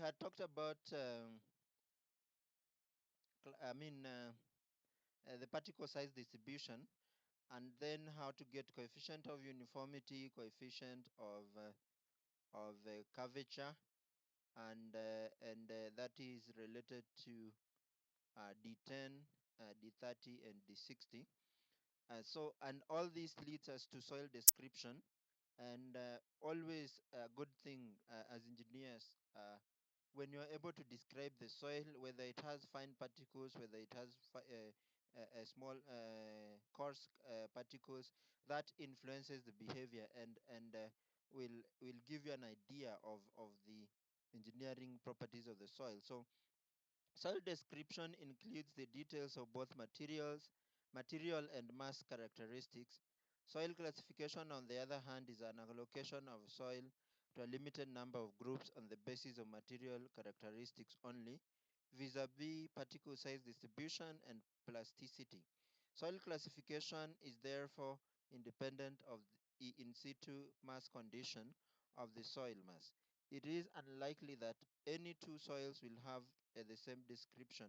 had talked about, the particle size distribution, and then how to get coefficient of uniformity, coefficient of curvature, and that is related to D10, D30, and D60. And all this leads us to soil description, and always a good thing as engineers, when you're able to describe the soil, whether it has fine particles, whether it has small coarse particles, that influences the behavior, and will give you an idea of the engineering properties of the soil. So soil description includes the details of both material and mass characteristics. Soil classification, on the other hand, is an allocation of soil to a limited number of groups on the basis of material characteristics only, vis-a-vis particle size distribution and plasticity. Soil classification is therefore independent of the in situ mass condition of the soil mass. It is unlikely that any two soils will have the same description,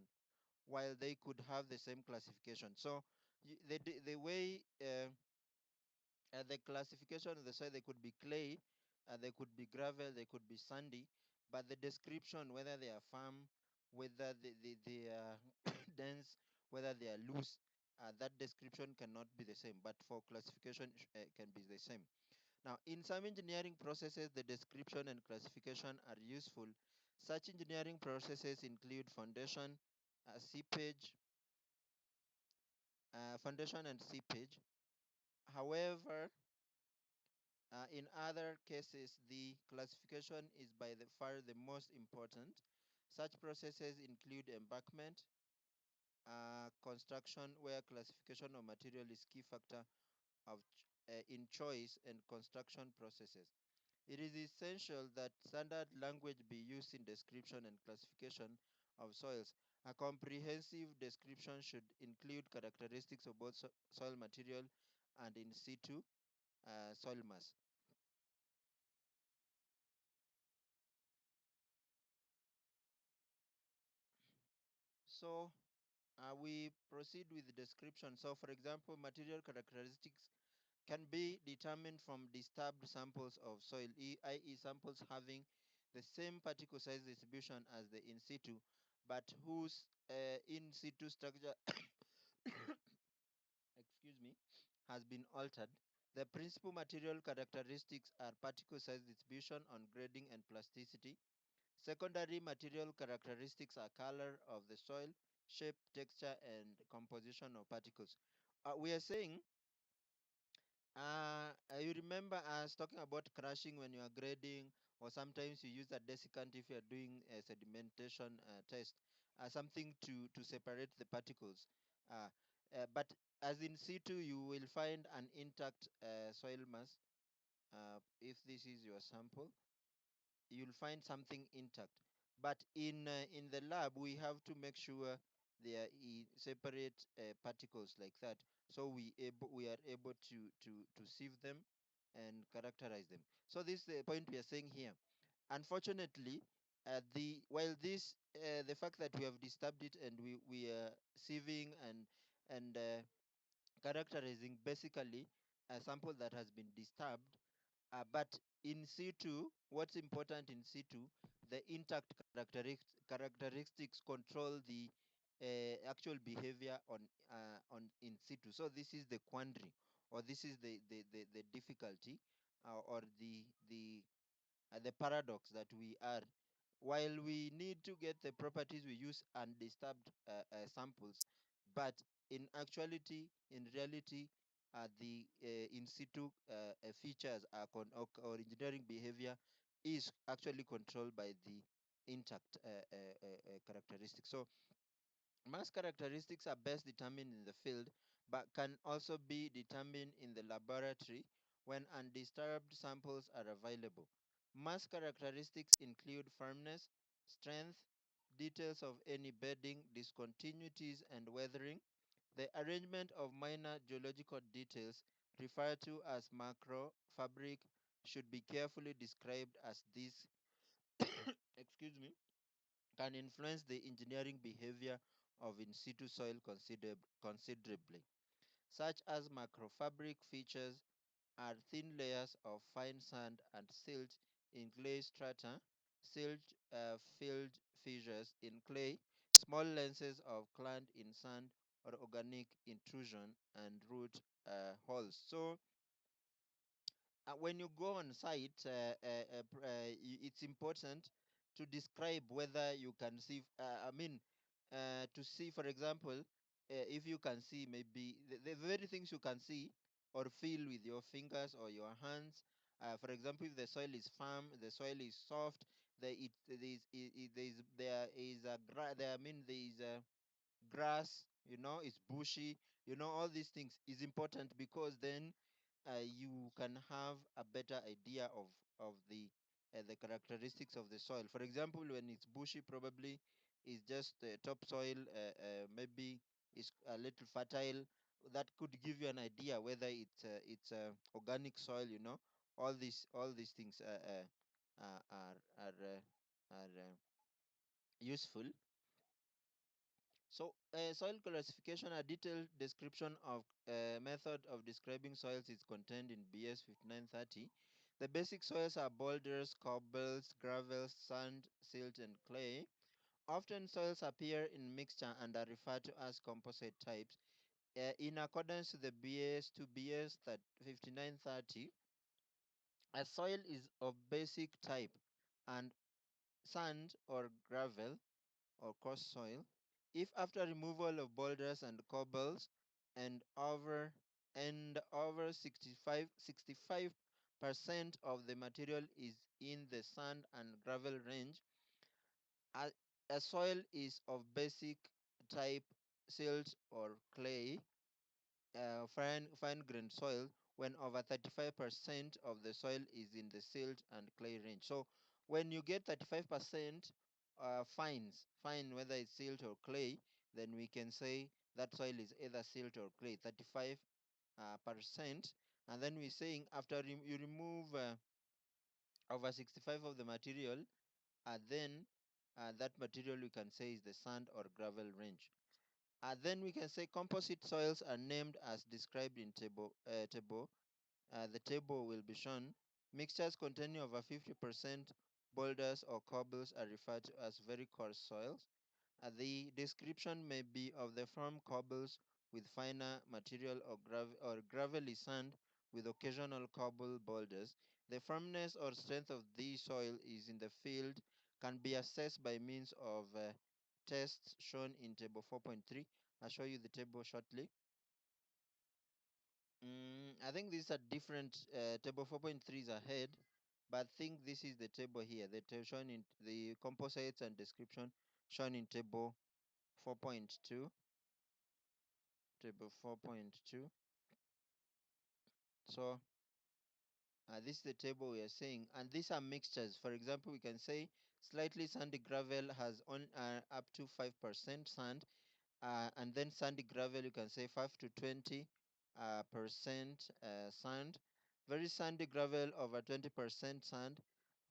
while they could have the same classification. So the way the classification of the soil, they could be clay, they could be gravel, they could be sandy, but the description, whether they are firm, whether they are dense, whether they are loose, that description cannot be the same. But for classification, can be the same. Now, in some engineering processes, the description and classification are useful. Such engineering processes include seepage, foundation and seepage. However, in other cases, the classification is by the far the most important. Such processes include embankment, construction, where classification of material is key factor in choice and construction processes. It is essential that standard language be used in description and classification of soils. A comprehensive description should include characteristics of both soil material and in situ soil mass. So we proceed with the description. So, for example, material characteristics can be determined from disturbed samples of soil, i.e., samples having the same particle size distribution as the in situ, but whose in situ structure, excuse me, has been altered. The principal material characteristics are particle size distribution on grading and plasticity. Secondary material characteristics are color of the soil, shape, texture, and composition of particles. We are saying, you remember us talking about crushing when you are grading, or sometimes you use a desiccant if you are doing a sedimentation test, something to separate the particles. Uh, but as in situ, you will find an intact soil mass. If this is your sample, you'll find something intact. But in the lab, we have to make sure they are in separate particles like that, so we are able to sieve them and characterize them. So this is the point we are saying here. Unfortunately, the while this the fact that we have disturbed it and we are sieving and characterizing basically a sample that has been disturbed, but in situ, what's important in situ, the intact characteristics control the actual behavior on in situ. So this is the quandary, or this is the difficulty, or the paradox that we are. While we need to get the properties, we use undisturbed samples, but in actuality, in reality, the in situ features or engineering behavior is actually controlled by the intact characteristics. So mass characteristics are best determined in the field, but can also be determined in the laboratory when undisturbed samples are available. Mass characteristics include firmness, strength, details of any bedding, discontinuities, and weathering. The arrangement of minor geological details, referred to as macro fabric, should be carefully described as these excuse me, can influence the engineering behavior of in situ soil considerably, such as macrofabric features are thin layers of fine sand and silt in clay strata, silt-filled fissures in clay, small lenses of clant in sand, or organic intrusion and root holes. So when you go on site, it's important to describe whether you can see. To see, for example, if you can see maybe the very things you can see or feel with your fingers or your hands. For example, if the soil is firm, the soil is soft, there is a there is a grass, it's bushy, all these things is important because then you can have a better idea of the characteristics of the soil. For example, when it's bushy, probably is just topsoil, maybe it's a little fertile. That could give you an idea whether it's organic soil. All these things are useful. So, soil classification, a detailed description of method of describing soils is contained in BS 5930. The basic soils are boulders, cobbles, gravel, sand, silt, and clay. Often soils appear in mixture and are referred to as composite types. In accordance to the BS to BS 5930, a soil is of basic type and sand or gravel or coarse soil. If after removal of boulders and cobbles and over 65% of the material is in the sand and gravel range, a, a soil is of basic type silt or clay, fine grained soil when over 35% of the soil is in the silt and clay range. So when you get 35% fine whether it's silt or clay, then we can say that soil is either silt or clay. 35 percent, and then we're saying after you remove over 65 of the material, then that material we can say is the sand or gravel range. Then we can say composite soils are named as described in table. The table will be shown. Mixtures containing over 50% boulders or cobbles are referred to as very coarse soils. The description may be of the firm cobbles with finer material or gravelly sand with occasional cobble boulders. The firmness or strength of the soil is in the field can be assessed by means of tests shown in table 4.3. I'll show you the table shortly. I think these are different. Table 4.3 is ahead, but I think this is the table here. The table shown in the composites and description shown in table 4.2. Table 4.2. So this is the table we are saying, and these are mixtures. For example, we can say slightly sandy gravel has on up to 5% sand, and then sandy gravel you can say 5 to 20 percent sand. Very sandy gravel over 20% sand.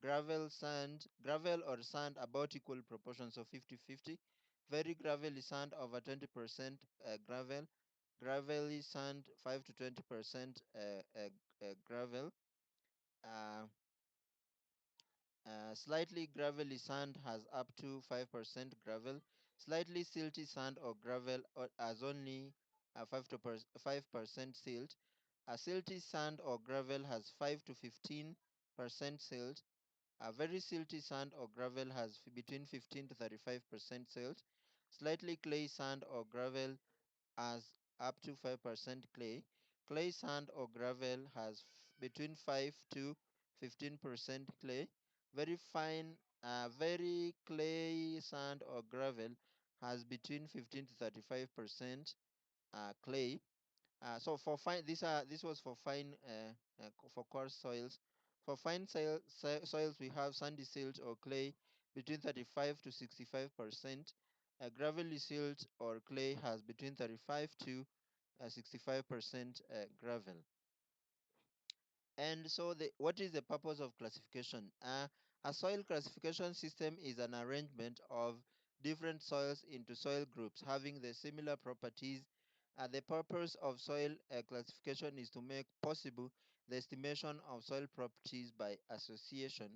Gravel or sand about equal proportions of 50-50. Very gravelly sand over 20% gravel. Gravelly sand 5 to 20% gravel. uh, Slightly gravelly sand has up to 5% gravel. Slightly silty sand or gravel has only 5% silt. A silty sand or gravel has 5 to 15% silt. A very silty sand or gravel has between 15 to 35% silt. Slightly clay sand or gravel has up to 5% clay. Clay sand or gravel has between 5 to 15% clay. Very clay sand or gravel has between 15 to 35% clay. So for fine, this was for fine for coarse soils. For fine soils, we have sandy silt or clay between 35 to 65%. Gravelly silt or clay has between 35 to 65% gravel. And so, what is the purpose of classification? A soil classification system is an arrangement of different soils into soil groups having the similar properties. The purpose of soil classification is to make possible the estimation of soil properties by association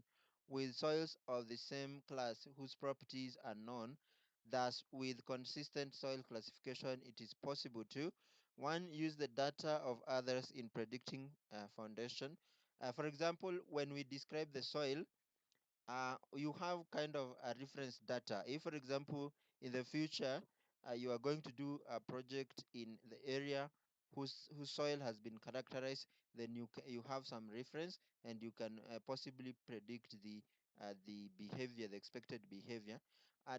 with soils of the same class whose properties are known. Thus, with consistent soil classification, it is possible to one, use the data of others in predicting foundation. For example, when we describe the soil, you have kind of a reference data. If, for example, in the future, you are going to do a project in the area whose soil has been characterized, then you have some reference and you can possibly predict the behavior, the expected behavior.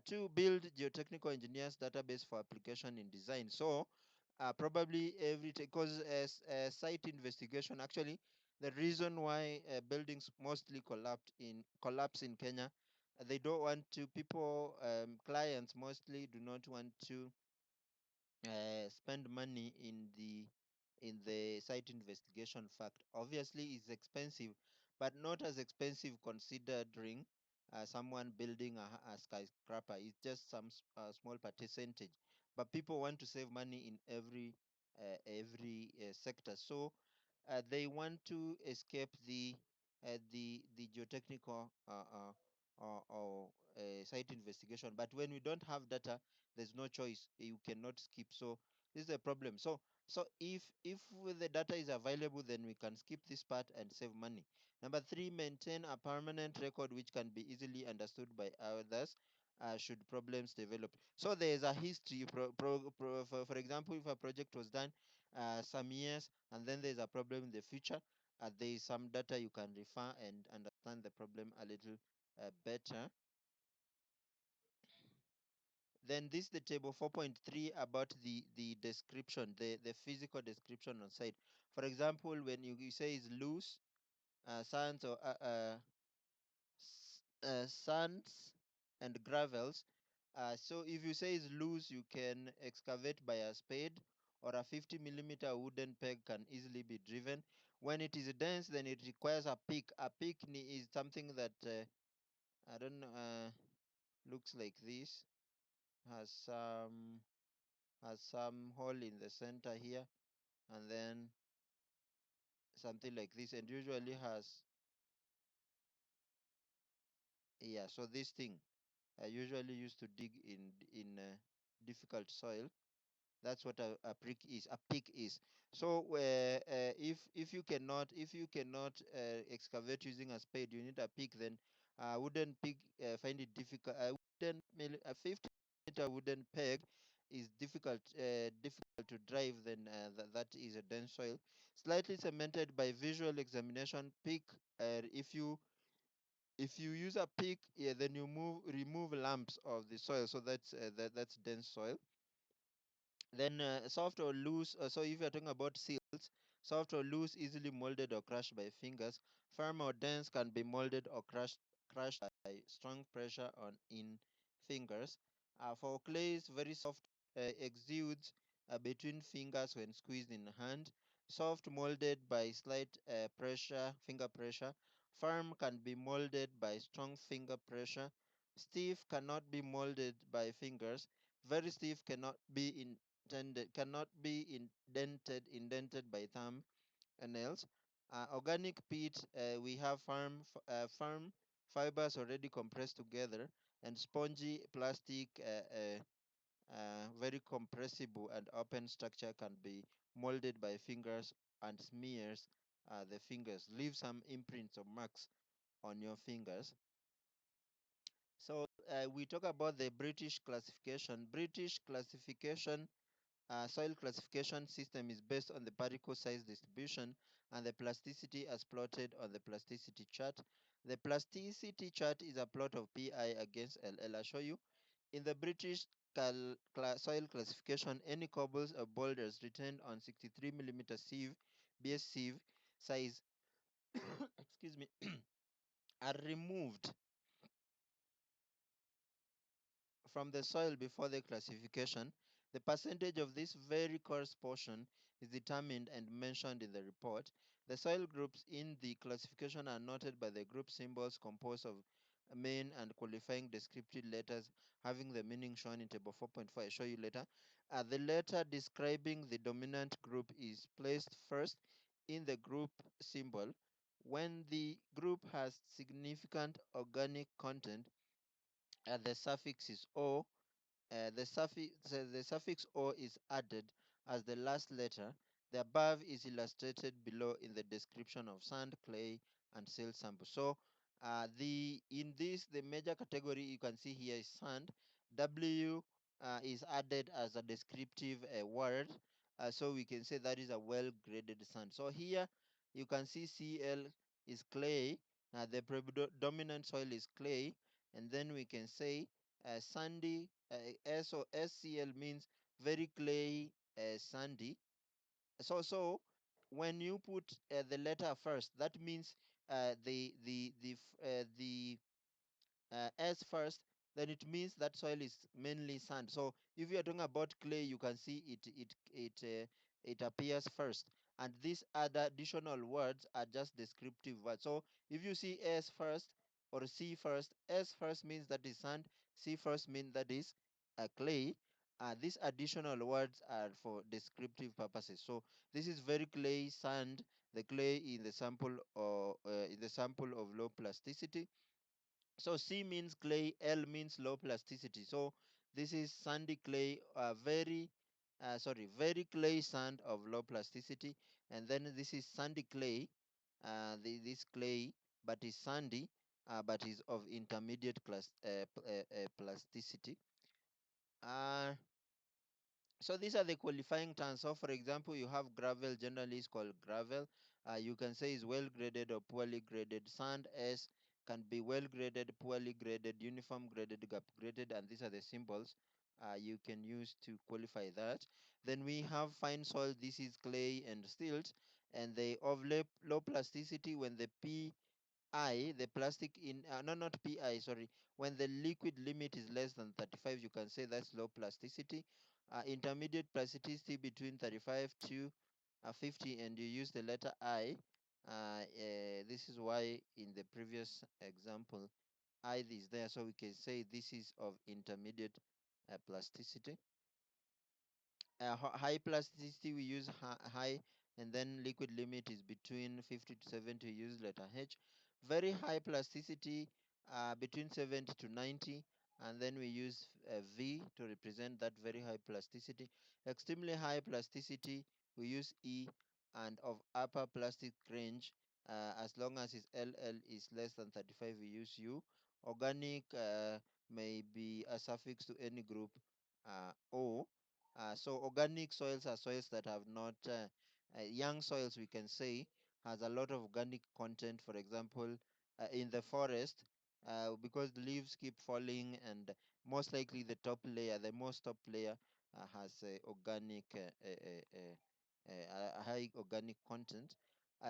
To build geotechnical engineers database for application in design. So probably every because as site investigation, actually the reason why buildings mostly collapse in Kenya, they don't want to people clients mostly do not want to spend money in the site investigation fact. Obviously, it's expensive, but not as expensive considering someone building a skyscraper. It's just some small percentage, but people want to save money in every sector, so they want to escape the geotechnical site investigation. But when we don't have data, there's no choice, you cannot skip. So this is a problem. So if the data is available, then we can skip this part and save money. Number three, maintain a permanent record which can be easily understood by others should problems develop. So there is a history for example, if a project was done some years and then there's a problem in the future, there is some data you can refer and understand the problem a little better. Then this is the table 4.3 about the description, the physical description on site. For example, when you say it's loose, sands or sands and gravels. So if you say it's loose, you can excavate by a spade, or a 50 millimeter wooden peg can easily be driven. When it is dense, then it requires a pick. A pick is something that I don't know, looks like this, has some hole in the center here, and then something like this, and usually has, yeah, so this thing I usually used to dig in difficult soil. That's what a prick is, a pick is. So if you cannot excavate using a spade, you need a pick. Then wooden pick, find it difficult. A 50 meter wooden peg is difficult to drive. Then that is a dense soil, slightly cemented by visual examination. Pick, if you use a pick, yeah, then you remove lumps of the soil, so that's dense soil. Then soft or loose. So if you're talking about seals, soft or loose, easily molded or crushed by fingers. Firm or dense can be molded or crushed by strong pressure on in fingers. For clays, very soft, exudes between fingers when squeezed in hand. Soft, molded by slight finger pressure. Firm can be molded by strong finger pressure. Stiff cannot be molded by fingers. Very stiff cannot be indented by thumb and nails. Organic peat, we have firm fibers already compressed together, and spongy plastic, very compressible and open structure can be molded by fingers and smears the fingers, leave some imprints or marks on your fingers. So we talk about the British classification. British classification soil classification system is based on the particle size distribution and the plasticity as plotted on the plasticity chart. The plasticity chart is a plot of Pi against LL. I'll show you. In the British soil classification, any cobbles or boulders retained on 63 millimeter sieve, BS sieve size, excuse me, are removed from the soil before the classification. The percentage of this very coarse portion is determined and mentioned in the report. The soil groups in the classification are noted by the group symbols composed of main and qualifying descriptive letters having the meaning shown in table 4.4. I show you later. The letter describing the dominant group is placed first in the group symbol. When the group has significant organic content, the suffix is O. The suffix O is added as the last letter. The above is illustrated below in the description of sand, clay, and silt sample. So the major category you can see here is sand. W is added as a descriptive word, so we can say that is a well-graded sand. So here you can see Cl is clay. The predominant soil is clay, and then we can say sandy, SCL means very clay, sandy. So when you put the letter first, that means the S first, then it means that soil is mainly sand. So if you are talking about clay, you can see it appears first, and these other additional words are just descriptive words. So if you see S first or C first, S first means that is sand, C first means that is clay. These additional words are for descriptive purposes. So this is very clay sand, the clay in the sample, or in the sample of low plasticity. So C means clay, L means low plasticity. So this is sandy clay, very clay sand of low plasticity. And then this is sandy clay, this clay, but is sandy, but is of intermediate plasticity. So these are the qualifying terms. So for example, you have gravel, generally is called gravel. You can say is well graded or poorly graded. Sand, S, can be well graded, poorly graded, uniform graded, gap graded, and these are the symbols you can use to qualify that. Then we have fine soil. This is clay and silt, and they of low plasticity when the the plastic in, no, not PI, sorry, when the liquid limit is less than 35, you can say that's low plasticity. Intermediate plasticity between 35 to 50, and you use the letter I. This is why in the previous example, I is there, so we can say this is of intermediate plasticity. High plasticity, we use high, and then liquid limit is between 50 to 70, we use letter H. Very high plasticity, between 70 to 90, and then we use V to represent that very high plasticity. Extremely high plasticity, we use E, and of upper plastic range, as long as its LL is less than 35, we use U. Organic may be a suffix to any group, O. So organic soils are soils that have not, young soils, we can say, has a lot of organic content. For example, in the forest, because the leaves keep falling, and most likely the most top layer has organic, a high organic content.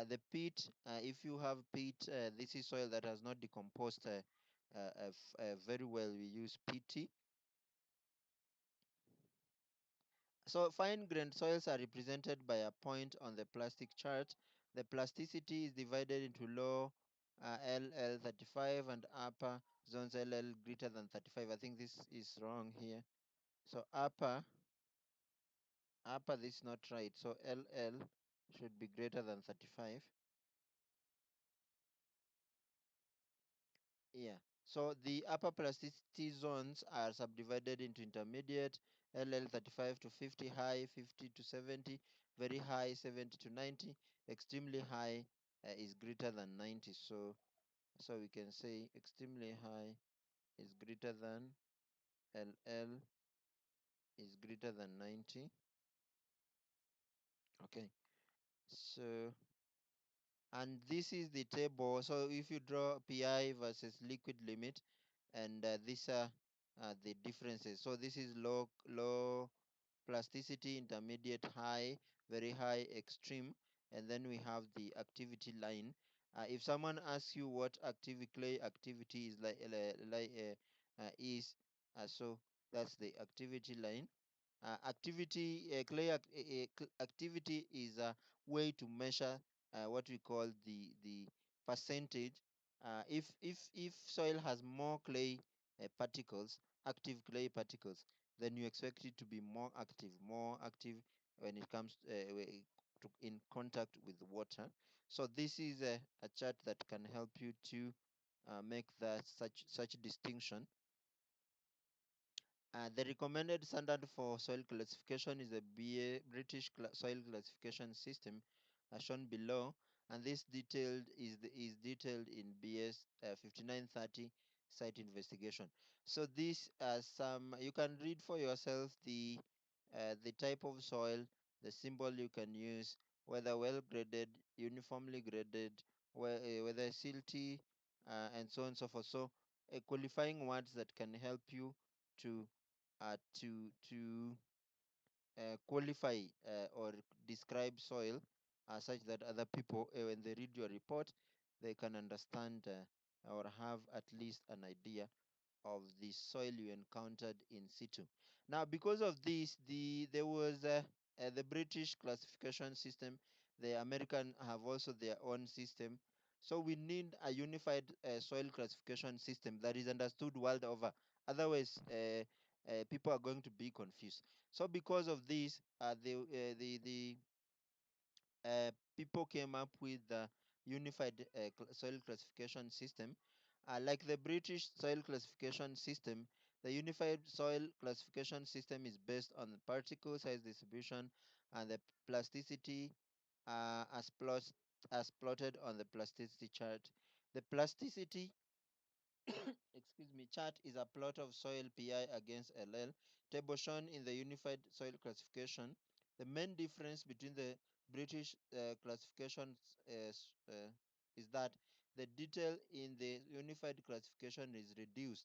The peat, if you have peat, this is soil that has not decomposed very well. We use PT. So fine-grained soils are represented by a point on the plastic chart. The plasticity is divided into low LL 35 and upper zones LL greater than 35. I think this is wrong here. So upper this is not right. So LL should be greater than 35. Yeah. So the upper plasticity zones are subdivided into intermediate, LL 35 to 50, high 50 to 70, very high 70 to 90, extremely high is greater than 90. So we can say extremely high is greater than, LL is greater than 90. Okay. So, and this is the table. So if you draw PI versus liquid limit, and these are the differences. So this is low plasticity, intermediate, high, very high, extreme, and then we have the activity line. If someone asks you what clay activity is so that's the activity line. Activity is a way to measure what we call the percentage If soil has more clay particles, active clay particles, then you expect it to be more active when it comes in contact with water. So this is a chart that can help you to make such distinction. The recommended standard for soil classification is the British Soil Classification System, as shown below, and this is detailed in BS 5930 site investigation. So these are some you can read for yourself the type of soil, the symbol you can use, whether well graded, uniformly graded, whether silty, and so on and so forth. So qualifying words that can help you to qualify or describe soil such that other people, when they read your report, they can understand or have at least an idea of the soil you encountered in situ. Now, because of this, there was the British classification system. The American have also their own system. So we need a unified soil classification system that is understood world over. Otherwise, people are going to be confused. So because of this, the people came up with the unified soil classification system. Like the British soil classification system, the unified soil classification system is based on the particle size distribution and the plasticity as plotted on the plasticity chart. The plasticity excuse me, chart is a plot of soil PI against LL, table shown in the unified soil classification. The main difference between the British classifications is that the detail in the unified classification is reduced.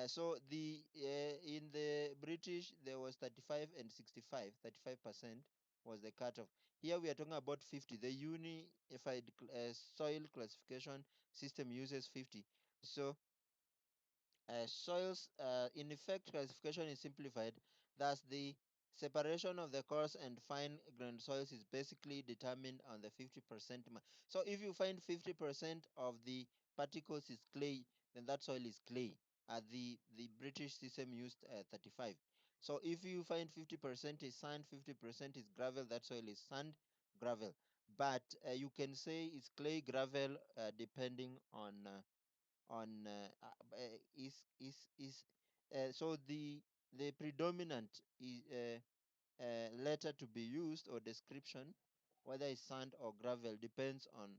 So in the British there was 35 and 65. 35% was the cutoff. Here we are talking about 50. The unified soil classification system uses 50. So soils, in effect, classification is simplified. Thus, the separation of the coarse and fine grained soils is basically determined on the 50% mark. So, if you find 50% of the particles is clay, then that soil is clay. The British system used 35. So, if you find 50% is sand, 50% is gravel, that soil is sand, gravel. But you can say it's clay, gravel, depending on is so the predominant letter to be used or description, whether it's sand or gravel, depends on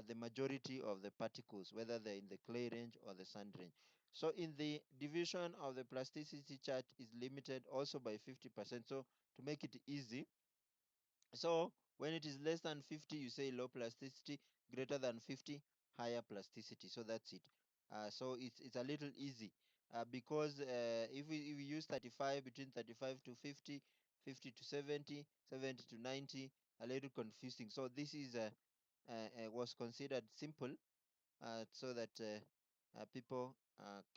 the majority of the particles, whether they're in the clay range or the sand range. So in the division of the plasticity chart is limited also by 50%. So to make it easy, so when it is less than 50, you say low plasticity, greater than 50, higher plasticity. So that's it. So it's a little easy because if we use 35, between 35 to 50, 50 to 70, 70 to 90, a little confusing. So this is was considered simple so that people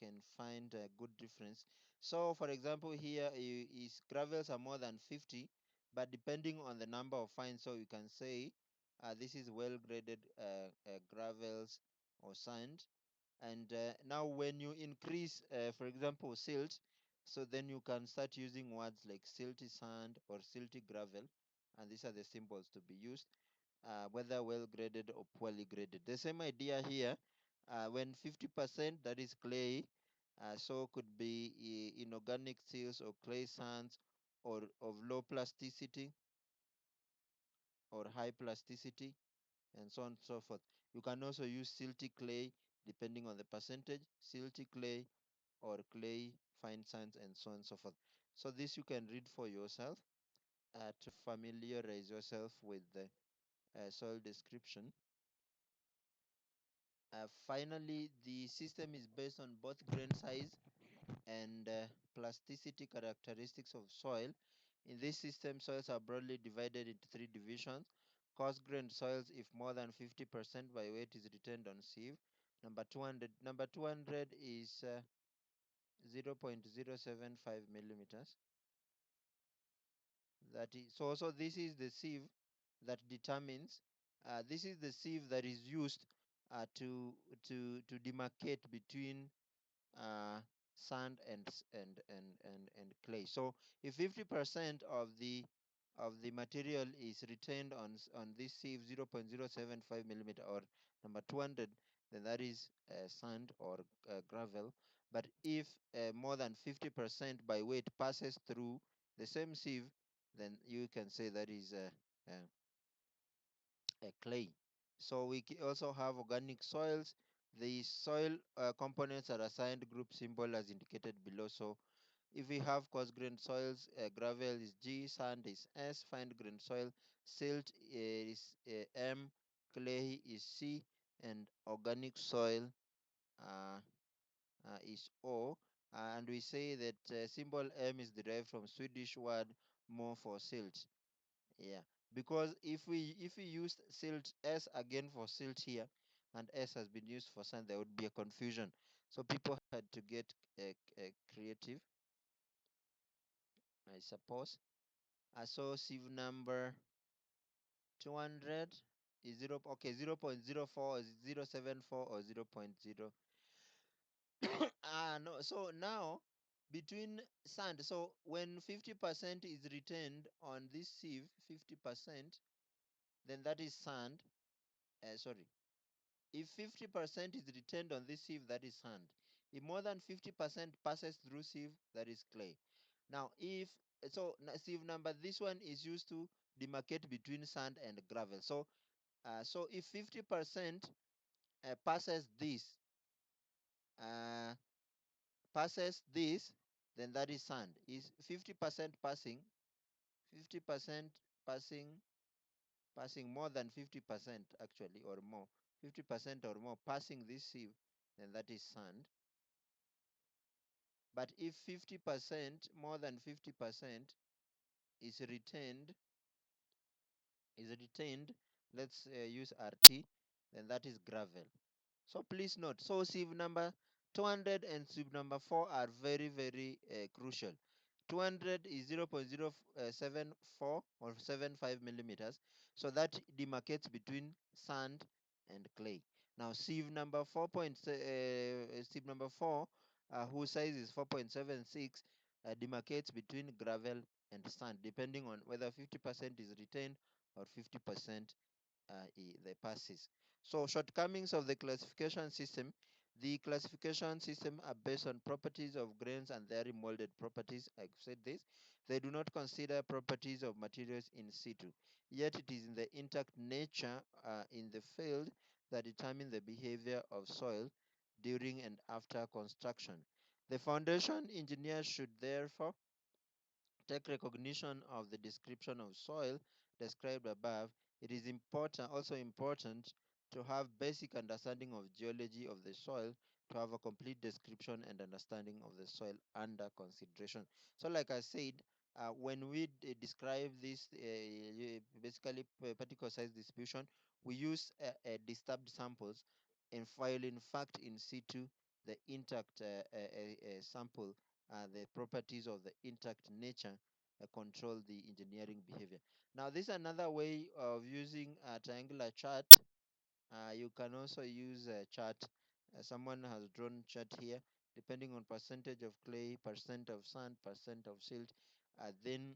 can find a good difference. So, for example, here is gravels are more than 50, but depending on the number of fines, so you can say this is well graded gravels or sand. And now, when you increase, for example, silt, so then you can start using words like silty sand or silty gravel, and these are the symbols to be used whether well graded or poorly graded. The same idea here, when 50% that is clay, so could be inorganic seals or clay sands or of low plasticity or high plasticity and so on and so forth. You can also use silty clay depending on the percentage, silty clay or clay fine sands and so on and so forth. So this you can read for yourself to familiarize yourself with the soil description. Finally, the system is based on both grain size and plasticity characteristics of soil. In this system, soils are broadly divided into three divisions. Coarse grained soils, if more than 50% by weight is retained on sieve. Number 200. Number 200 is 0.075 millimeters. That is so. This is the sieve that determines. This is the sieve that is used to demarcate between sand and clay. So if 50% of the material is retained on this sieve 0.075 millimeter or number 200, then that is sand or gravel. But if more than 50% by weight passes through the same sieve, then you can say that is a, a clay. So we also have organic soils. The soil components are assigned group symbol as indicated below. So if we have coarse grained soils, gravel is G, sand is S, fine grained soil, silt is M, clay is C, and organic soil uh, is O. And we say that symbol M is derived from Swedish word more for silt. Yeah, because if we used silt S again for silt here, and S has been used for sand, there would be a confusion. So people had to get creative, I suppose. So sieve number 200 is 0.04, is 0.74 or 0.0. No. So now between sand, so when 50% is retained on this sieve, 50%, then that is sand. Sorry. If 50% is retained on this sieve, that is sand. If more than 50% passes through sieve, that is clay. Now, if so, sieve number, this one is used to demarcate between sand and gravel. So if 50% passes this, uh, then that is sand. Is 50% passing, 50% passing more than 50% actually, or more, 50% or more passing this sieve, then that is sand. But if 50%, more than 50% is retained, let's use RT, then that is gravel. So please note, so sieve number 200 and sieve number 4 are very, very crucial. 200 is 0.074 or 75 millimeters. So that demarcates between sand and clay. Now sieve number 4, sieve number 4 whose size is 4.76, demarcates between gravel and sand, depending on whether 50% is retained or 50% the passes. So shortcomings of the classification system. The classification system are based on properties of grains and their molded properties. I've said this. They do not consider properties of materials in situ. Yet it is in the intact nature in the field that determine the behavior of soil during and after construction. The foundation engineer should therefore take recognition of the description of soil described above. It is also important to have basic understanding of geology of the soil, to have a complete description and understanding of the soil under consideration. So like I said, when we describe this basically particle size distribution, we use disturbed samples and file in fact in situ the intact sample, the properties of the intact nature control the engineering behavior. Now, this is another way of using a triangular chart. You can also use a chart. Someone has drawn chart here, depending on percentage of clay, percent of sand, percent of silt. Then,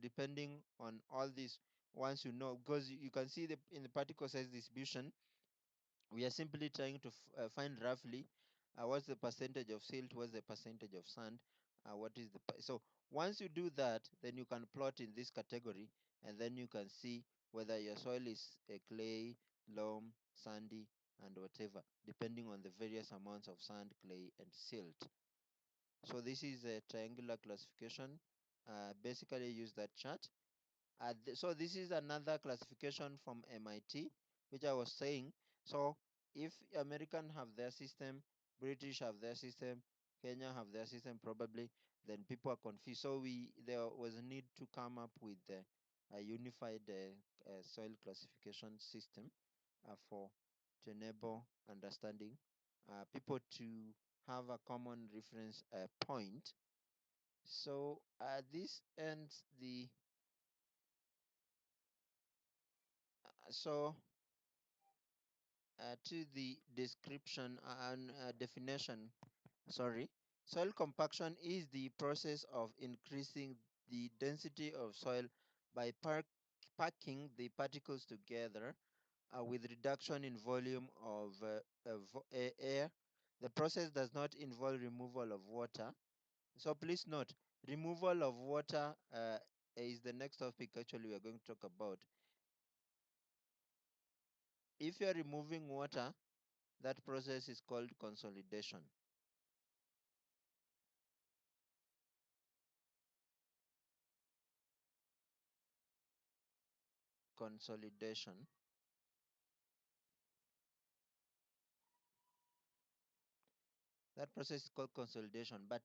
depending on all this, once you know, because you can see in the particle size distribution, we are simply trying to find roughly what's the percentage of silt, what's the percentage of sand, what is the so once you do that, then you can plot in this category, and then you can see whether your soil is a clay, loam, sandy, and whatever, depending on the various amounts of sand, clay, and silt. So this is a triangular classification. Basically use that chart. So this is another classification from MIT, which I was saying. So if American have their system, British have their system, Kenya have their system probably, then people are confused. So there was a need to come up with a unified soil classification system for to enable understanding, people to have a common reference point. So this ends the so to the description and definition. Sorry, soil compaction is the process of increasing the density of soil by packing the particles together with reduction in volume of air. The process does not involve removal of water. So please note, removal of water is the next topic actually we are going to talk about. If you are removing water, that process is called consolidation. Consolidation. That process is called consolidation, but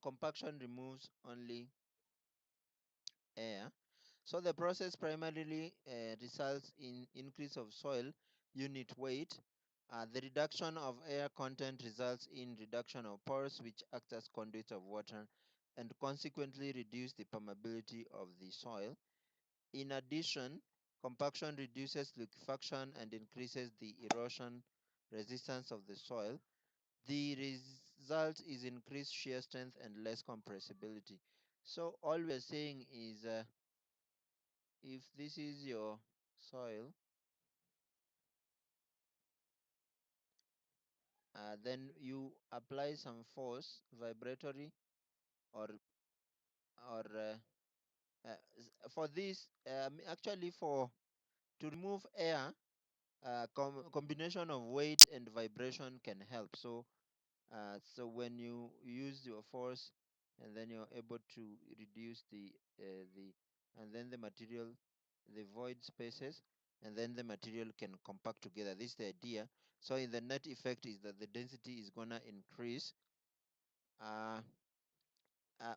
compaction removes only air. So the process primarily results in increase of soil unit weight. The reduction of air content results in reduction of pores, which act as conduits of water and consequently reduce the permeability of the soil. In addition, compaction reduces liquefaction and increases the erosion resistance of the soil. The result is increased shear strength and less compressibility. So all we are saying is if this is your soil, then you apply some force, vibratory or or for this actually for to remove air, combination of weight and vibration can help. So when you use your force and then you're able to reduce the and then the material, the void spaces, and then the material can compact together. This is the idea. So in the net effect is that the density is gonna increase. Uh,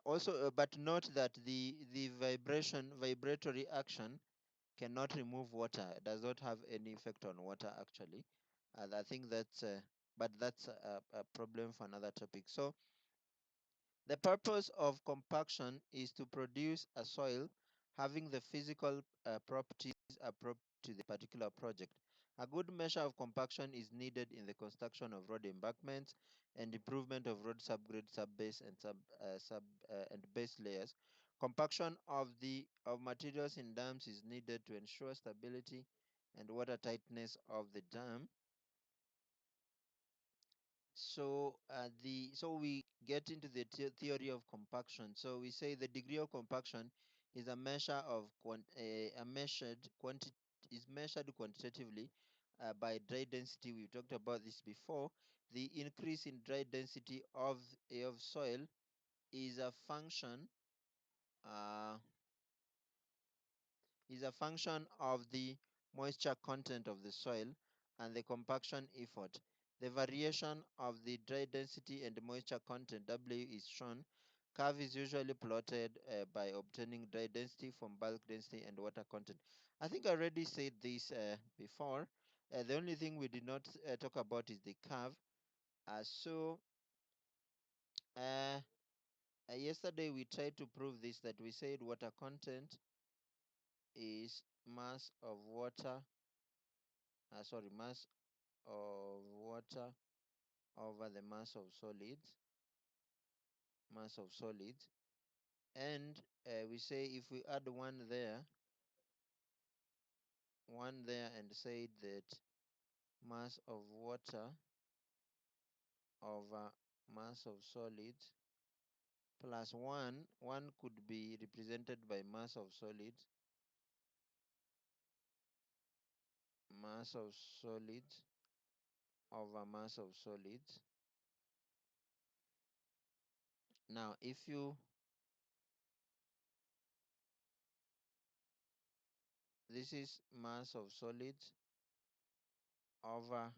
also, but note that the vibratory action cannot remove water. It does not have any effect on water actually. I think that's but that's a problem for another topic. So the purpose of compaction is to produce a soil having the physical properties appropriate to the particular project. A good measure of compaction is needed in the construction of road embankments and improvement of road subgrade, subbase, and and base layers. Compaction of materials in dams is needed to ensure stability and water tightness of the dam. So we get into the theory of compaction. So we say the degree of compaction is a measure of a measured quantity is measured quantitatively by dry density. We talked about this before. The increase in dry density of soil is a function uh, is a function of the moisture content of the soil and the compaction effort. The variation of the dry density and moisture content W is shown. Curve is usually plotted by obtaining dry density from bulk density and water content. I think I already said this before. The only thing we did not talk about is the curve. So uh, yesterday we tried to prove this, that we said water content is mass of water, mass of water over the mass of solids. And we say if we add one there and say that mass of water over mass of solids plus one could be represented by mass of solids over mass of solids. Now if you this is mass of solids over,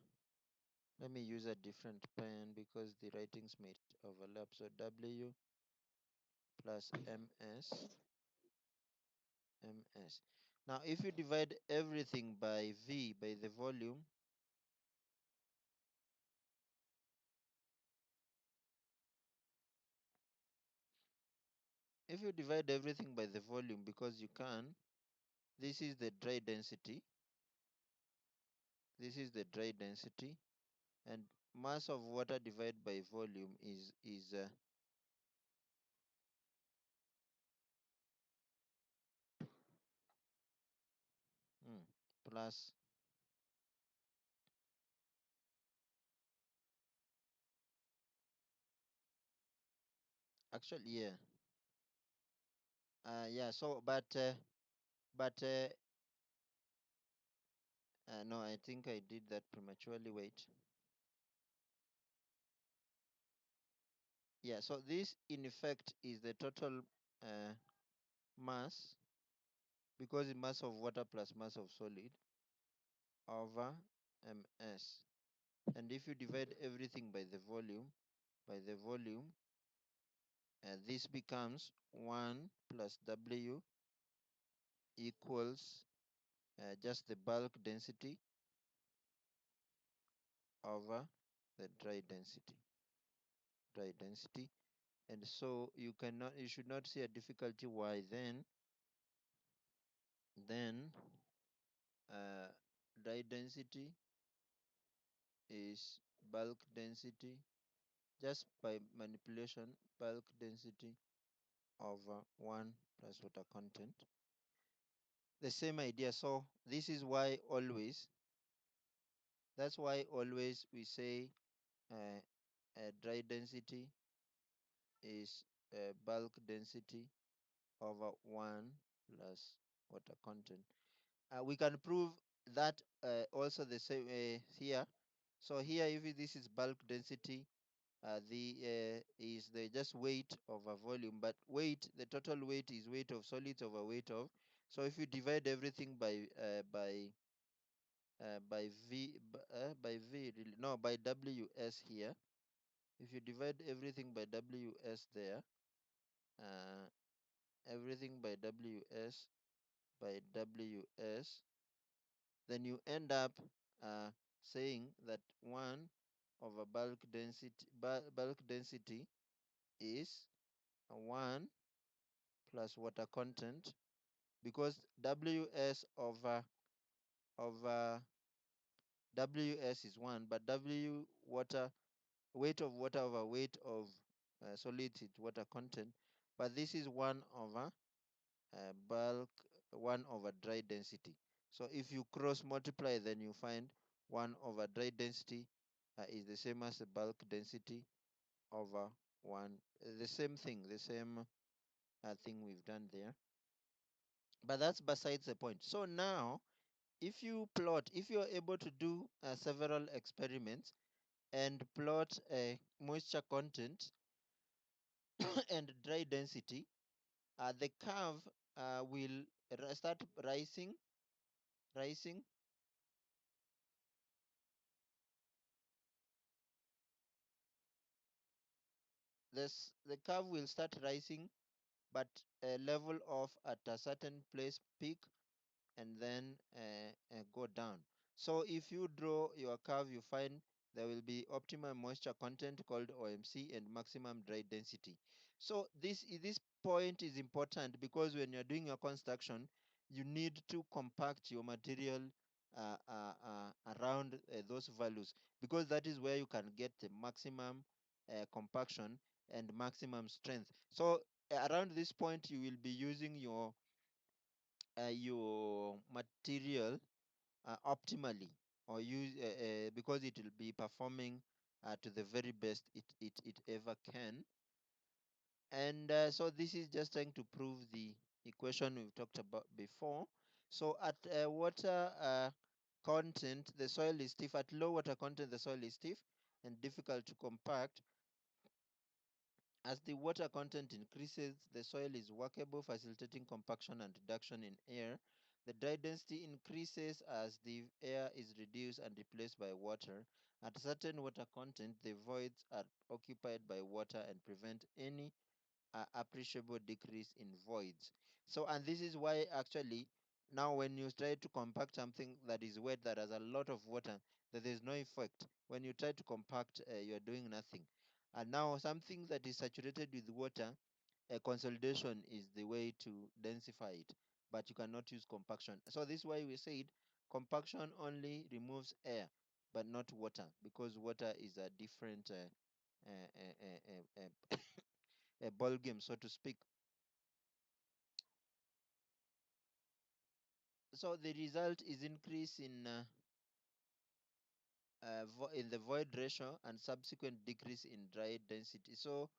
let me use a different pen because the writings may overlap. So W plus ms. Now if you divide everything by V, by the volume, if you divide everything by the volume, because you can, this is the dry density. this is the dry density, and mass of water divided by volume is plus, actually, yeah, yeah. So but no, I think I did that prematurely. Wait. Yeah, so this in effect is the total uh, mass, because the mass of water plus mass of solid over ms. And if you divide everything by the volume, this becomes 1 plus W equals just the bulk density over the dry density. And so you should not see a difficulty why then uh, dry density is bulk density, just by manipulation, bulk density over 1 plus water content. The same idea. So this is why always, that's why always we say dry density is bulk density over 1 plus water content. We can prove that also the same here. So here, if this is bulk density, the is the just weight over volume, but weight, the total weight is weight of solids over weight of. So if you divide everything by v really, no, by ws here. If you divide everything by ws there, uh, everything by ws then you end up saying that 1 over bulk density is 1 plus water content, because over ws is 1, but weight of water over weight of solids is water content, but this is 1 over bulk, 1 over dry density. So if you cross multiply, then you find 1 over dry density is the same as the bulk density over 1. The same thing, the same thing we've done there. But that's besides the point. So now, if you are able to do several experiments and plot moisture content and dry density, the curve will start rising. The curve will start rising, but level off at a certain place, peak, and then go down. So if you draw your curve, you find there will be optimum moisture content called OMC and maximum dry density. So this point is important, because when you're doing your construction, you need to compact your material around those values, because that is where you can get the maximum compaction and maximum strength. So around this point, you will be using your material optimally, or use because it will be performing to the very best it ever can. And so this is just trying to prove the equation we've talked about before. So at water content, the soil is stiff. At low water content, the soil is stiff and difficult to compact. As the water content increases, the soil is workable, facilitating compaction and reduction in air. The dry density increases as the air is reduced and replaced by water. At certain water content, the voids are occupied by water and prevent any appreciable decrease in voids. So, and this is why actually now when you try to compact something that is wet, that has a lot of water, that there's no effect. When you try to compact, you're doing nothing. And now something that is saturated with water, consolidation is the way to densify it, but you cannot use compaction. So this is why we said compaction only removes air, but not water, because water is a different a ball game, so to speak. So the result is increase in the void ratio and subsequent decrease in dry density. So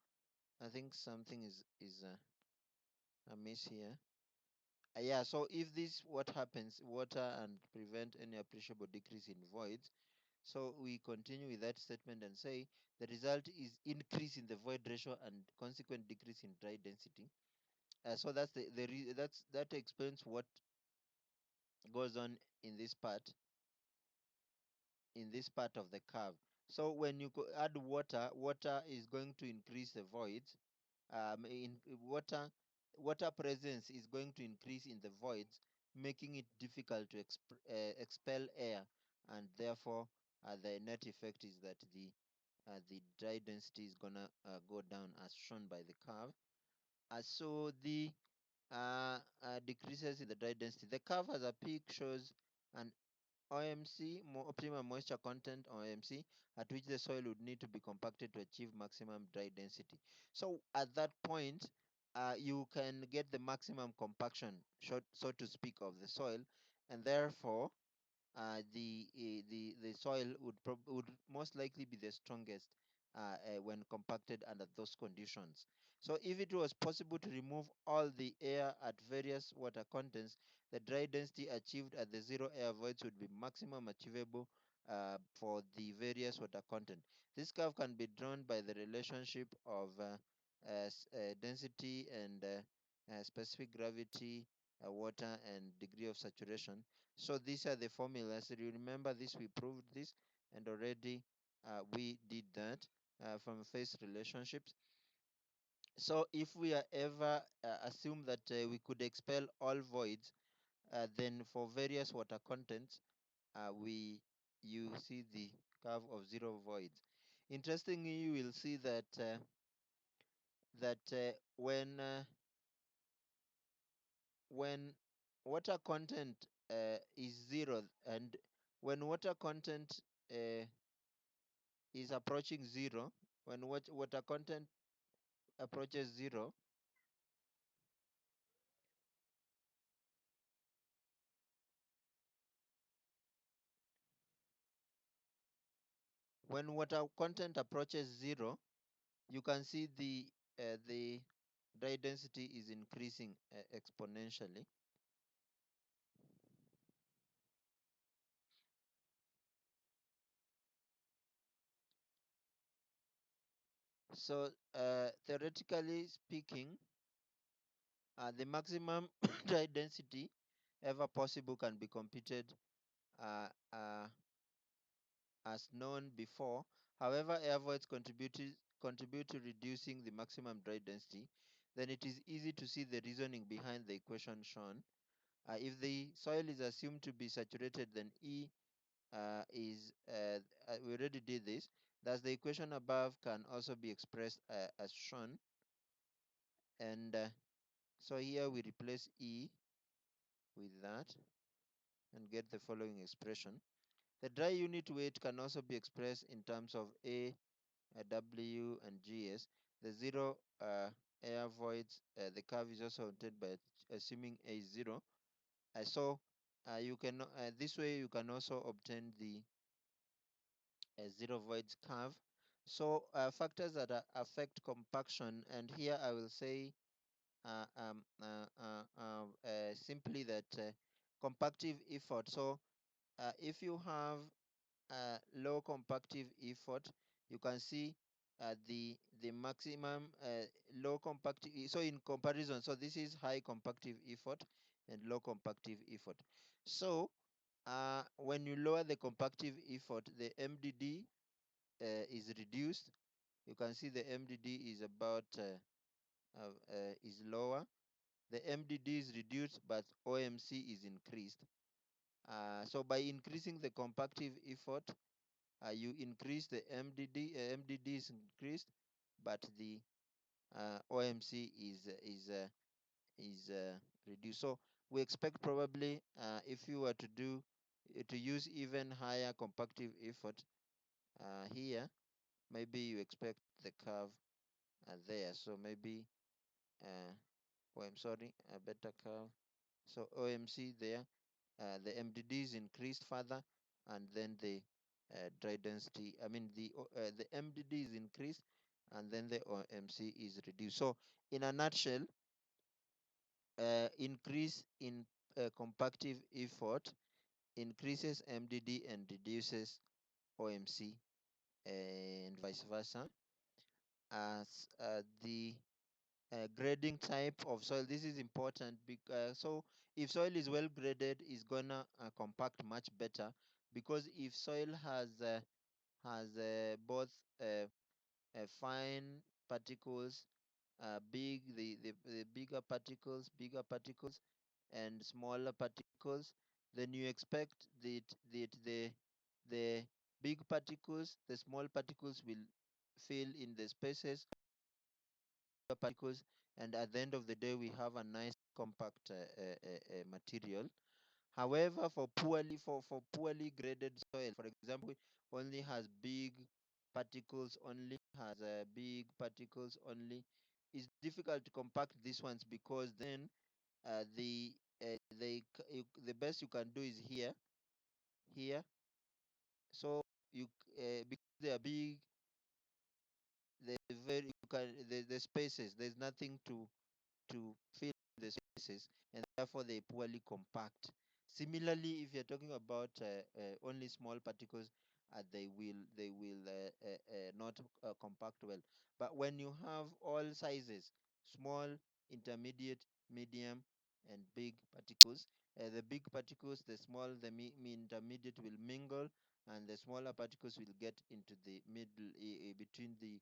I think something is amiss here. Yeah, so if this what happens, water and prevent any appreciable decrease in voids. So we continue with that statement and say the result is increase in the void ratio and consequent decrease in dry density. So that's that explains what goes on in this part of the curve. So when you add water, water is going to increase the voids. In water presence is going to increase in the voids, making it difficult to expel air, and therefore the net effect is that the dry density is gonna go down as shown by the curve. So the decreases in the dry density. The curve as a peak shows an OMC, optimum moisture content, OMC, at which the soil would need to be compacted to achieve maximum dry density. So at that point, you can get the maximum compaction, so to speak, of the soil, and therefore the soil would most likely be the strongest when compacted under those conditions. So if it was possible to remove all the air at various water contents, the dry density achieved at the zero air voids would be maximum achievable for the various water content. This curve can be drawn by the relationship of density and specific gravity, water, and degree of saturation. So these are the formulas. You remember this, we proved this, and already we did that from phase relationships. So if we are ever assume that we could expel all voids, then for various water contents, you see the curve of zero voids. Interestingly, you will see that when water content is zero, and when water content is approaching zero, when water content approaches zero, when water content approaches zero, you can see the dry density is increasing exponentially. So theoretically speaking, the maximum dry density ever possible can be computed uh, uh, as known before. However, air voids contribute to reducing the maximum dry density. Then it is easy to see the reasoning behind the equation shown. If the soil is assumed to be saturated, then E is, we already did this, thus the equation above can also be expressed as shown. And so here we replace E with that and get the following expression. The dry unit weight can also be expressed in terms of A, W, and GS. The zero air voids, the curve is also obtained by assuming A is zero. So you can this way you can also obtain the zero voids curve. So factors that affect compaction, and here I will say simply that compactive effort. So if you have low compactive effort, you can see the maximum low compactive. So in comparison, so this is high compactive effort and low compactive effort. So when you lower the compactive effort, the MDD is reduced. You can see the MDD is about is lower. The MDD is reduced, but OMC is increased. So by increasing the compactive effort, you increase the MDD. MDD is increased, but the OMC is reduced. So we expect probably if you were to do to use even higher compactive effort, here maybe you expect the curve there. So maybe oh, I'm sorry, a better curve. So OMC there, the MDD is increased further, and then the dry density, I mean the MDD is increased, and then the OMC is reduced. So in a nutshell, increase in compactive effort increases MDD and reduces OMC, and vice versa. As the grading type of soil, this is important because so if soil is well graded, is gonna compact much better, because if soil has both fine particles, the bigger particles and smaller particles, then you expect the big particles, the small particles will fill in the spaces of particles, and at the end of the day we have a nice compact material. However, for poorly graded soil, for example, only has big particles, it's difficult to compact these ones, because then the best you can do is here. So because they are big, the spaces, there's nothing to fill the spaces, and therefore they poorly compact. Similarly, if you're talking about only small particles, they will not compact well. But when you have all sizes, small, intermediate, medium, and big particles, the big particles, the small, intermediate will mingle, and the smaller particles will get into the middle, between the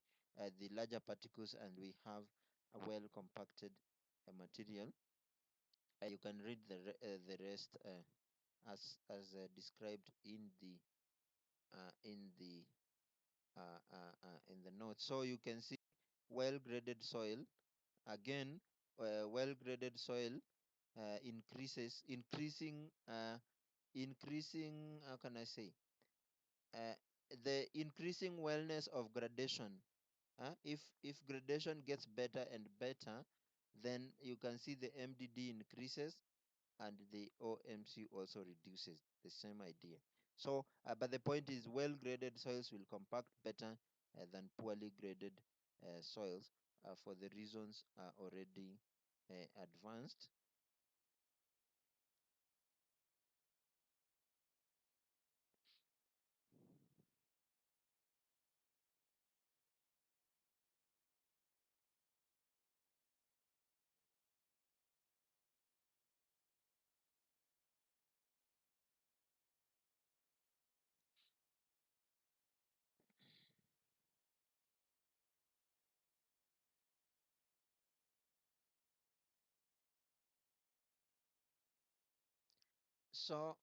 larger particles, and we have a well compacted material. You can read the rest as described in the notes. So you can see well graded soil. Again, well graded soil increasing, how can I say, uh, the increasing wellness of gradation. If gradation gets better and better, then you can see the MDD increases, and the OMC also reduces. The same idea. So, but the point is, well graded soils will compact better than poorly graded soils, for the reasons already advanced. So,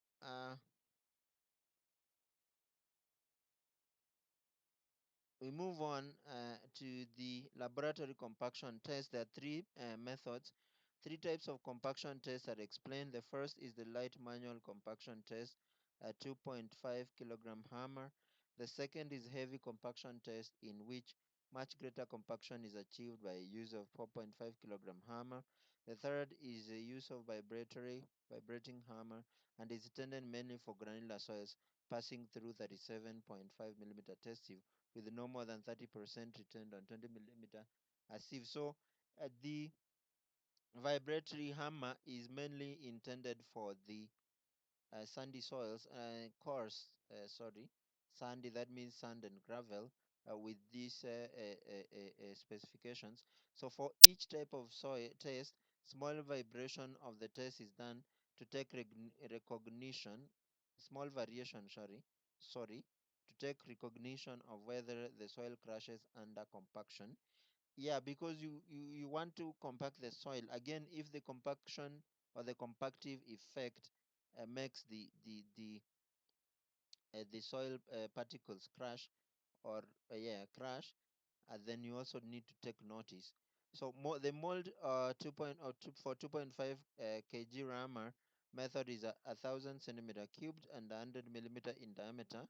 we move on to the laboratory compaction test. There are three methods. Three types of compaction tests are explained. The first is the light manual compaction test, a 2.5 kilogram hammer. The second is heavy compaction test, in which much greater compaction is achieved by use of 4.5 kilogram hammer. The third is the use of vibrating hammer, and is intended mainly for granular soils passing through 37.5 millimeter test sieve with no more than 30% returned on 20 millimeter as sieve. So the vibratory hammer is mainly intended for the sandy soils, sandy, that means sand and gravel, with these specifications. So for each type of soil test, small vibration of the test is done to take recognition, small variation, to take recognition of whether the soil crashes under compaction. Yeah, because you want to compact the soil. Again, if the compaction or the compactive effect makes the soil particles crash, or crash, then you also need to take notice. So the mold 2 point, or two, for 2.5 kg rammer, method is 1,000 centimeter cubed and 100 millimeter in diameter.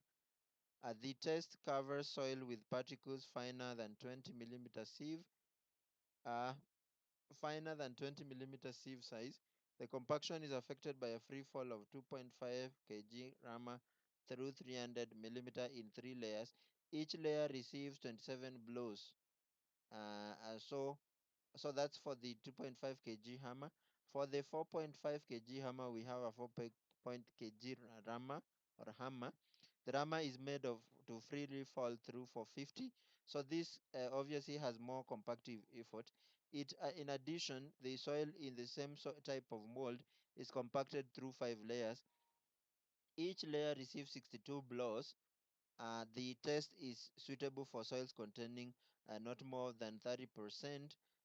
The test covers soil with particles finer than 20 millimeter sieve, finer than 20 millimeter sieve size. The compaction is affected by a free fall of 2.5 kg rammer through 300 millimeter in 3 layers. Each layer receives 27 blows. So that's for the 2.5 kg hammer. For the 4.5 kg hammer, we have a 4 kg rammer or hammer. The rammer is made of to freely fall through for 50. So this obviously has more compactive effort. In addition, the soil in the same type of mold is compacted through 5 layers. Each layer receives 62 blows. The test is suitable for soils containing not more than 30%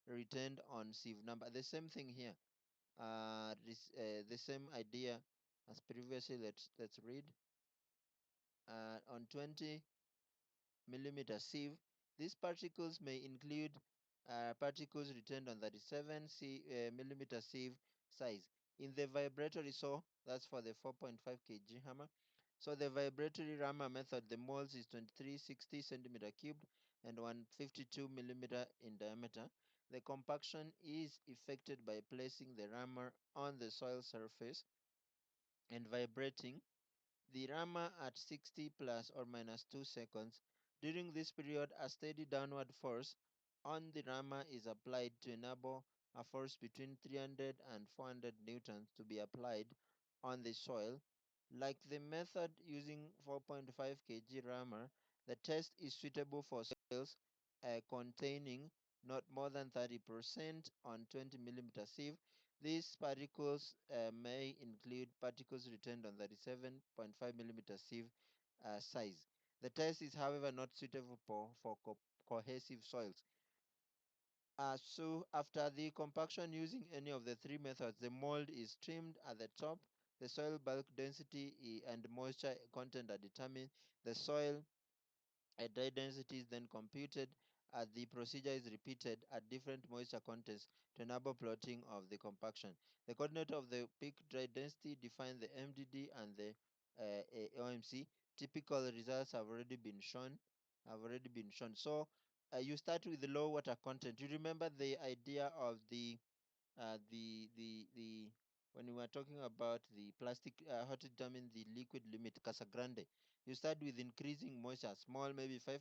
retained on sieve number. The same thing here. The same idea as previously. Let's read. On 20 millimeter sieve, these particles may include particles retained on 37 millimeter sieve size. In the vibratory saw, that's for the 4.5 kg hammer. So the vibratory hammer method, the molds is 2360 centimeter cubed and 152 millimeter in diameter. The compaction is effected by placing the hammer on the soil surface and vibrating the rammer at 60 plus or minus 2 seconds. During this period, a steady downward force on the rammer is applied to enable a force between 300 and 400 newtons to be applied on the soil. Like the method using 4.5 kg rammer, the test is suitable for soils containing not more than 30% on 20 millimeter sieve. These particles may include particles retained on 37.5 millimeter sieve size. The test is, however, not suitable for cohesive soils. So after the compaction using any of the 3 methods, the mold is trimmed at the top. The soil bulk density and moisture content are determined. The soil dry density is then computed. The procedure is repeated at different moisture contents to enable plotting of the compaction. The coordinate of the peak dry density define the MDD and the OMC. Typical results have already been shown. So you start with the low water content. You remember the idea of the when we were talking about the plastic, how to determine the liquid limit, Casa Grande. You start with increasing moisture, small, maybe 5%,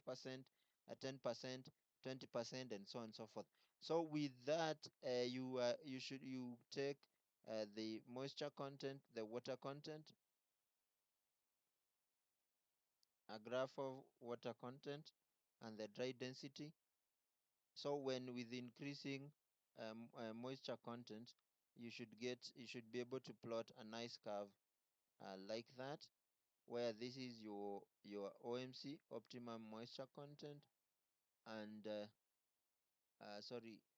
10%, 20%, and so on and so forth. So with that, you take the moisture content, the water content, a graph of water content, and the dry density. So when with increasing moisture content, you should be able to plot a nice curve like that, where this is your OMC, optimum moisture content, and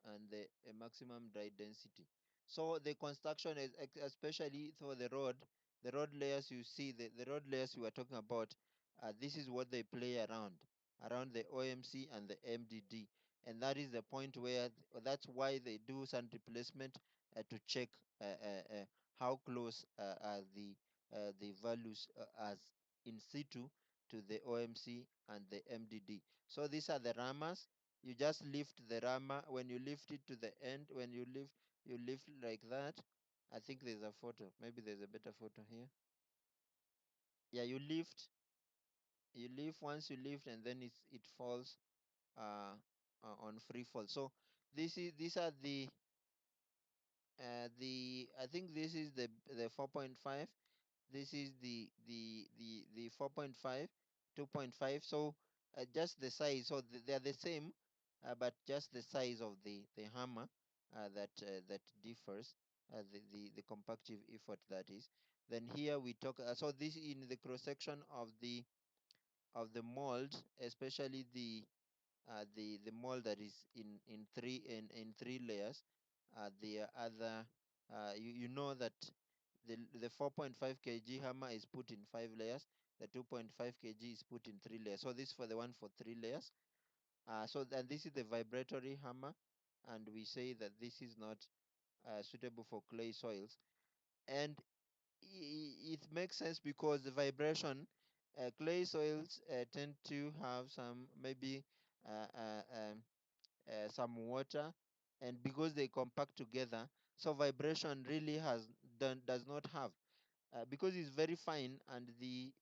and the maximum dry density. So the construction is especially for the road layers. You see the road layers we are talking about. This is what they play around the OMC and the MDD, and that is the point where that's why they do sand replacement to check how close are the values as in situ to the OMC and the MDD. So these are the rammers. You just lift the rammer. When you lift it to the end, when you lift like that. I think there's a photo, maybe there's a better photo here. Yeah, you lift. Once you lift, and then it falls uh, on free fall. So these are the I think this is the 4.5. This is the 4.5, 2.5. So just the size, so they are the same, but just the size of the hammer that differs, the compactive effort, that is. Then here we talk, so this in the cross section of the mold, especially the mold that is in three layers. The other, you know that the 4.5 kg hammer is put in 5 layers. The 2.5 kg is put in 3 layers. So this for the one for 3 layers. So then this is the vibratory hammer, and we say that this is not suitable for clay soils. And it makes sense because the vibration, clay soils tend to have some maybe uh, uh, um, some water, and because they compact together, so vibration really does not have, because it's very fine, and the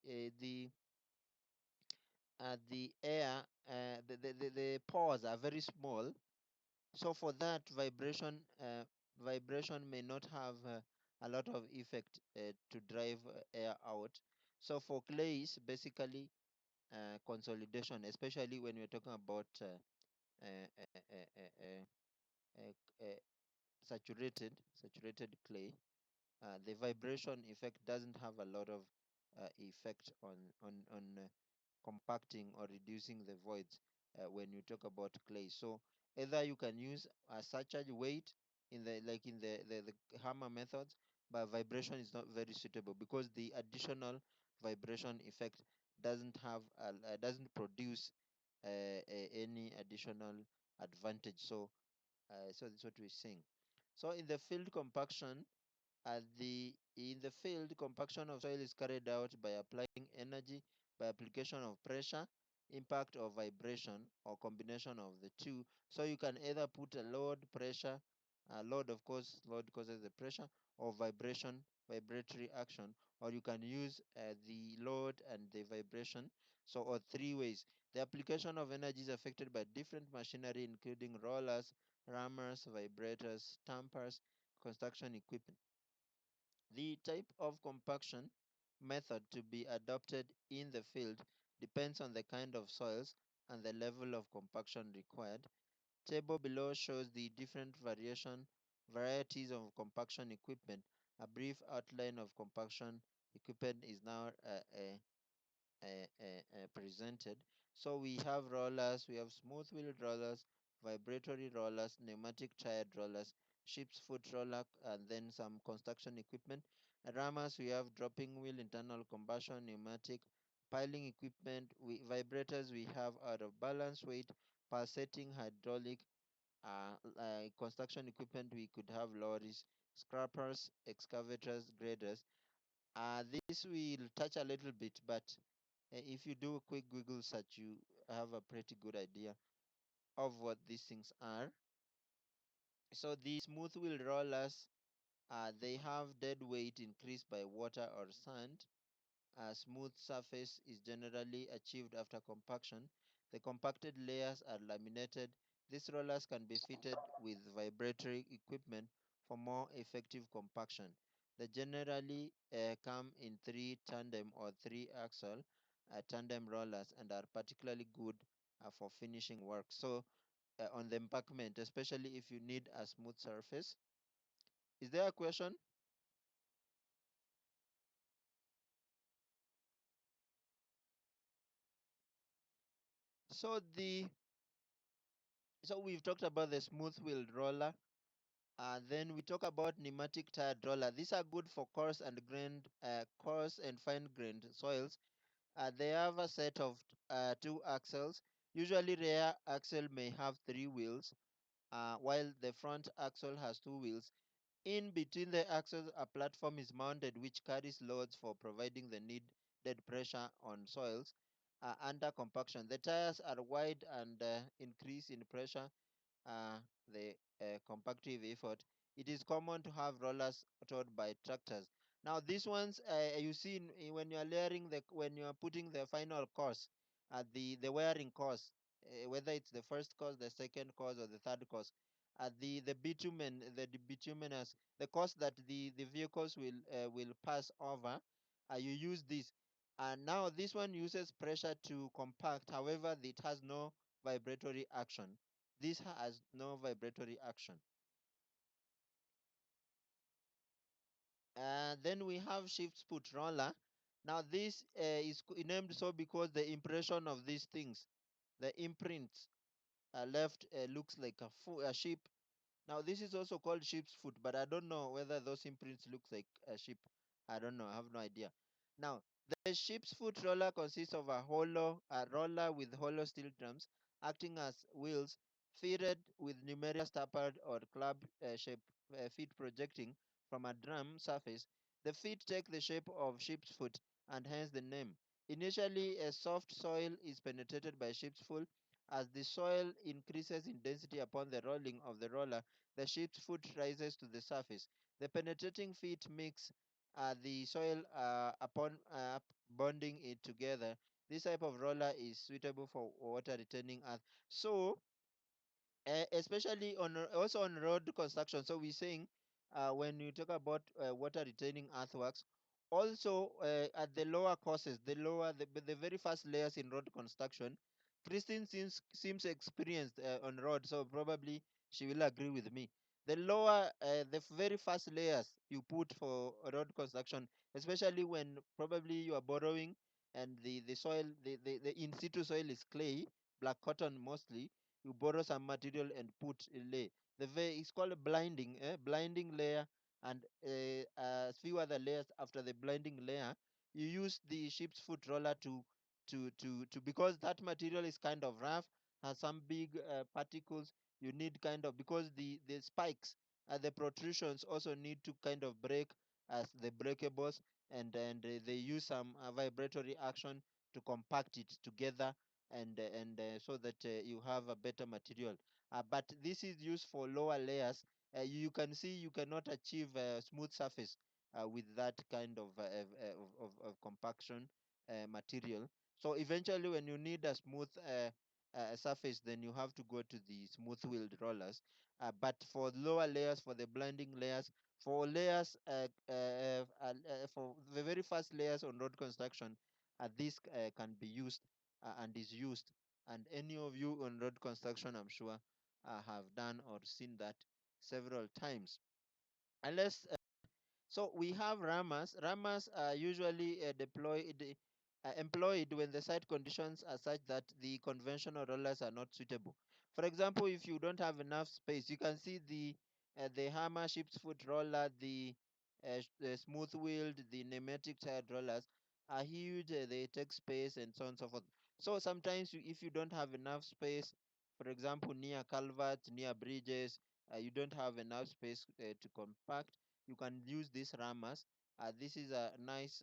air, the pores are very small. So for that, vibration may not have a lot of effect to drive air out. So for clays, basically, consolidation, especially when we're talking about uh, uh, uh, uh, uh, uh, uh, saturated clay, the vibration effect doesn't have a lot of effect on compacting or reducing the voids when you talk about clay. So either you can use a surcharge weight in the hammer methods, but vibration is not very suitable because the additional vibration effect doesn't produce any additional advantage. So that's what we're saying. So in the field compaction, in the field, compaction of soil is carried out by applying energy by application of pressure, impact, or vibration, or combination of the two. So you can either put a load, pressure, load, of course, load causes the pressure, or vibration, vibratory action, or you can use the load and the vibration. So, or three ways. The application of energy is affected by different machinery, including rollers, rammers, vibrators, stampers, construction equipment. The type of compaction method to be adopted in the field depends on the kind of soils and the level of compaction required. Table below shows the different varieties of compaction equipment. A brief outline of compaction equipment is now presented. So we have rollers, we have smooth wheel rollers, vibratory rollers, pneumatic tired rollers, ship's foot roller, and then some construction equipment. Rammers, we have dropping wheel, internal combustion, pneumatic, piling equipment. Vibrators, we have out of balance weight, pulsating hydraulic, construction equipment. We could have lorries, scrappers, excavators, graders. This will touch a little bit, but if you do a quick Google search, you have a pretty good idea of what these things are. So the smooth wheel rollers, they have dead weight increased by water or sand. A smooth surface is generally achieved after compaction. The compacted layers are laminated. These rollers can be fitted with vibratory equipment for more effective compaction. They generally come in three tandem or three axle tandem rollers and are particularly good for finishing work. So on the embankment, especially if you need a smooth surface. Is there a question? So the so we've talked about the smooth wheel roller. Then we talk about pneumatic tired roller. These are good for coarse and fine-grained soils. They have a set of two axles. Usually, rear axle may have three wheels, while the front axle has two wheels. In between the axles, a platform is mounted which carries loads for providing the needed pressure on soils under compaction. The tires are wide and increase in pressure the compactive effort. It is common to have rollers towed by tractors. Now, these ones you see when you are layering when you are putting the final course, the wearing course, whether it's the first course, the second course, or the third course, the bitumen, the bituminous, the course that the vehicles will pass over, you use this. And now this one uses pressure to compact. However, it has no vibratory action. This has no vibratory action. Then we have shift put roller. Now this is named so because the impression of these things, the imprint left looks like a sheep. Now this is also called sheep's foot, but I don't know whether those imprints look like a sheep. I don't know. I have no idea. Now the sheep's foot roller consists of a roller with hollow steel drums acting as wheels, fitted with numerous tapered or club shaped feet projecting from a drum surface. The feet take the shape of sheep's foot, and hence the name. Initially, a soft soil is penetrated by sheep's foot. As the soil increases in density upon the rolling of the roller, the sheep's foot rises to the surface. The penetrating feet mix the soil upon bonding it together. This type of roller is suitable for water retaining earth. So, especially on also on road construction. So we're saying when you talk about water retaining earthworks, also at the lower courses, the very first layers in road construction, Christine seems experienced on road, so probably she will agree with me. The lower, the very first layers you put for road construction, especially when probably you are borrowing and the soil, the in situ soil is clay, black cotton mostly, you borrow some material and put a lay. It's called a blinding, blinding layer, and a few other layers after the blinding layer. You use the ship's foot roller to because that material is kind of rough, has some big particles. You need kind of because the spikes, the protrusions also need to kind of break as the breakables, and they use some vibratory action to compact it together and so that you have a better material. But this is used for lower layers. You can see you cannot achieve a smooth surface with that kind of compaction material. So eventually, when you need a smooth surface, then you have to go to the smooth wheeled rollers. But for lower layers, for the blending layers, for layers, for the very first layers on road construction, this can be used and is used. And any of you on road construction, I'm sure, have done or seen that several times. Unless so we have rammers. Rammers are usually employed when the site conditions are such that the conventional rollers are not suitable. For example, if you don't have enough space, you can see the hammer, ship's foot roller, the smooth wheeled, the pneumatic tired rollers are huge. They take space and so on and so forth. So sometimes if you don't have enough space, for example, near culverts, near bridges, you don't have enough space to compact, you can use these rammers. This is a nice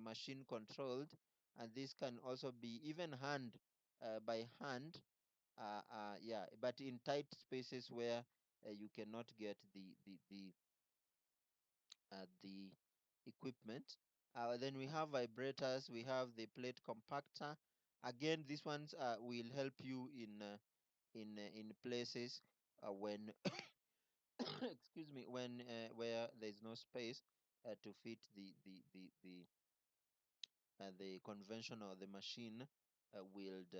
machine controlled, and this can also be even by hand. Yeah, but in tight spaces where you cannot get the equipment. Then we have vibrators. We have the plate compactor. Again, these ones will help you in places when excuse me, when where there's no space to fit the conventional, the machine wheeled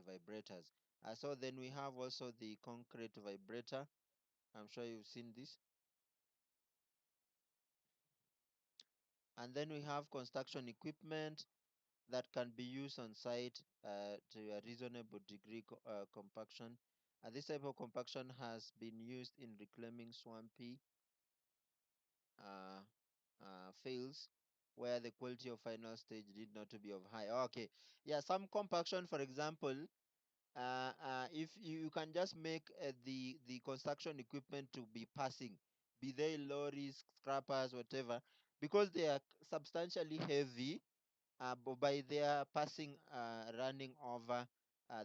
vibrators. So then we have also the concrete vibrator. I'm sure you've seen this. And then we have construction equipment that can be used on site to a reasonable degree compaction. This type of compaction has been used in reclaiming swampy uh, fails where the quality of final stage need not to be of high. Okay, yeah, some compaction, for example, if you can just make the construction equipment to be passing, be they lorries, scrappers, whatever, because they are substantially heavy, but by their passing, running over,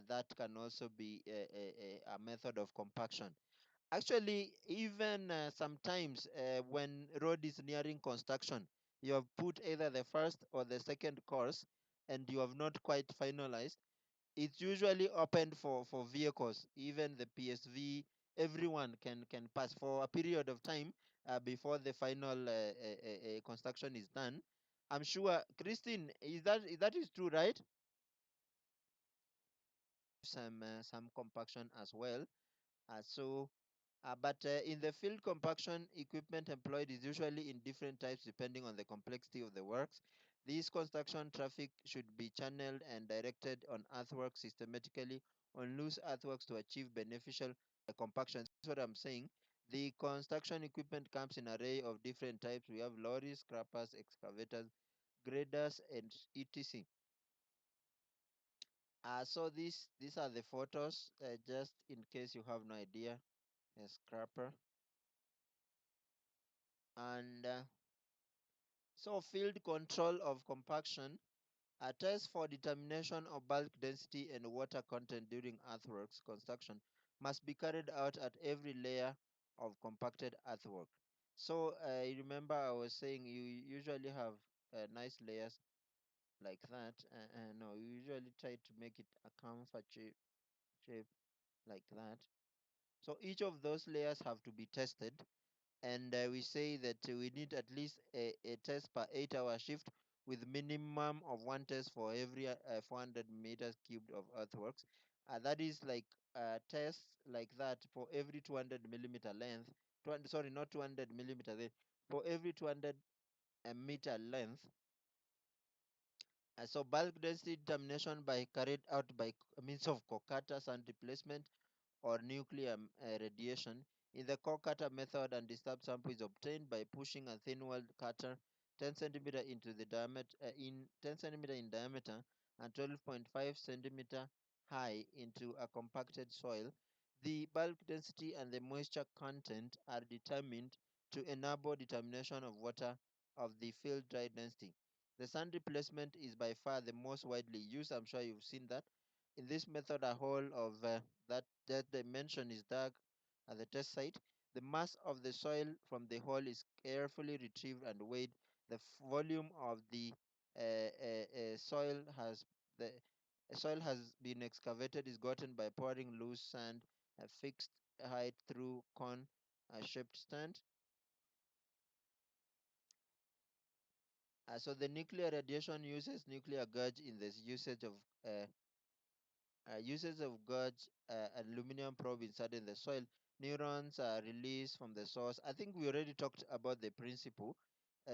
that can also be a method of compaction. Actually, even sometimes when road is nearing construction, you have put either the first or the second course and you have not quite finalized. It's usually opened for vehicles, even the PSV, everyone can pass for a period of time before the final construction is done. I'm sure, Christine, is that is true, right? Some compaction as well. But in the field, compaction equipment employed is usually in different types depending on the complexity of the works. These construction traffic should be channeled and directed on earthworks systematically on loose earthworks to achieve beneficial compaction. That's what I'm saying. The construction equipment comes in an array of different types. We have lorries, scrappers, excavators, graders, and etc. So these are the photos, just in case you have no idea. A scrapper and So field control of compaction. A test for determination of bulk density and water content during earthworks construction must be carried out at every layer of compacted earthwork. So I remember I was saying you usually have nice layers like that. No, you usually try to make it a comfort shape like that. So each of those layers have to be tested, and we say that we need at least a test per 8-hour shift with minimum of one test for every 400 meters cubed of earthworks. That is like tests like that for every 200 millimeter length. 200, sorry, not 200 millimeter length. For every 200 meter length. So bulk density determination by carried out by means of co-cutter sand replacement or nuclear radiation. In the core cutter method, undisturbed sample is obtained by pushing a thin-walled cutter 10 centimeter into the diameter in 10 centimeter in diameter and 12.5 centimeter high into a compacted soil. The bulk density and the moisture content are determined to enable determination of water of the field dry density. The sand replacement is by far the most widely used. I'm sure you've seen that. In this method, a hole of that dimension is dug at the test site. The mass of the soil from the hole is carefully retrieved and weighed. The volume of the soil has the soil has been excavated is gotten by pouring loose sand a fixed height through cone shaped stand. So the nuclear radiation uses nuclear gauge in this usage of gauge aluminum probe inserted in the soil. Neurons are released from the source. I think we already talked about the principle,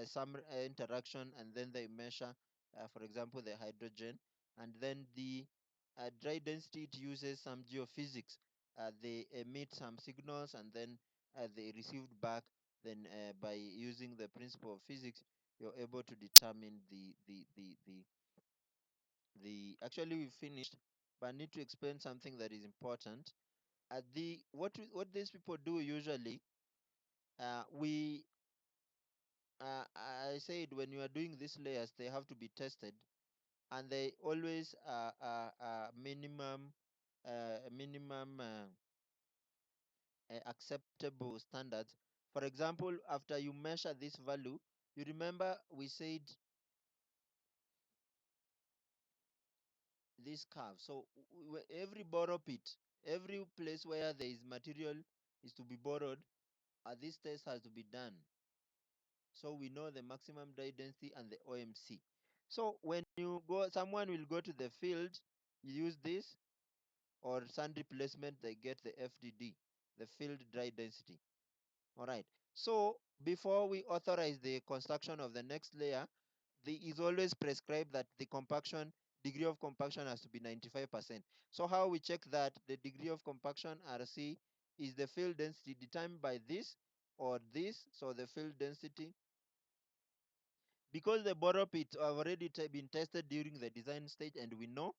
some interaction, and then they measure, for example, the hydrogen, and then the dry density. It uses some geophysics. They emit some signals, and then they received back. Then by using the principle of physics, you're able to determine the actually we finished, but I need to explain something that is important. The what these people do usually, we I said when you are doing these layers, they have to be tested, and they always minimum acceptable standards. For example, after you measure this value, you remember we said this curve. So every borrow pit, every place where there is material is to be borrowed, this test has to be done. So we know the maximum dry density and the OMC. So when you go, someone will go to the field, you use this, or sand replacement, they get the FDD, the field dry density. All right. So before we authorize the construction of the next layer, the is always prescribed that the compaction degree of compaction has to be 95%. So how we check that the degree of compaction RC is the field density determined by this or this. So the field density, because the borrow pit have already been tested during the design stage, and we know,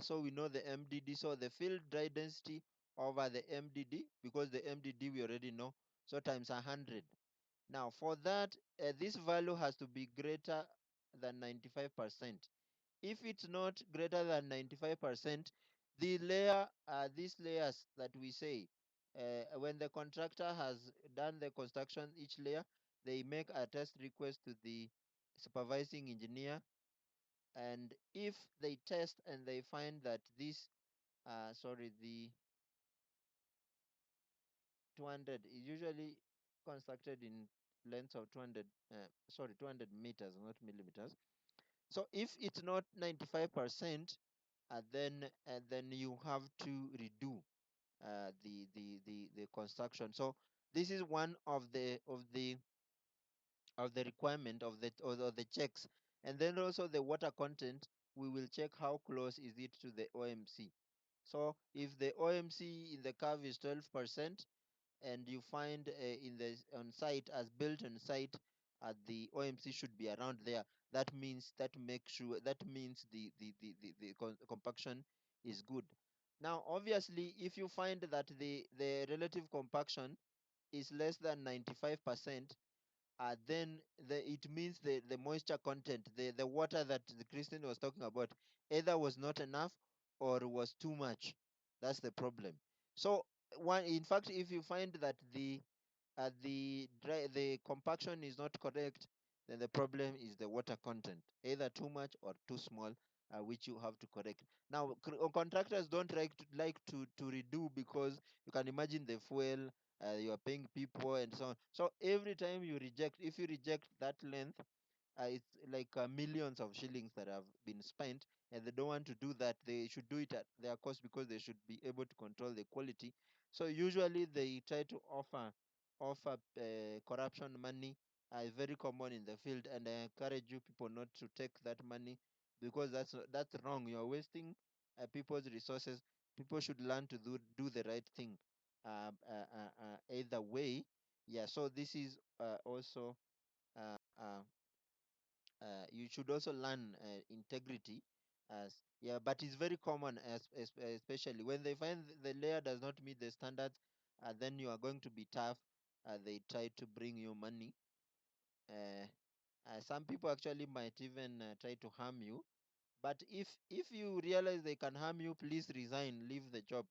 so we know the MDD. So the field dry density over the MDD, because the MDD we already know, so times 100. Now for that, this value has to be greater than 95%. If it's not greater than 95%, the layer, these layers that we say, when the contractor has done the construction, each layer, they make a test request to the supervising engineer. And if they test and they find that this, the 200 is usually constructed in lengths of 200 meters, not millimeters. So if it's not 95%, then you have to redo the construction. So this is one of the requirement of the checks. And then also the water content, we will check how close is it to the OMC. So if the OMC in the curve is 12%, and you find in the on site, as built on site, the OMC should be around there. That means the compaction is good. Now obviously, if you find that the relative compaction is less than 95%, then it means the moisture content, the water that the Christian was talking about, either was not enough or was too much. That's the problem. So one, in fact, if you find that the compaction is not correct, then the problem is the water content, either too much or too small, which you have to correct. Now, contractors don't like to redo, because you can imagine the fuel, you are paying people and so on. So every time you reject, if you reject that length, it's like millions of shillings that have been spent, and they don't want to do that. They should do it at their cost, because they should be able to control the quality. So usually they try to offer corruption money. Very common in the field, and I encourage you people not to take that money, because that's wrong. You're wasting people's resources. People should learn to do the right thing, either way. Yeah, so this is also you should also learn integrity, as yeah, but it's very common, especially when they find the layer does not meet the standards. Then you are going to be tough. They try to bring you money. uh, some people actually might even try to harm you, but if you realize they can harm you, please resign, leave the job.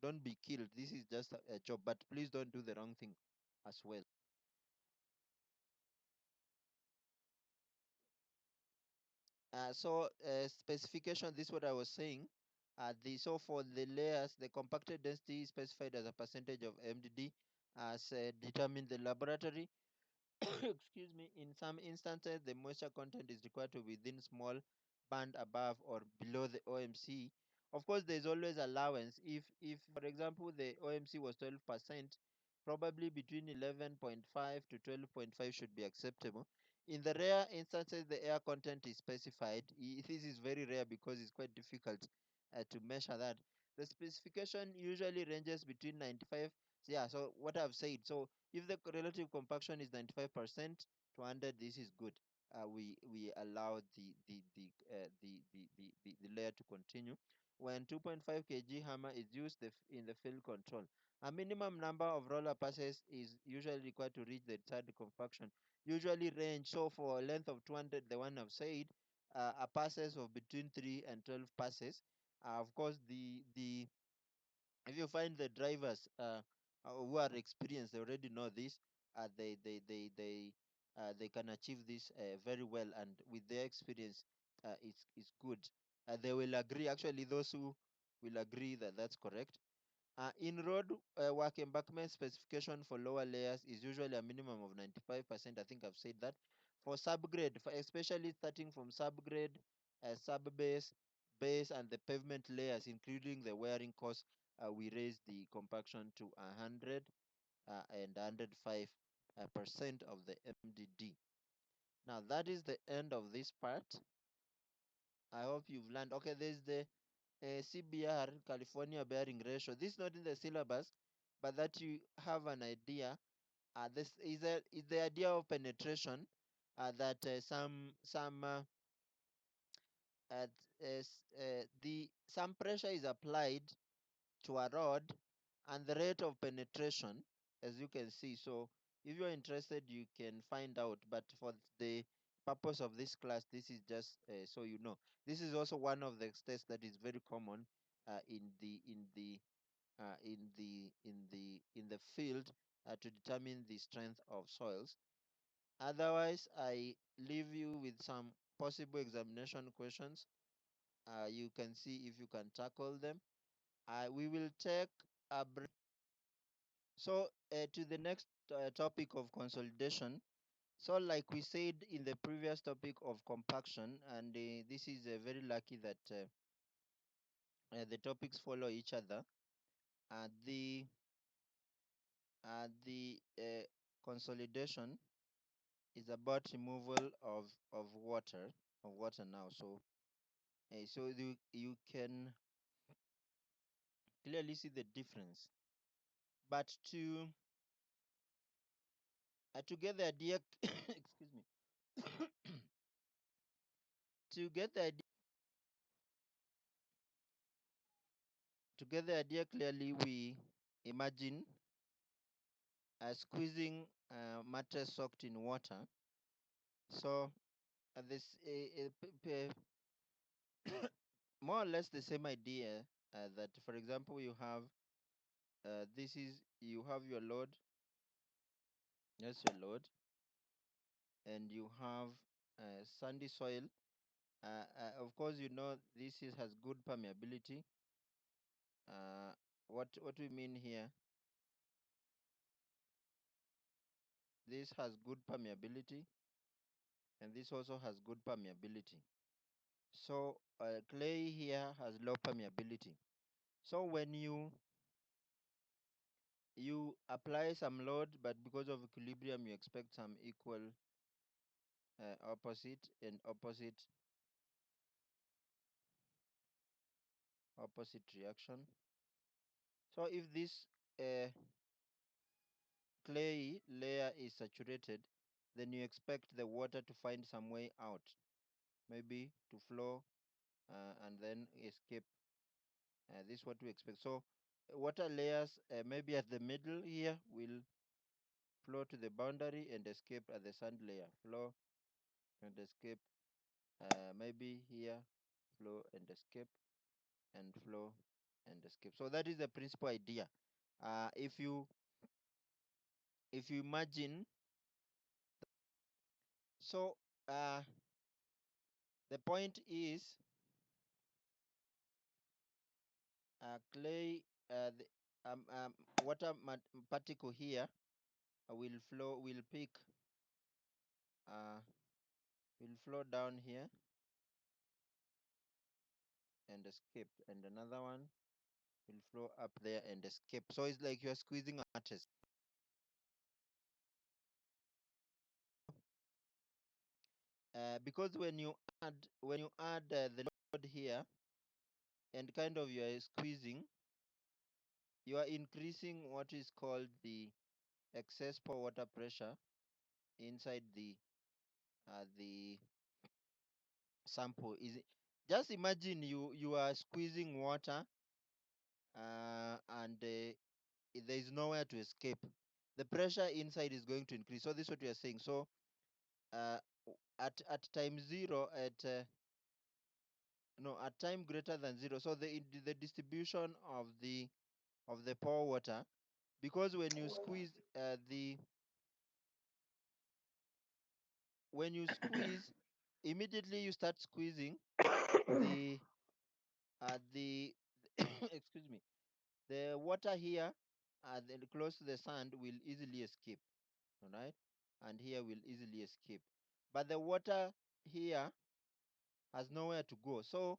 Don't be killed. This is just a job, but please don't do the wrong thing as well. Specification, this is what I was saying. So for the layers, the compacted density is specified as a percentage of MDD, as determined the laboratory. Excuse me. In some instances, the moisture content is required to be within small band above or below the OMC. Of course, there's always allowance. If for example, the OMC was 12%, probably between 11.5 to 12.5 should be acceptable. In the rare instances, the air content is specified. This is very rare, because it's quite difficult to measure that. The specification usually ranges between 95. Yeah, so what I've said. So if the relative compaction is 95% to 100, this is good. We allow the layer to continue. When 2.5 kg hammer is used in the field control, a minimum number of roller passes is usually required to reach the desired compaction. Usually range, so for a length of 200, the one I've said, a passes of between 3 and 12 passes. Of course, the if you find the drivers who are experienced, they already know this. They can achieve this very well, and with their experience, it's good. They will agree. Actually, those who will agree that that's correct. In road work, embankment specification for lower layers is usually a minimum of 95%. I think I've said that. For subgrade, for especially starting from subgrade, subbase, base, and the pavement layers, including the wearing course, we raise the compaction to 100 and 105% of the MDD. Now, that is the end of this part. I hope you've learned. Okay, there's the CBR, California bearing ratio. This is not in the syllabus, but that you have an idea. This is the idea of penetration, that uh, the some pressure is applied to a rod, and the rate of penetration, as you can see. So if you're interested, you can find out. But for the purpose of this class, this is just so you know. This is also one of the tests that is very common in the field, to determine the strength of soils. Otherwise, I leave you with some possible examination questions. You can see if you can tackle them. We will take a break. So to the next topic of consolidation. So like we said in the previous topic of compaction, and this is very lucky that the topics follow each other. The consolidation is about removal of water now. So you can clearly see the difference. But to get the idea, excuse me, to get the idea, to get the idea clearly, we imagine squeezing mattress soaked in water. So this more or less the same idea, that for example you have this is you have your load. That's your load, and you have sandy soil. Of course, you know this has good permeability. Uh, what we mean here? This has good permeability, and this also has good permeability. So clay here has low permeability. So when you apply some load, but because of equilibrium, you expect some equal opposite and opposite reaction. So if this uh, clay layer is saturated, then you expect the water to find some way out, maybe to flow and then escape. This is what we expect. So water layers maybe at the middle here will flow to the boundary and escape at the sand layer, flow and escape. Maybe here, flow and escape, and flow and escape. So that is the principal idea. If you imagine, so the point is clay, the water particle here will flow, will peak, uh, will flow down here and escape, and another one will flow up there and escape. So it's like you're squeezing a mattress. Because when you add the load here and kind of you are squeezing, you are increasing what is called the excess pore water pressure inside the sample. Just imagine you are squeezing water and there is nowhere to escape. The pressure inside is going to increase. So this is what we are saying. So uh, at time zero, at no, at time greater than zero, so the distribution of the pore water, because when you squeeze when you squeeze, immediately you start squeezing the the excuse me, the water here close to the sand will easily escape, all right, and here will easily escape, but the water here has nowhere to go. So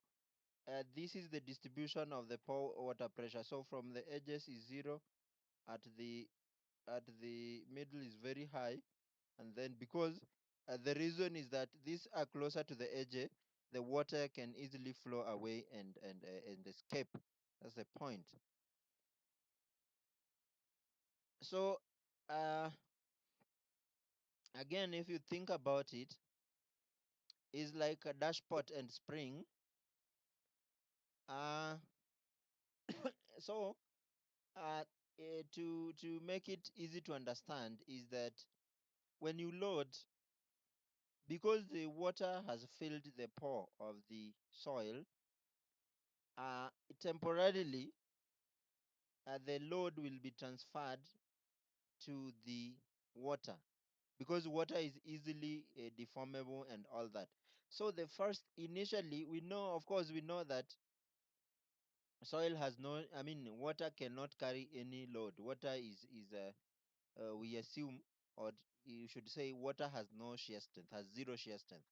this is the distribution of the pore water pressure. So from the edges is zero, at the middle is very high, and then because the reason is that these are closer to the edge, the water can easily flow away and escape. That's the point. So again, if you think about it, is like a dashpot and spring. uh so to make it easy to understand is that when you load, because the water has filled the pore of the soil, temporarily the load will be transferred to the water, because water is easily deformable and all that. So the first, initially, we know, of course we know that soil has no, I mean water cannot carry any load. Water we assume, or you should say, water has no shear strength, has zero shear strength.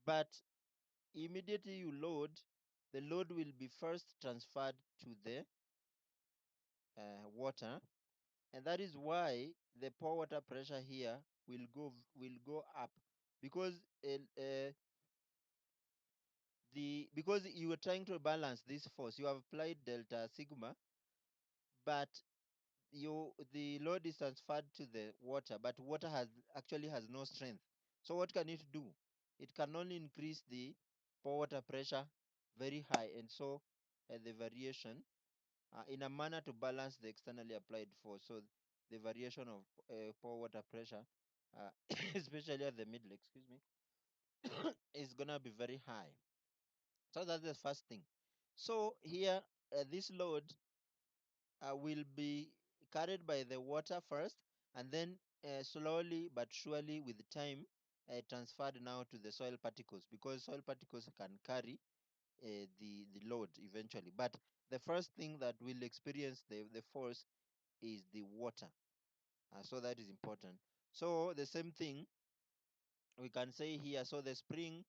But immediately you load, the load will be first transferred to the water, and that is why the pore water pressure here will go up, because because you are trying to balance this force. You have applied delta sigma, but the load is transferred to the water, but water actually has no strength. So what can it do? It can only increase the pore water pressure very high, and so the variation in a manner to balance the externally applied force. So the variation of pore water pressure, uh, especially at the middle, excuse me, is gonna be very high. So that's the first thing. So here, this load will be carried by the water first, and then slowly but surely with time transferred now to the soil particles, because soil particles can carry the load eventually. But the first thing that will experience the force is the water. So that is important. So the same thing we can say here. So the spring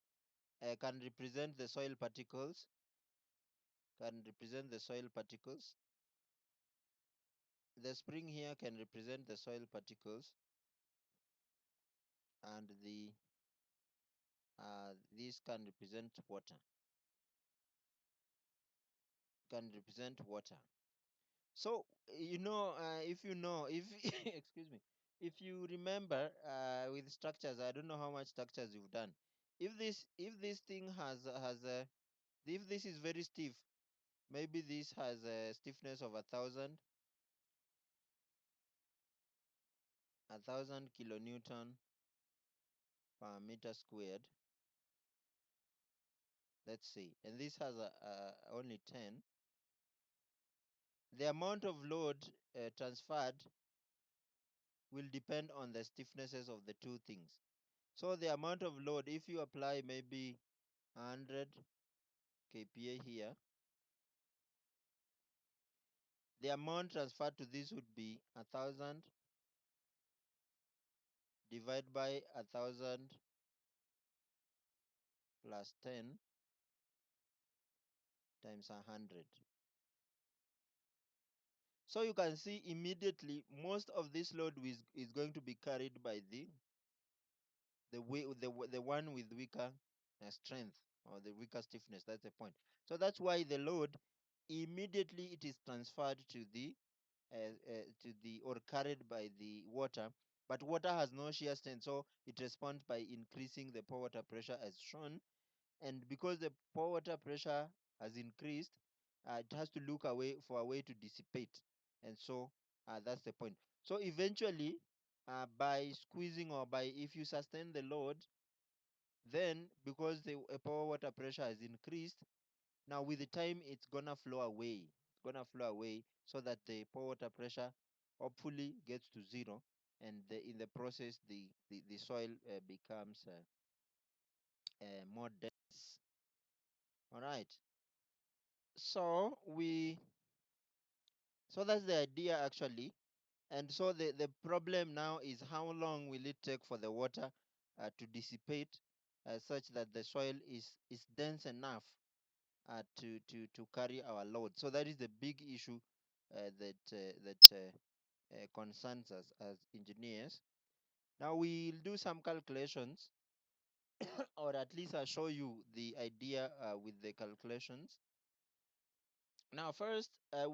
can represent the soil particles, can represent the soil particles. The spring here can represent the soil particles, and the this can represent water, can represent water. So if you know, if excuse me, if you remember with structures, I don't know how much structures you've done. If this thing has a, if this is very stiff, maybe this has a stiffness of 1,000 kilonewton per meter squared, let's say, and this has only 10. The amount of load transferred will depend on the stiffnesses of the two things. So the amount of load, if you apply maybe 100 kPa here, the amount transferred to this would be 1,000 divided by 1,000 plus 10 times 100. So you can see immediately most of this load is going to be carried by the one with weaker strength, or the weaker stiffness. That's the point. So that's why the load immediately it is transferred to the or carried by the water, but water has no shear strength, so it responds by increasing the pore water pressure as shown. And because the pore water pressure has increased, it has to look away for a way to dissipate, and so that's the point. So eventually, by squeezing, or by, if you sustain the load, then because the pore water pressure has increased, now with the time it's gonna flow away. It's gonna flow away so that the pore water pressure hopefully gets to zero, and in the process the soil becomes more dense. All right. So that's the idea actually. And so the problem now is how long will it take for the water to dissipate, such that the soil is dense enough to carry our load. So that is the big issue that concerns us as engineers. Now we'll do some calculations, or at least I'll show you the idea with the calculations. Now first, there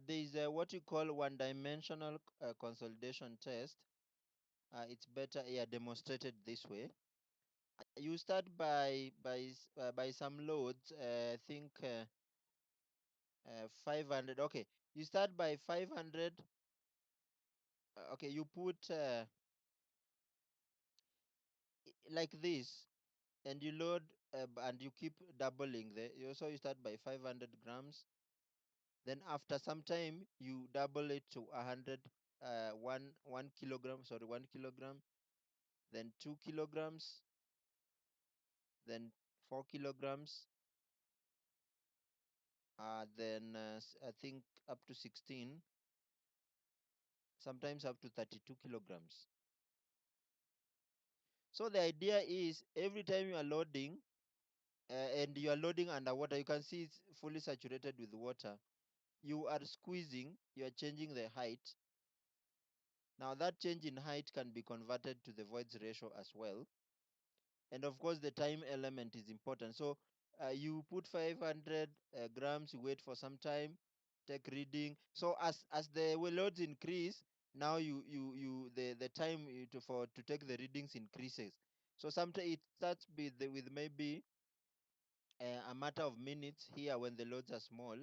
is what you call one-dimensional consolidation test. It's better demonstrated this way. You start by some loads. I think 500. Okay, you start by 500. Okay, you put like this, and you load and you keep doubling. You start by 500 grams. Then after some time, you double it to 100. 1 kilogram. Sorry, 1 kilogram. Then 2 kilograms. Then 4 kilograms. Then I think up to 16. Sometimes up to 32 kilograms. So the idea is every time you are loading, and you are loading underwater, you can see it's fully saturated with water. You are squeezing, you are changing the height. Now that change in height can be converted to the voids ratio as well. And of course the time element is important. So you put 500 grams, you wait for some time, take reading. So as the loads increase, now the time to take the readings increases. So sometimes it starts with maybe a matter of minutes here when the loads are small.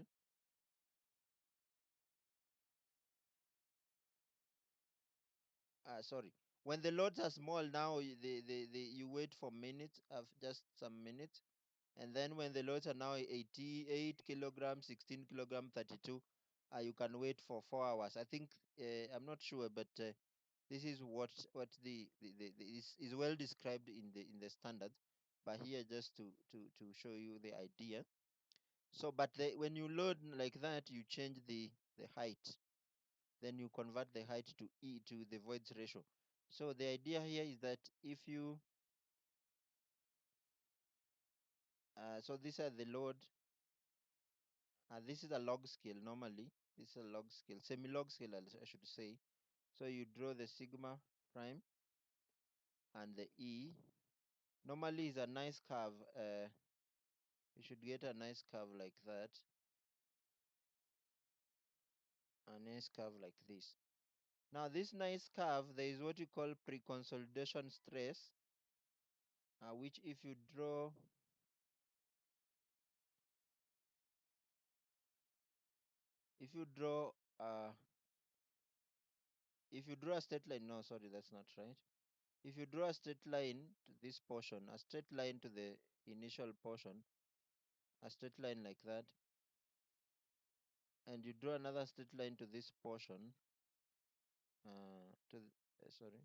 sorry, when the loads are small, now you wait for minutes, of just some minutes. And then when the loads are now 88 kilograms, 16 kilogram, 32, you can wait for 4 hours. I think, I'm not sure, but this is what is well described in the standards. But here, just to show you the idea. So, but when you load like that, you change the height. Then you convert the height to to the voids ratio. So the idea here is that if you so these are the load. This is a log scale normally. This is a log scale, semi-log scale, I should say. So you draw the sigma prime and the E. Normally is a nice curve. You should get a nice curve like that. A nice curve like this. Now this nice curve, there is what you call pre-consolidation stress, which if you draw uh, if you draw a straight line, no, sorry, that's not right. If you draw a straight line to this portion, a straight line to the initial portion, a straight line like that, and you draw another straight line to this portion, sorry,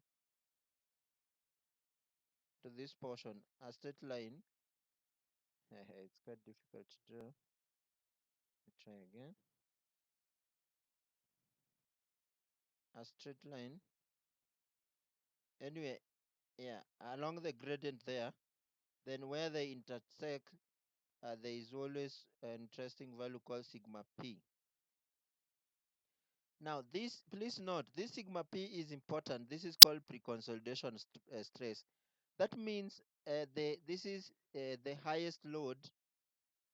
to this portion, a straight line. It's quite difficult to draw. Let me try again. A straight line. Anyway, yeah, along the gradient there, then where they intersect, there is always an interesting value called sigma p. Now, this, please note, this sigma p is important. This is called pre-consolidation stress. That means this is the highest load.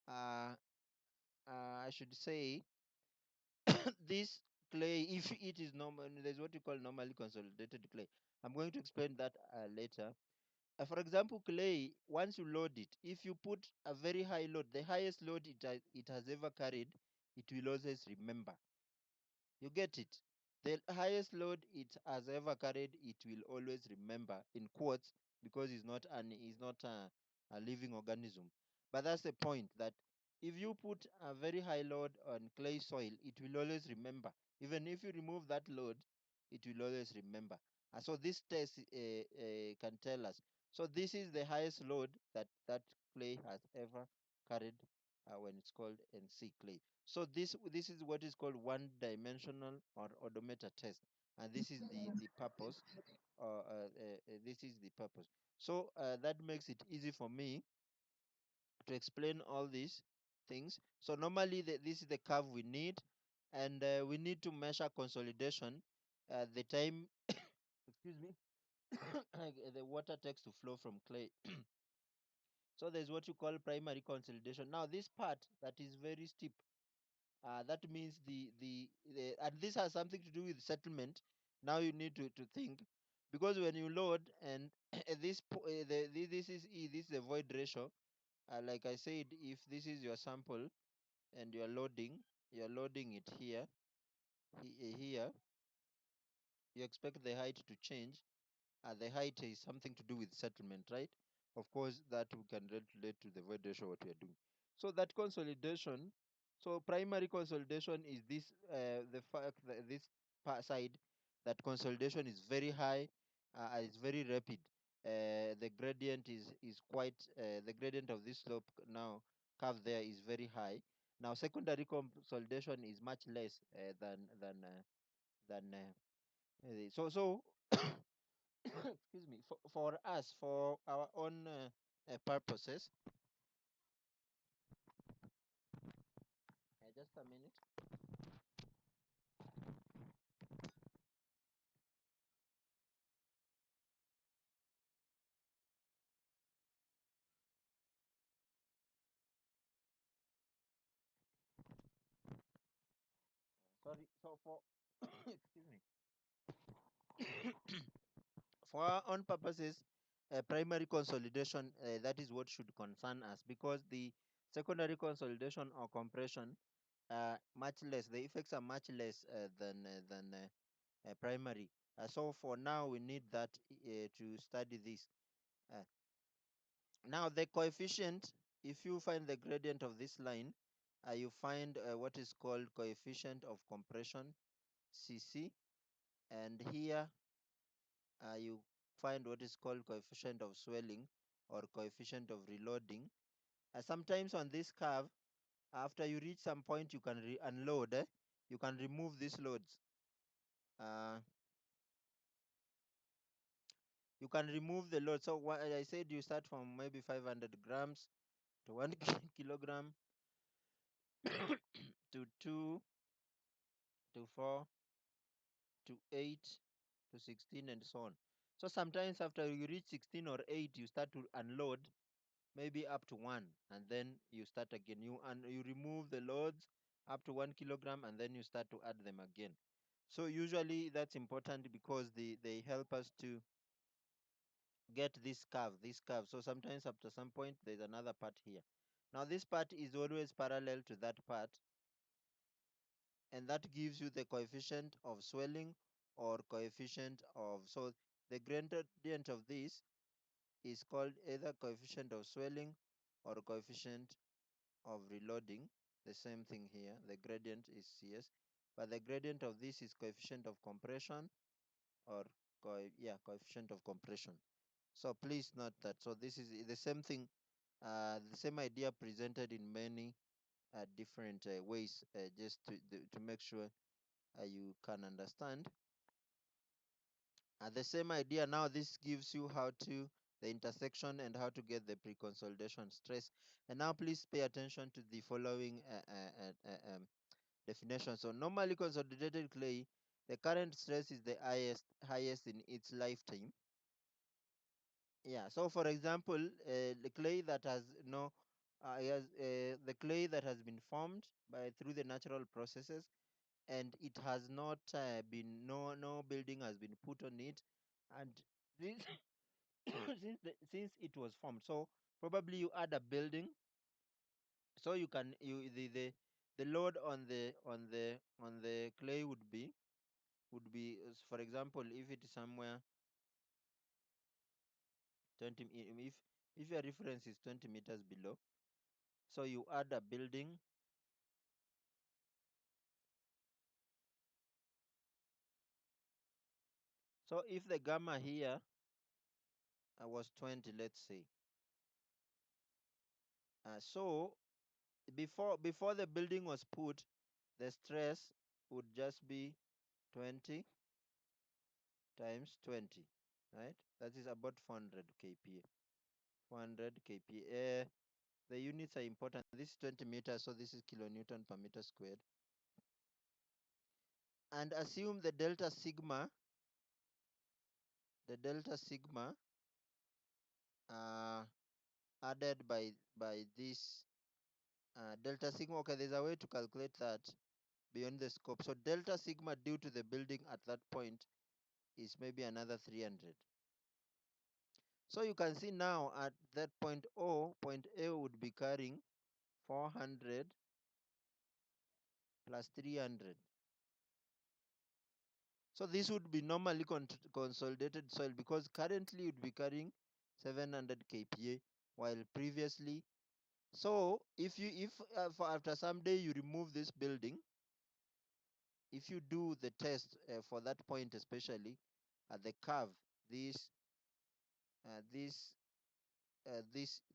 I should say this clay, if it is normal, there's what you call normally consolidated clay. I'm going to explain that later. For example, clay, once you load it, if you put a very high load, the highest load it has ever carried, it will always remember. You get it? The highest load it has ever carried, it will always remember, in quotes, because it's not a living organism. But that's the point, that if you put a very high load on clay soil, it will always remember. Even if you remove that load, it will always remember. So this test can tell us. So this is the highest load that clay has ever carried when it's called NC clay. So this is what is called one-dimensional or odometer test, and this is the purpose. This is the purpose. So that makes it easy for me to explain all these things. So normally this is the curve we need, and we need to measure consolidation. The time, excuse me, the water takes to flow from clay. So there's what you call primary consolidation. Now this part that is very steep. That means and this has something to do with settlement. Now you need to think, because when you load and this is E, this is the void ratio. Like I said, if this is your sample and you're loading it here, here, you expect the height to change. The height is something to do with settlement, right? Of course, that we can relate to the void ratio, what we are doing. So that consolidation, so primary consolidation is this, the fact that this side, that consolidation is very high, it's very rapid. The gradient is quite, the gradient of this slope now curve there is very high. Now secondary consolidation is much less than so excuse me, for us, for our own purposes. Just a minute. Sorry. So for excuse me, for our own purposes, primary consolidation, that is what should concern us, because the secondary consolidation or compression, much less. The effects are much less primary. So for now, we need that to study this. Uh, Now the coefficient, if you find the gradient of this line, you find what is called coefficient of compression, CC, and here you find what is called coefficient of swelling or coefficient of reloading. Sometimes on this curve, after you reach some point, you can unload. You can remove these loads. Uh, you can remove the load. So what I said, you start from maybe 500 grams to 1 kilogram to 2 to 4 to 8 to 16 and so on. So sometimes after you reach 16 or 8, you start to unload maybe up to 1, and then you start again. You remove the loads up to 1 kilogram, and then you start to add them again. So usually that's important because they help us to get this curve. So sometimes after some point there's another part here. Now this part is always parallel to that part, and that gives you the coefficient of swelling or coefficient of, so the gradient of this is called either coefficient of swelling or coefficient of reloading. The same thing here, the gradient is CS, but the gradient of this is coefficient of compression or coefficient of compression. So please note that. So this is the same thing, the same idea presented in many different ways, just to make sure you can understand. The same idea now, this gives you how to the intersection and how to get the pre-consolidation stress. And now please pay attention to the following definition. So normally consolidated clay, the current stress is the highest in its lifetime. Yeah. So for example, the clay that has no the clay that has been formed by through the natural processes, and it has not been, no building has been put on it, and this since it was formed, so probably you add a building, so you can you the load on the clay would be for example, if it is somewhere 20 if your reference is 20 meters below, so you add a building. So if the gamma here was 20, let's say, so before the building was put, the stress would just be 20 times 20, right? That is about 400 kPa. 400 kPa. The units are important. This is 20 meters, so this is kilonewton per meter squared. And assume the delta sigma uh, added by this delta sigma. Okay, there's a way to calculate that beyond the scope. So delta sigma due to the building at that point is maybe another 300. So you can see now at that point O, point A would be carrying 400 plus 300. So this would be normally consolidated soil, because currently it would be carrying 700 kPa, while previously. So if for after some day you remove this building, if you do the test for that point, especially at the curve, this uh, this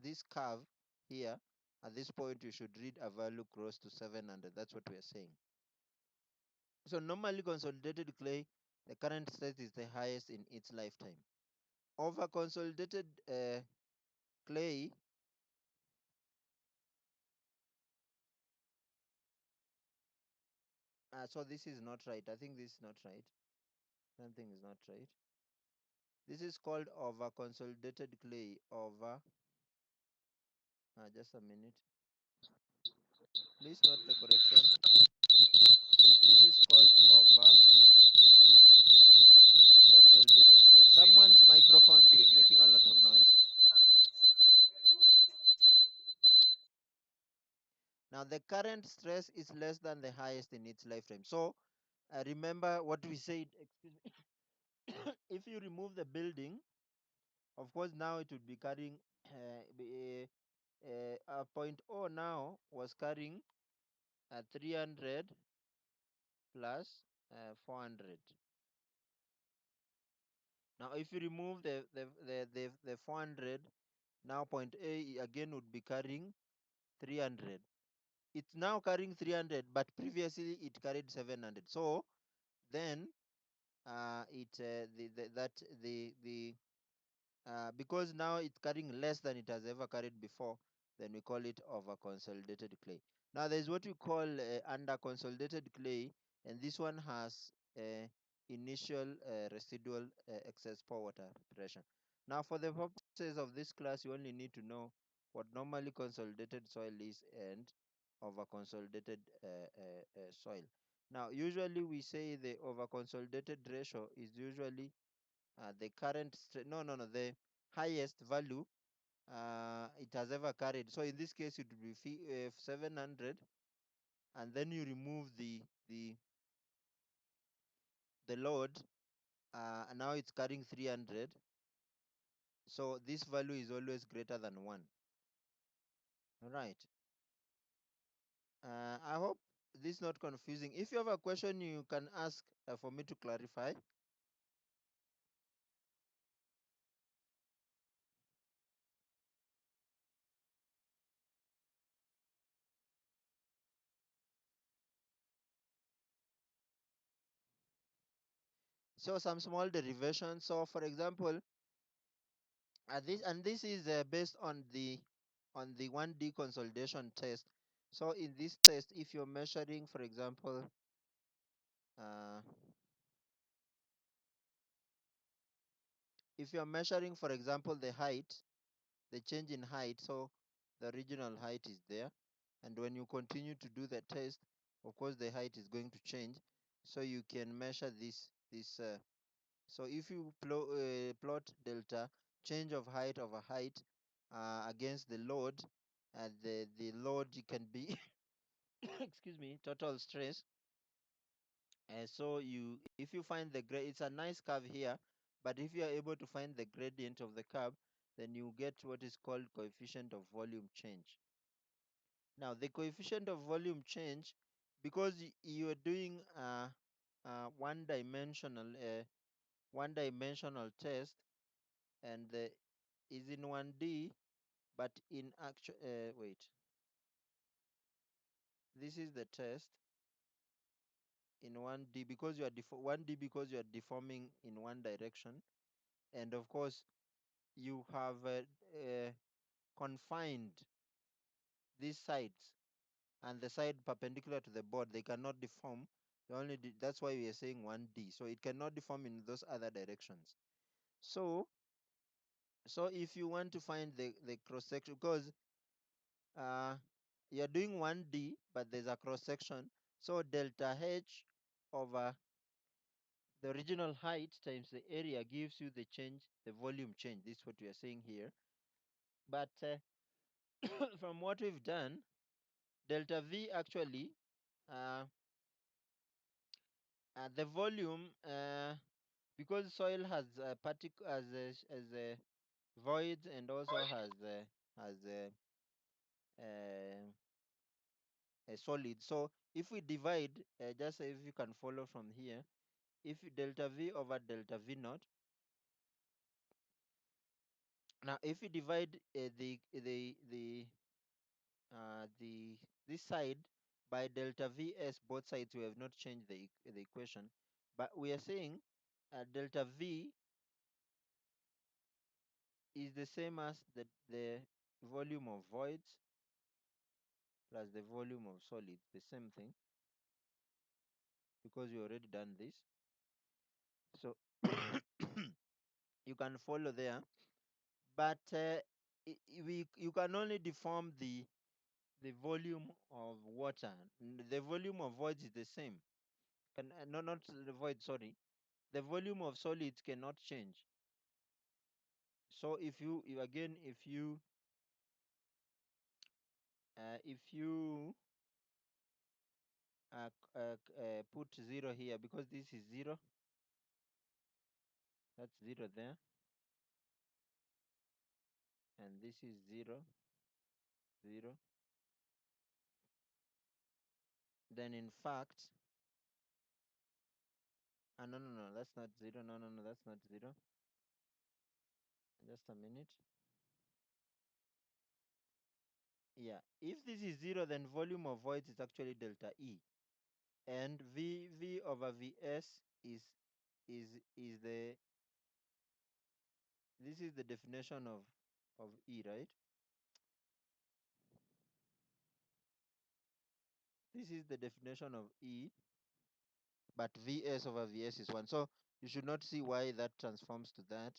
this curve here, at this point you should read a value close to 700. That's what we are saying. So normally consolidated clay, the current stress is the highest in its lifetime. Over consolidated clay, so this is not right. I think this is not right. Something is not right. This is called over consolidated clay. Over, just a minute. Please note the correction. This is called over consolidated clay. Someone's microphone is making a lot of noise. Now the current stress is less than the highest in its lifetime. So remember what we said, excuse me. If you remove the building, of course, now it would be carrying point O now was carrying 300 plus 400. Now, if you remove the 400, now point A again would be carrying 300. It's now carrying 300, but previously it carried 700. So then it the that the because now it's carrying less than it has ever carried before, then we call it over consolidated clay. Now there's what we call under consolidated clay, and this one has initial residual excess pore water pressure. Now for the purposes of this class, you only need to know what normally consolidated soil is and over consolidated soil. Now usually we say the over consolidated ratio is usually the current the highest value it has ever carried. So in this case it would be 700, and then you remove the load, and now it's carrying 300. So this value is always greater than 1. All right. I hope this is not confusing. If you have a question, you can ask for me to clarify. So some small derivations. So for example, this is based on the 1D consolidation test. So in this test, if you're measuring, for example, uh, if you're measuring, for example, the height, the change in height, so the original height is there, and when you continue to do the test, of course, the height is going to change. So you can measure this. So if you plot delta change of height over height against the load, the load can be excuse me, total stress. And so if you find the grade, it's a nice curve here, but if you are able to find the gradient of the curve, then you get what is called coefficient of volume change. Now the coefficient of volume change, because you are doing one dimensional test, and the is in 1D, but in actual wait, this is the test in 1D because you are 1D because you are deforming in one direction, and of course you have confined these sides and the side perpendicular to the board. They cannot deform. That's why we are saying 1D, so it cannot deform in those other directions. So if you want to find the cross section, because uh, you're doing 1D, but there's a cross section, so delta H over the original height times the area gives you the volume change. This is what we are saying here. But from what we've done, delta V actually, uh, the volume, because soil has a void and also uh, a solid. So if we divide, just if you can follow from here, if delta V over delta V naught. Now, if you divide this side by delta Vs, both sides, we have not changed the equation, but we are saying delta V is the same as the volume of voids plus the volume of solids, the same thing, because we already done this. So you can follow there, but you can only deform the volume of water. The volume of voids is the same. No, not the void, sorry. The volume of solids cannot change. So again, if you put 0 here because this is 0. That's 0 there. And this is 0, 0. Then in fact, no, that's not 0. No, that's not 0. Just a minute. Yeah, if this is 0, then volume of voids is actually delta E. And V over Vs is the, this is the definition of E, right? This is the definition of E, but Vs over Vs is 1. So you should not see why that transforms to that.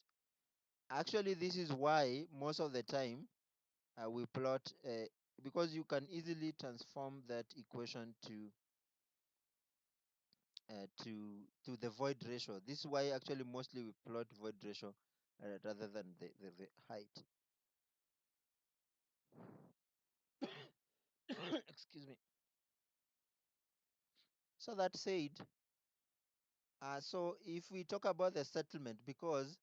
Actually, this is why most of the time we plot, because you can easily transform that equation to the void ratio. This is why actually mostly we plot void ratio rather than the height. Excuse me. So that said, so if we talk about the settlement, because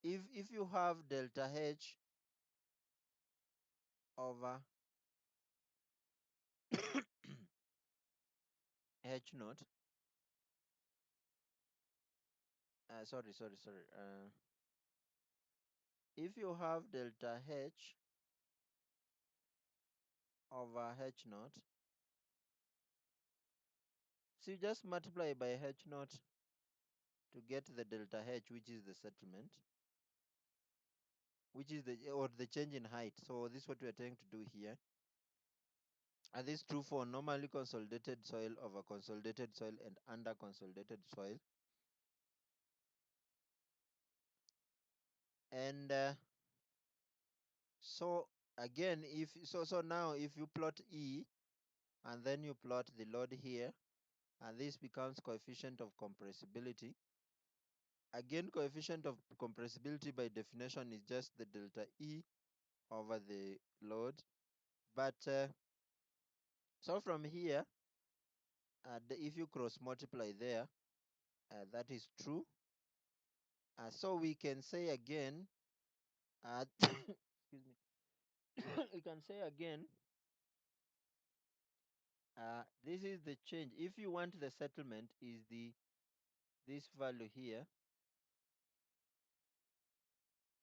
if you have delta H over H naught, sorry. If you have delta H over H naught, so you just multiply by H naught to get the delta H, which is the settlement, which is the change in height. So this is what we are trying to do here. And this is true for normally consolidated soil over consolidated soil and under consolidated soil. And so again, so now if you plot E and then you plot the load here, and this becomes coefficient of compressibility. Again, coefficient of compressibility by definition is just the delta E over the load. But so from here, if you cross multiply there, that is true. So we can say again, excuse me, we can say again, this is the change. If you want the settlement is this value here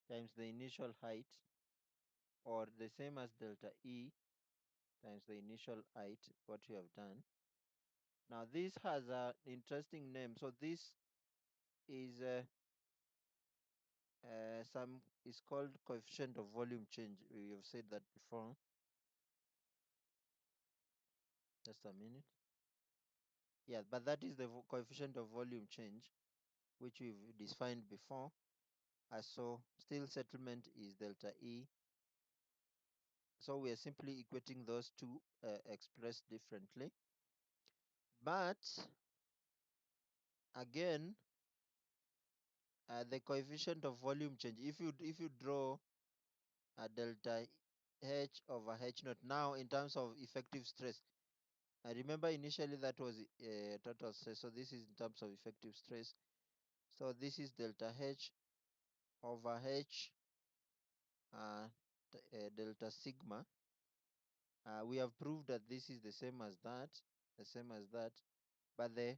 times the initial height, or the same as delta E times the initial height, what you have done. Now this has an interesting name. So this is some is called coefficient of volume change. We have said that before. Just a minute. Yeah, but that is the coefficient of volume change, which we've defined before. So still settlement is delta E. So we are simply equating those two expressed differently. But again, the coefficient of volume change, if you draw a delta H over H naught now in terms of effective stress, I remember initially that was total stress. So this is in terms of effective stress. So this is delta H over H delta sigma. We have proved that this is the same as that, but the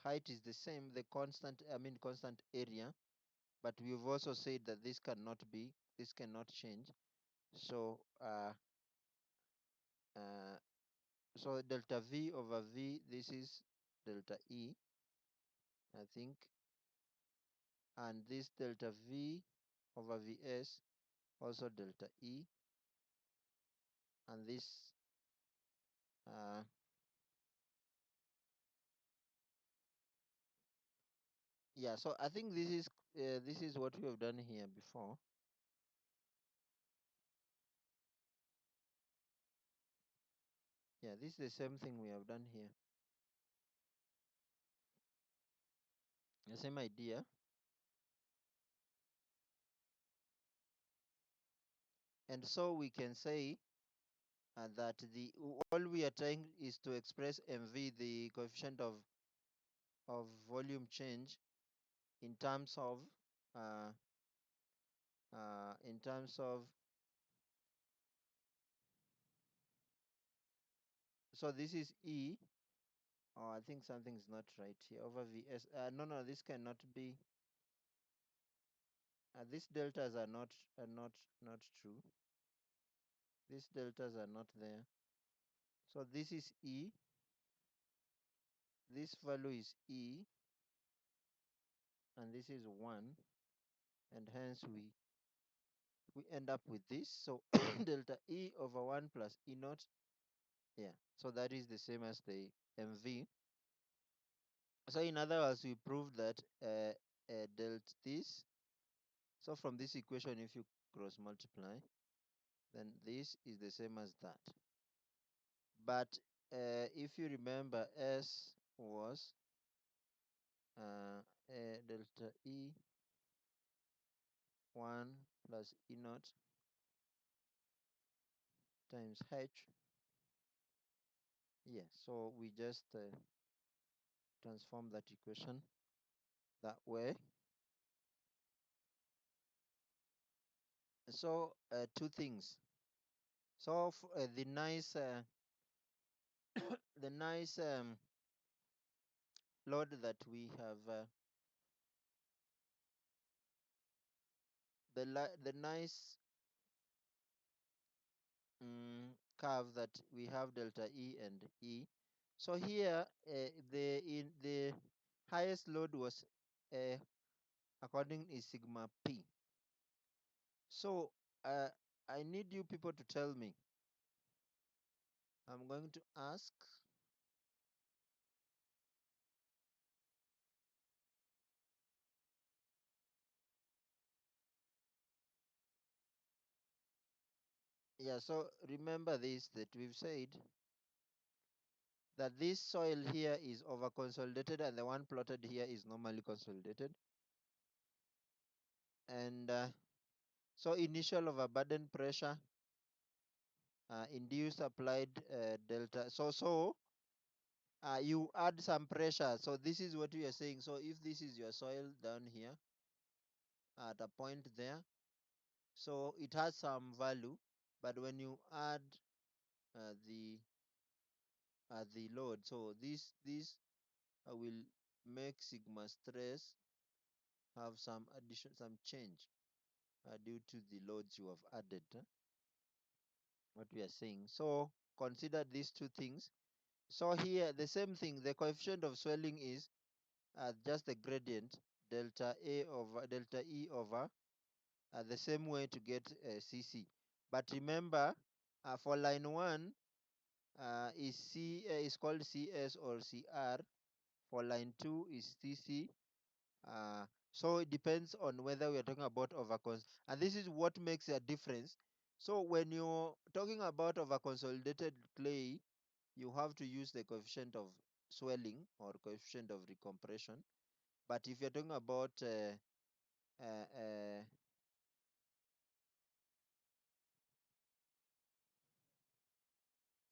height is the same, the constant, constant area. But we've also said that this cannot change. So so delta V over V, this is delta E, I think, and this delta V over Vs also delta E, and this yeah. So I think this is what we have done here before. Yeah, this is the same thing we have done here. The same idea. And so we can say that the all we are trying is to express mv, the coefficient of volume change, in terms of uh, in terms of, so this is E. Oh, I think something is not right here. Over Vs. No, this cannot be. These deltas are not true. These deltas are not there. So this is E. This value is E, and this is 1, and hence we end up with this. So delta E over 1 plus E naught. Yeah. So that is the same as the MV. So in other words, we proved that delta this. So from this equation, if you cross multiply, then this is the same as that. But if you remember, S was delta E 1 plus E naught times H. Yeah, so we just transform that equation that way. So two things. So the nice the nice load that we have, the nice curve that we have, delta E and E. So here the highest load was according is sigma P. So I need you people to tell me. I'm going to ask, yeah, so remember this, that we've said that this soil here is over consolidated and the one plotted here is normally consolidated. And so initial overburden pressure, induced applied delta. So you add some pressure. So this is what we are saying. So if this is your soil down here at a point there, so it has some value, but when you add the load, so this will make sigma stress have some addition, some change due to the loads you have added. What we are saying. So consider these two things. So here the same thing. The coefficient of swelling is just the gradient, delta A over delta E over the same way to get CC. But remember, for line 1 is called CS or CR. For line 2 is CC. So it depends on whether we are talking about overcons, and this is what makes a difference. So when you're talking about overconsolidated clay, you have to use the coefficient of swelling or coefficient of recompression. But if you're talking about uh, uh,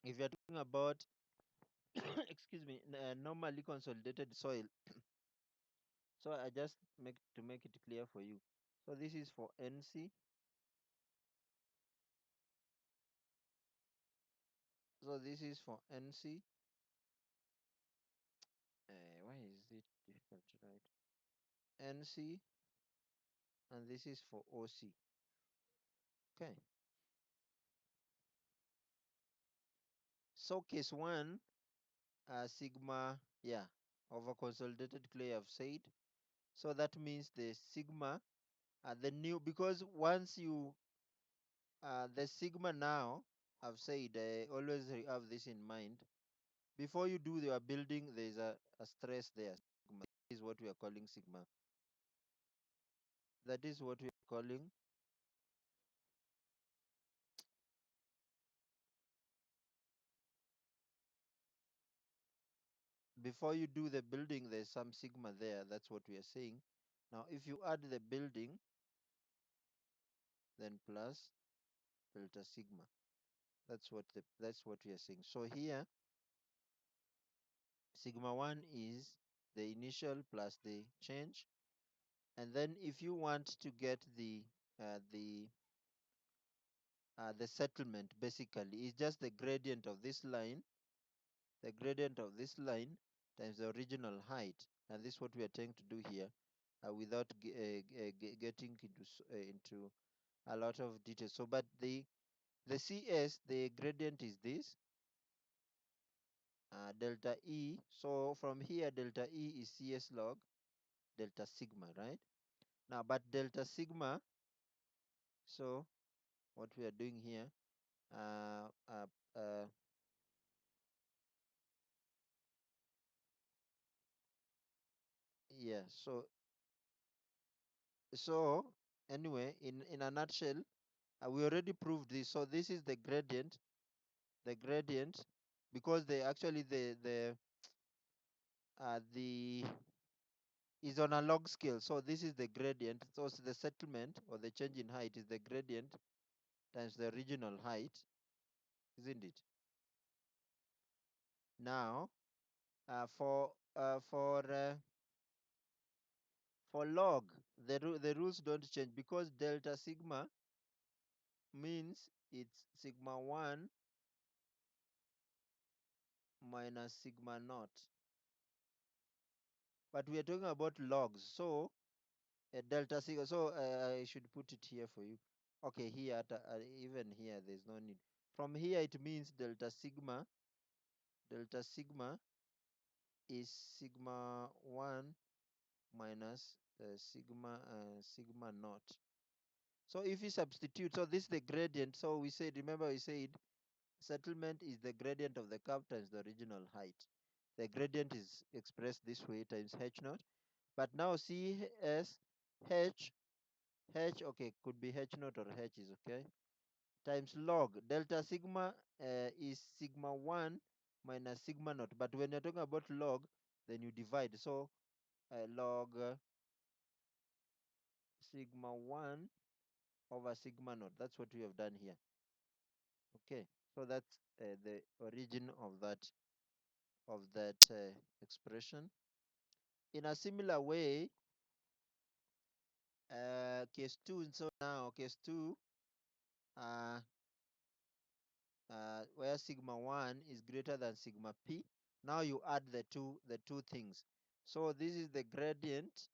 if you're talking about excuse me, normally consolidated soil, so I just make it clear for you. So this is for NC. So this is for NC. Why is it difficult to write? NC, and this is for OC. Okay. So case 1, sigma, yeah, over consolidated clay I've said. So that means the sigma, the new, because once you, the sigma now, I've said, always have this in mind. Before you do your building, there's a stress there. Sigma is what we are calling sigma. That is what we are calling. Before you do the building, there's some sigma there. That's what we are saying. Now, if you add the building, then plus delta sigma. That's what we are saying. So here sigma 1 is the initial plus the change, and then if you want to get uh, the the settlement, basically it's just the gradient of this line, the gradient of this line times the original height, and this is what we are trying to do here, without getting into a lot of details. So but the CS, the gradient is this, delta E. So from here delta E is CS log delta sigma, right? Now but delta sigma, so what we are doing here, uh, uh, uh, yeah, so anyway, in a nutshell, we already proved this. So this is the gradient, because they actually the is on a log scale. So this is the gradient. So the settlement or the change in height is the gradient times the original height, isn't it? Now, for log, the rules don't change, because delta sigma means it's sigma 1 minus sigma naught. But we are talking about logs, so delta sigma. So I should put it here for you. Okay, here even here there's no need. From here it means delta sigma is sigma 1 minus sigma naught. So if you substitute, so this is the gradient. So we said, remember we said settlement is the gradient of the curve times the original height. The gradient is expressed this way times h naught. But now see as h, okay, could be h naught or h is okay, times log delta sigma is sigma 1 minus sigma naught. But when you're talking about log, then you divide. So log sigma 1 over sigma naught. That's what we have done here. Okay, so that's the origin of that expression. In a similar way, case 2. So now case 2, uh, where sigma 1 is greater than sigma p. Now you add the two things. So this is the gradient.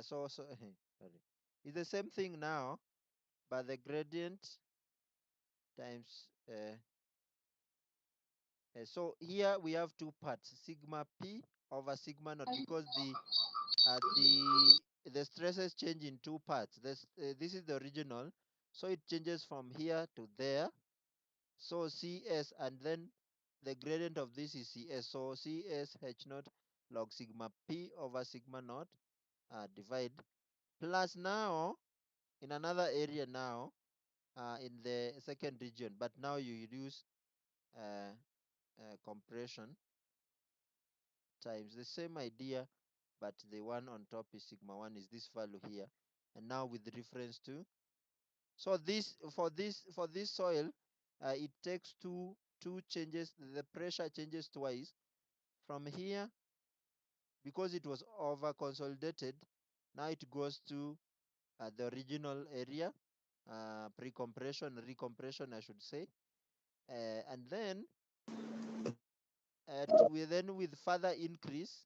Sorry, it's the same thing now, but the gradient times so here we have two parts, sigma p over sigma naught, because the stresses change in two parts. This is the original, so it changes from here to there. So CS, and then the gradient of this is CS. So CS h naught log sigma p over sigma naught, divide, plus now in another area now, in the second region, but now you use uh, compression, times the same idea, but the one on top is sigma 1 is this value here, and now with reference to, so this for this soil, it takes two changes, the pressure changes twice from here, because it was over consolidated. Now it goes to the original area, pre-compression, recompression I should say, and then with further increase,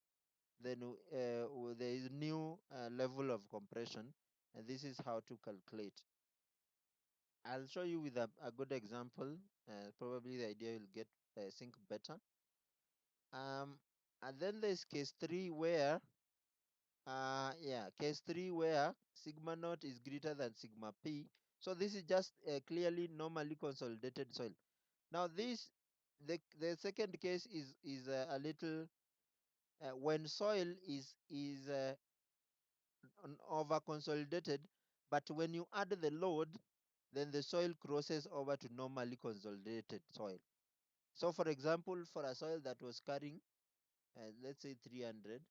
then there is new level of compression, and this is how to calculate. I'll show you with a good example. Probably the idea will get sink better. And then there's case 3 where case 3 where sigma naught is greater than sigma p. So this is just clearly normally consolidated soil. Now this, the second case is a little, when soil is over consolidated, but when you add the load, then the soil crosses over to normally consolidated soil. So for example, for a soil that was carrying let's say 300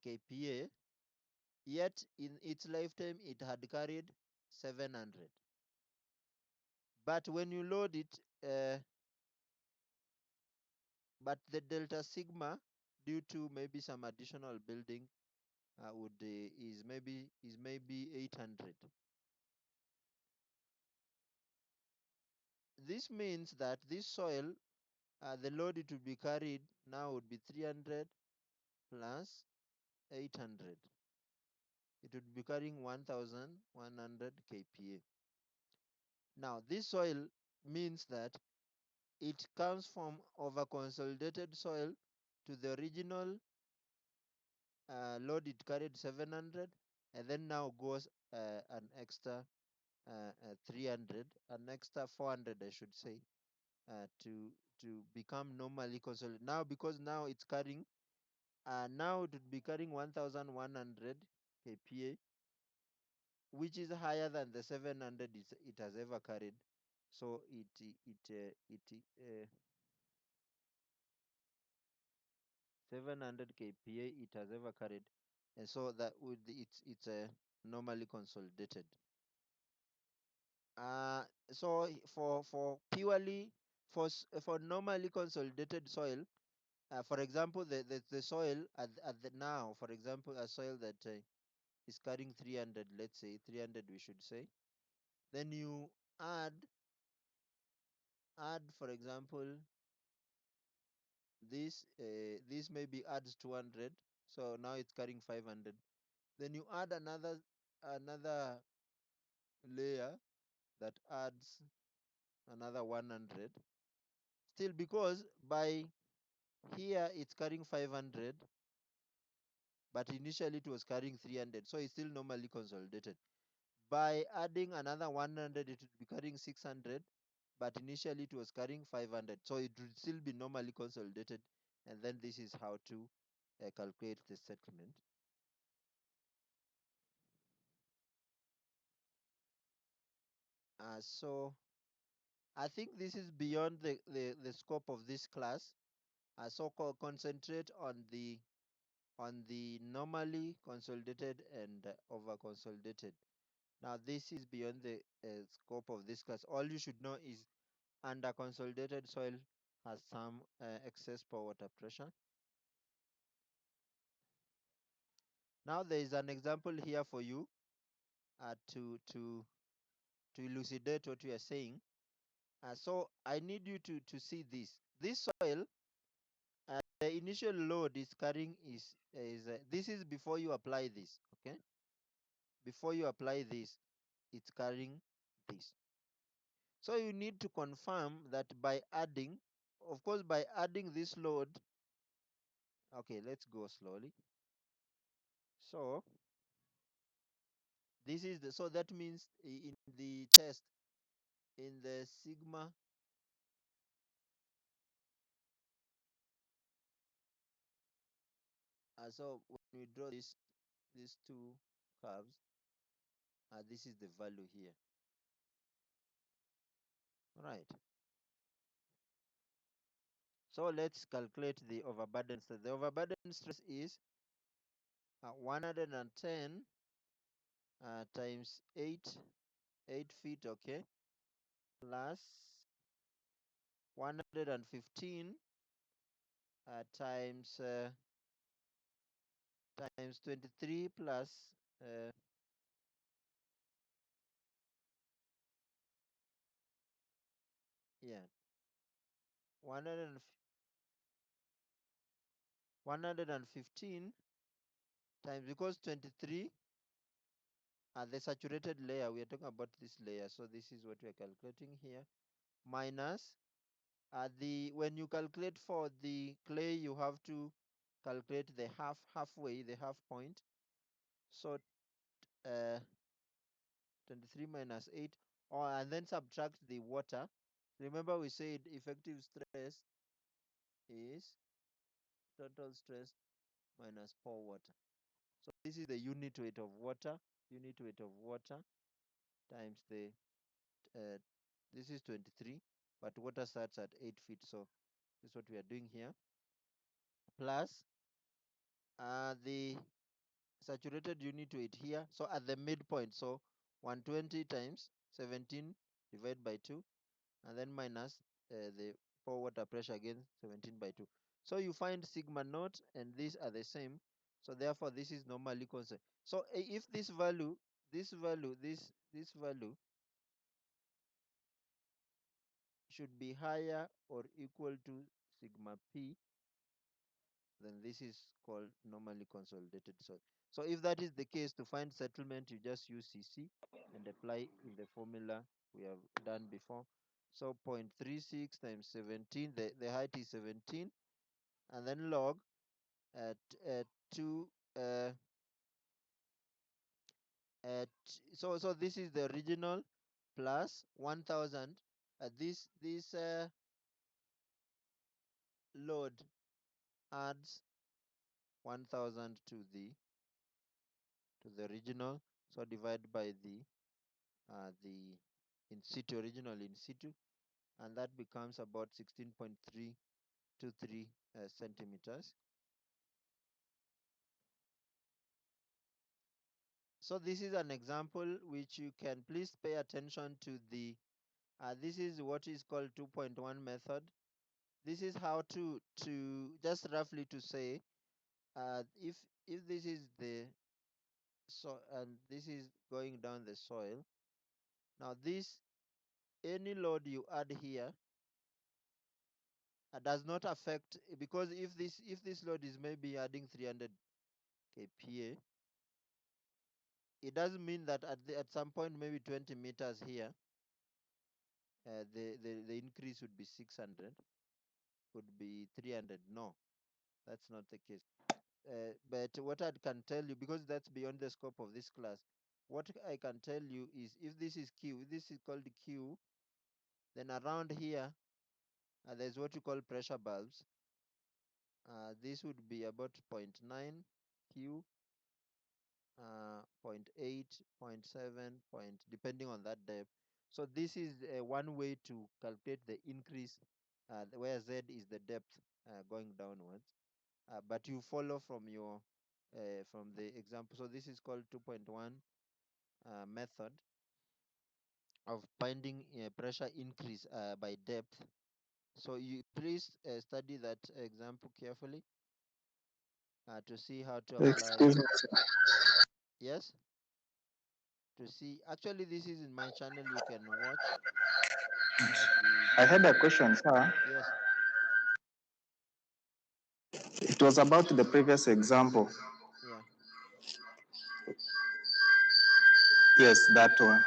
kPa, yet in its lifetime it had carried 700. But when you load it, but the delta sigma, due to maybe some additional building, is maybe 800. This means that this soil, the load it would be carried now would be 300 plus 800. It would be carrying 1100 kPa. Now this soil means that it comes from over consolidated soil to the original load it carried 700, and then now goes an extra 300, an extra 400 I should say, to become normally consolidated. Now because now it's carrying, now it would be carrying 1100 kPa, which is higher than the 700 it has ever carried. So it 700 kPa it has ever carried, and so that would it's normally consolidated. So for purely for normally consolidated soil, for example, the soil at the now, for example, a soil that is carrying 300, let's say 300 we should say, then you add for example this maybe adds 200, so now it's carrying 500. Then you add another layer that adds another 100, still because by here it's carrying 500, but initially it was carrying 300, so it's still normally consolidated. By adding another 100 it would be carrying 600, but initially it was carrying 500, so it would still be normally consolidated. And then this is how to calculate the settlement. So I think this is beyond the scope of this class. So concentrate on the normally consolidated and over consolidated. Now this is beyond the scope of this class. All you should know is under consolidated soil has some excess pore water pressure. Now there is an example here for you to elucidate what we are saying. So I need you to see this. This soil, the initial load is carrying is this is before you apply this. Okay, before you apply this, it's carrying this. So you need to confirm that by adding, of course, by adding this load. Okay, let's go slowly. So this is the, so that means in the test, in the sigma, so when we draw these two curves, this is the value here. Right. So let's calculate the overburden stress. The overburden stress is 110 times 8 feet, okay, plus 115 times 23 plus uh, yeah 100 115 times, because 23 the saturated layer, we are talking about this layer, so this is what we are calculating here, minus the when you calculate for the clay you have to calculate the halfway, the half point. So uh, 23 minus 8, or and then subtract the water. Remember we said effective stress is total stress minus pore water. So this is the unit weight of water, times the uh, this is 23, but water starts at 8 feet, so this is what we are doing here, plus the saturated unit weight here. So at the midpoint, so 120 times 17 divided by 2, and then minus the pore water pressure again, 17 by 2. So you find sigma naught, and these are the same. So therefore, this is normally constant. So if this value, this value should be higher or equal to sigma p, then this is called normally consolidated soil. So if that is the case, to find settlement, you just use CC and apply in the formula we have done before. So 0.36 times 17, the height is 17, and then log at 2 at so this is the original plus 1000. This load adds 1000 to the original, so divide by the in situ, original in situ, and that becomes about 16.323 centimeters. So this is an example which you can please pay attention to. The this is what is called 2.1 method. This is how to just roughly to say, if this is the so and this is going down the soil. Now this, any load you add here does not affect, because if this load is maybe adding 300 kPa, it doesn't mean that at some point maybe 20 meters here, the increase would be 600, would be 300. No, that's not the case. But what I can tell you, because that's beyond the scope of this class, what I can tell you is, if this is Q, if this is called Q, then around here there's what you call pressure bulbs. This would be about 0.9 Q, zero point 0.8, zero point 0.7, depending on that depth. So this is one way to calculate the increase, where Z is the depth going downwards. But you follow from your from the example. So this is called 2.1 method of finding pressure increase by depth. So you please study that example carefully to see how to apply. Excuse me, sir. Yes, to see. Actually, this is in my channel. You can watch the. I had a question, sir. Yes, It was about the previous example. yeah, Yes, that one.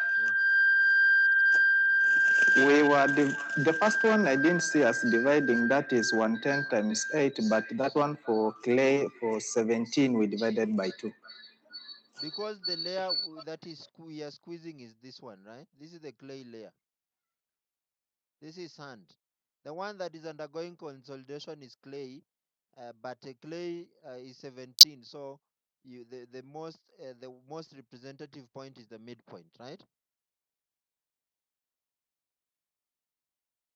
yeah. We were the first one I didn't see us dividing, that is 110 times 8, but that one for clay for 17 we divided by 2. Because the layer that is we are squeezing is this one, right? This is the clay layer. This is sand. The one that is undergoing consolidation is clay, but clay is 17. So the most representative point is the midpoint, right?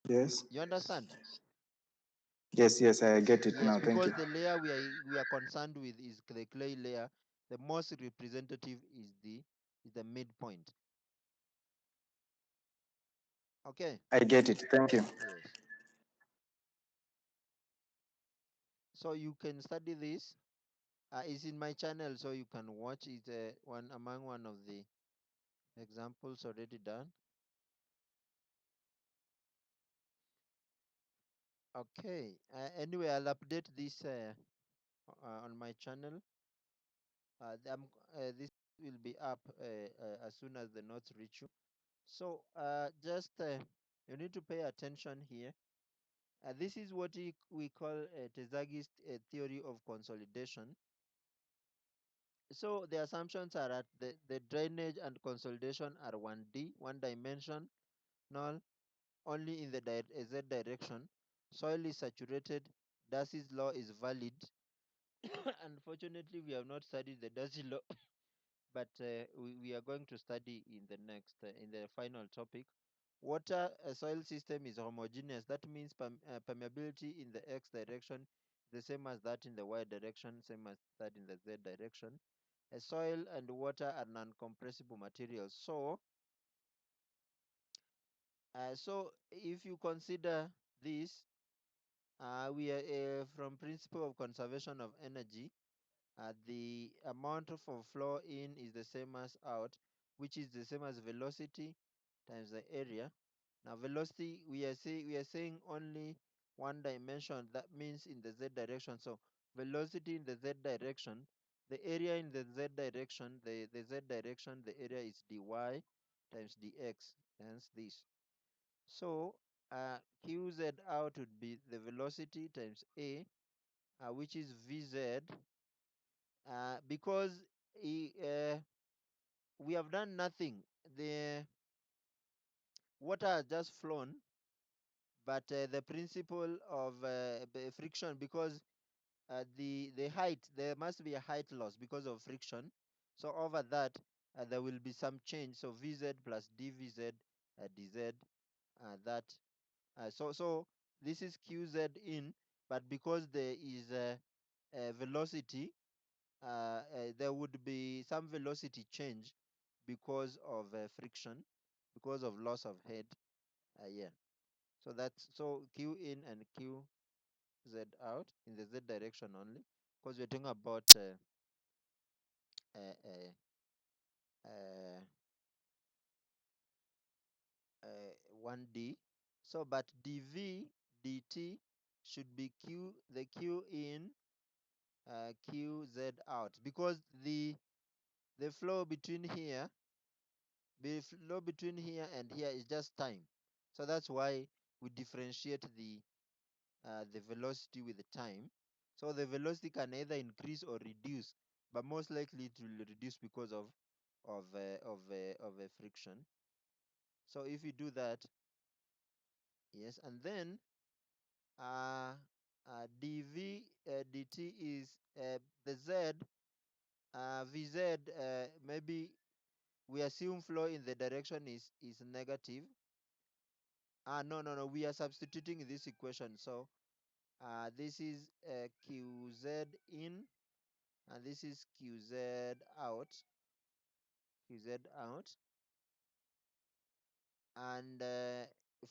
Yes? You understand? Yes, I get it Yes, now. Thank because you. the layer we are concerned with is the clay layer. The most representative is the midpoint. Okay. I get it. Thank you. Yes. So you can study this. It's in my channel, so you can watch it. One of the examples already done. Okay. Anyway, I'll update this on my channel. This will be up as soon as the notes reach you. So just you need to pay attention here. This is what we call Tezagi's theory of consolidation. So the assumptions are that the drainage and consolidation are 1D, one dimension, null, only in the Z direction. Soil is saturated. Darcy's law is valid. Unfortunately, we have not studied the Darcy law, but we are going to study in the next, in the final topic. Water soil system is homogeneous. That means permeability in the X direction, the same as that in the Y direction, same as that in the Z direction. Soil and water are non-compressible materials. So if you consider this, we are from principle of conservation of energy. The amount of flow in is the same as out, which is the same as velocity times the area. Now velocity, we are saying only one dimension. That means in the z direction. So velocity in the z direction, the area in the z direction, the z direction, the area is dy times dx. Hence this. So qz out would be the velocity times a, which is vz, because we have done nothing. The water has just flown, but the principle of friction, because the height, there must be a height loss because of friction. So over that, there will be some change. So vz plus dvz dz, that so this is qz in, but because there is a velocity, there would be some velocity change because of friction, because of loss of head. Yeah. So that's, so q in and q z out in the z direction only, because we're talking about uh, uh, uh, 1D. So but dv dt should be q, the q in, q z out, because the flow between here, the flow between here and here is just time. So that's why we differentiate the velocity with the time. So the velocity can either increase or reduce, but most likely it will reduce because of a friction. So if you do that, yes, and then uh, dv dt is the z, vz, maybe we assume flow in the direction is negative. No, we are substituting in this equation. So this is qz in, and this is qz out, qz out, and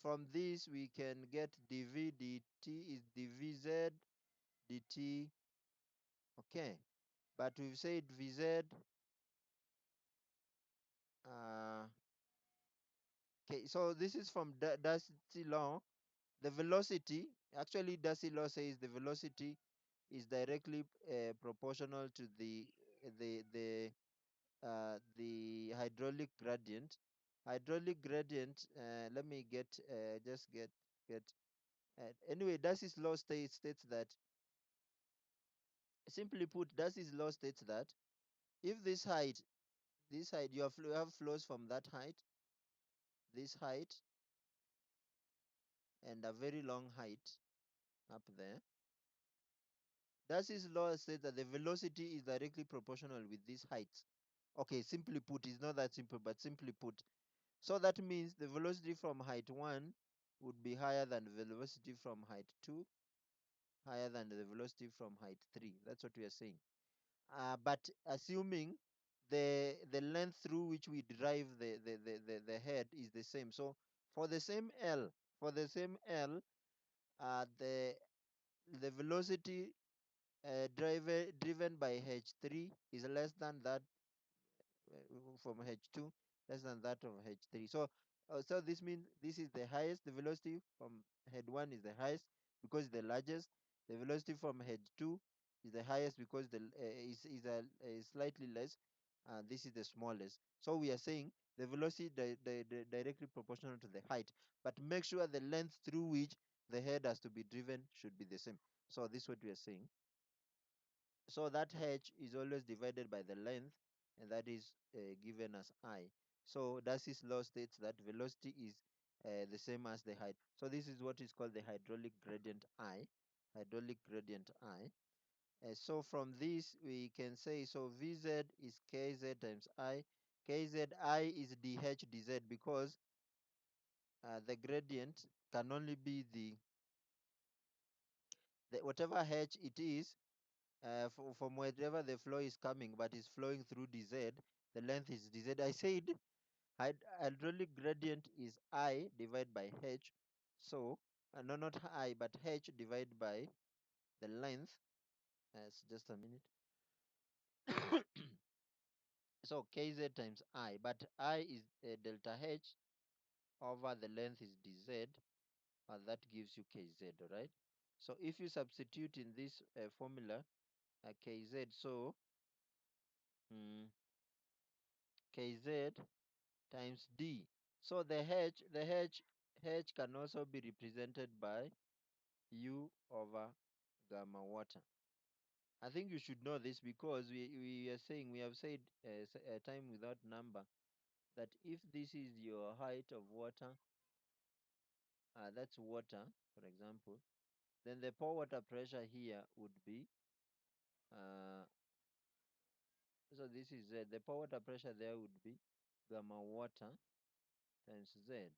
from this we can get dv dt is dvz dt. Okay, but we've said vz. Okay, so this is from Darcy law. The velocity, actually Darcy law says the velocity is directly proportional to the hydraulic gradient. Hydraulic gradient. Let me get just get. Anyway, Darcy's law states that, simply put, Darcy's law states that if this height, you have flows from that height, this height, and a very long height up there. Darcy's law says that the velocity is directly proportional with these heights. Okay, simply put, it's not that simple, but simply put. So that means the velocity from height 1 would be higher than the velocity from height 2, higher than the velocity from height 3. That's what we are saying. But assuming the length through which we derive the head is the same. So for the same L, the velocity driven by H3 is less than that from H2, less than that of H3. So this means this is the highest. The velocity from head 1 is the highest because it's the largest. The velocity from head 2 is the highest because the is slightly less. This is the smallest. So we are saying the velocity directly proportional to the height, but make sure the length through which the head has to be driven should be the same. So this is what we are saying. So that h is always divided by the length, and that is given as I. So Darcy's law states that velocity is the same as the height. So this is what is called the hydraulic gradient I. Hydraulic gradient I. So from this we can say, so Vz is Kz times I. Kzi is dH dz, because the gradient can only be the whatever h it is, from wherever the flow is coming, but is flowing through dz, the length is dz. I said hydraulic gradient is I divided by h. So no, not I, but h divided by the length. Just a minute. So kz times I, but I is delta h over the length is dz, and that gives you kz. All right. So if you substitute in this formula kz, so mm, kz times d. So h can also be represented by u over gamma water. I think you should know this because we have said a time without number that if this is your height of water, that's water, for example, then the pore water pressure here would be uh, so this is z. The pore water pressure there would be gamma water times z.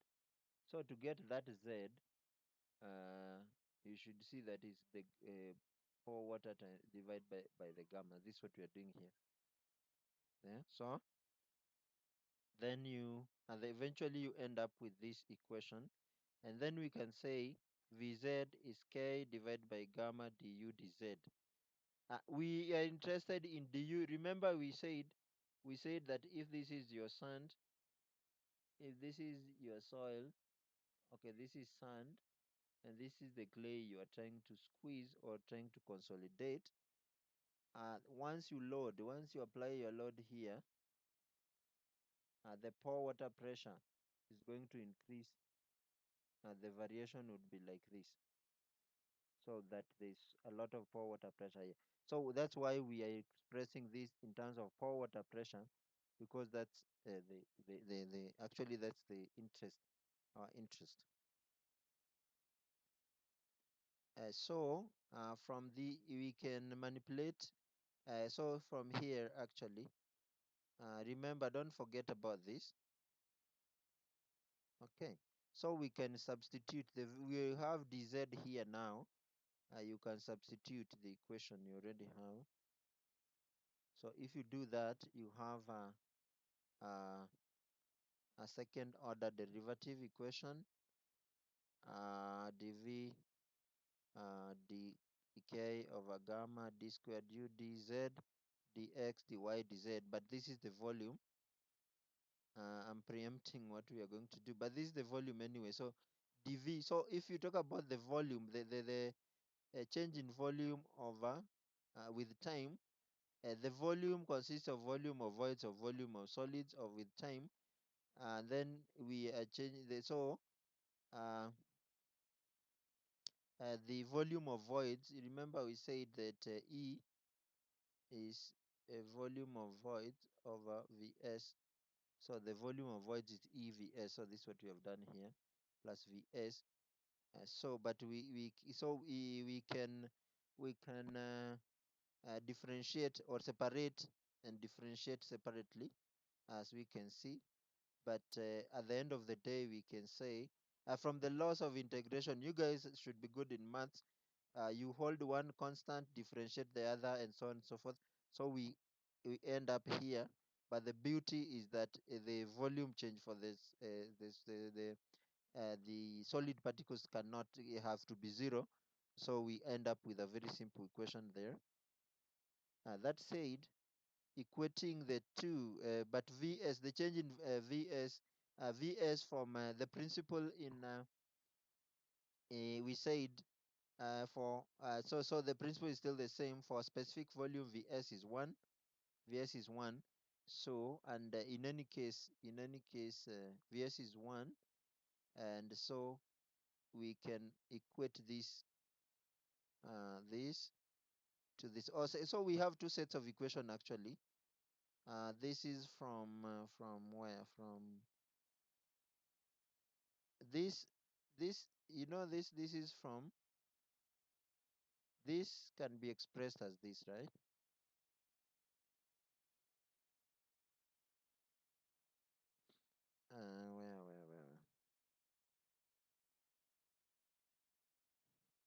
So to get that z, uh, you should see that is the pore water divided by the gamma. This is what we are doing here. Yeah. So then you and eventually you end up with this equation, and then we can say Vz is k divided by gamma du dz. We are interested in du. Remember we said that if this is your sand, if this is your soil, okay, this is sand, and this is the clay you are trying to squeeze or trying to consolidate. Once you apply your load here, the pore water pressure is going to increase. The variation would be like this, so that there's a lot of pore water pressure here. So that's why we are expressing this in terms of pore water pressure, because that's the actually that's the interest, our interest. So from the we can manipulate. So from here actually, remember, don't forget about this. Okay, so we can substitute we have dz here now. You can substitute the equation you already have. So if you do that, you have a, a second order derivative equation, dv dk over gamma d squared u dz dx dy dz. But this is the volume. I'm preempting what we are going to do, but this is the volume anyway. So dv. So if you talk about the volume, the change in volume over with time. The volume consists of volume of voids, of volume of solids, or with time. And then we change the volume of voids. Remember we said that E is a volume of voids over Vs. So the volume of voids is EVS. So this is what we have done here, plus Vs. But we can differentiate or separate and differentiate separately, as we can see. But at the end of the day, we can say from the laws of integration, you guys should be good in maths. You hold one constant, differentiate the other, and so on and so forth. So we end up here. But the beauty is that the volume change for the solid particles cannot have to be zero. So we end up with a very simple equation there. That said, equating the two, but Vs, the change in Vs from the principle in we said so the principle is still the same. For specific volume, Vs is 1. Vs is 1. So, and in any case Vs is 1, and so we can equate this to this. Also, so we have two sets of equation actually. This is from where? From this this is from, this can be expressed as this, right? Where?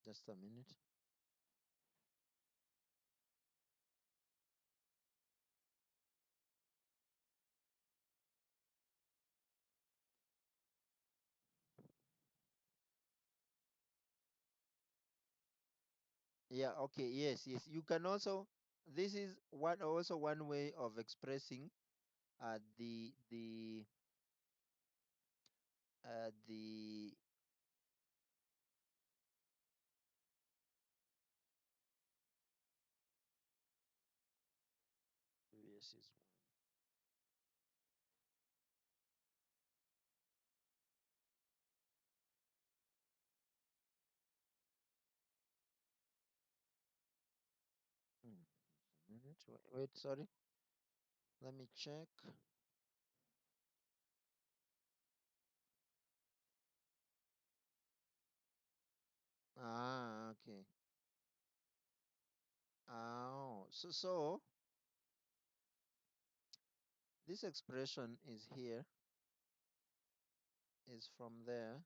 Just a minute. Yeah, okay, yes, yes. You can also, this is one way of expressing the yes is one. Minute. Wait, sorry. Let me check. Ah, okay. Oh, so this expression is here, is from there.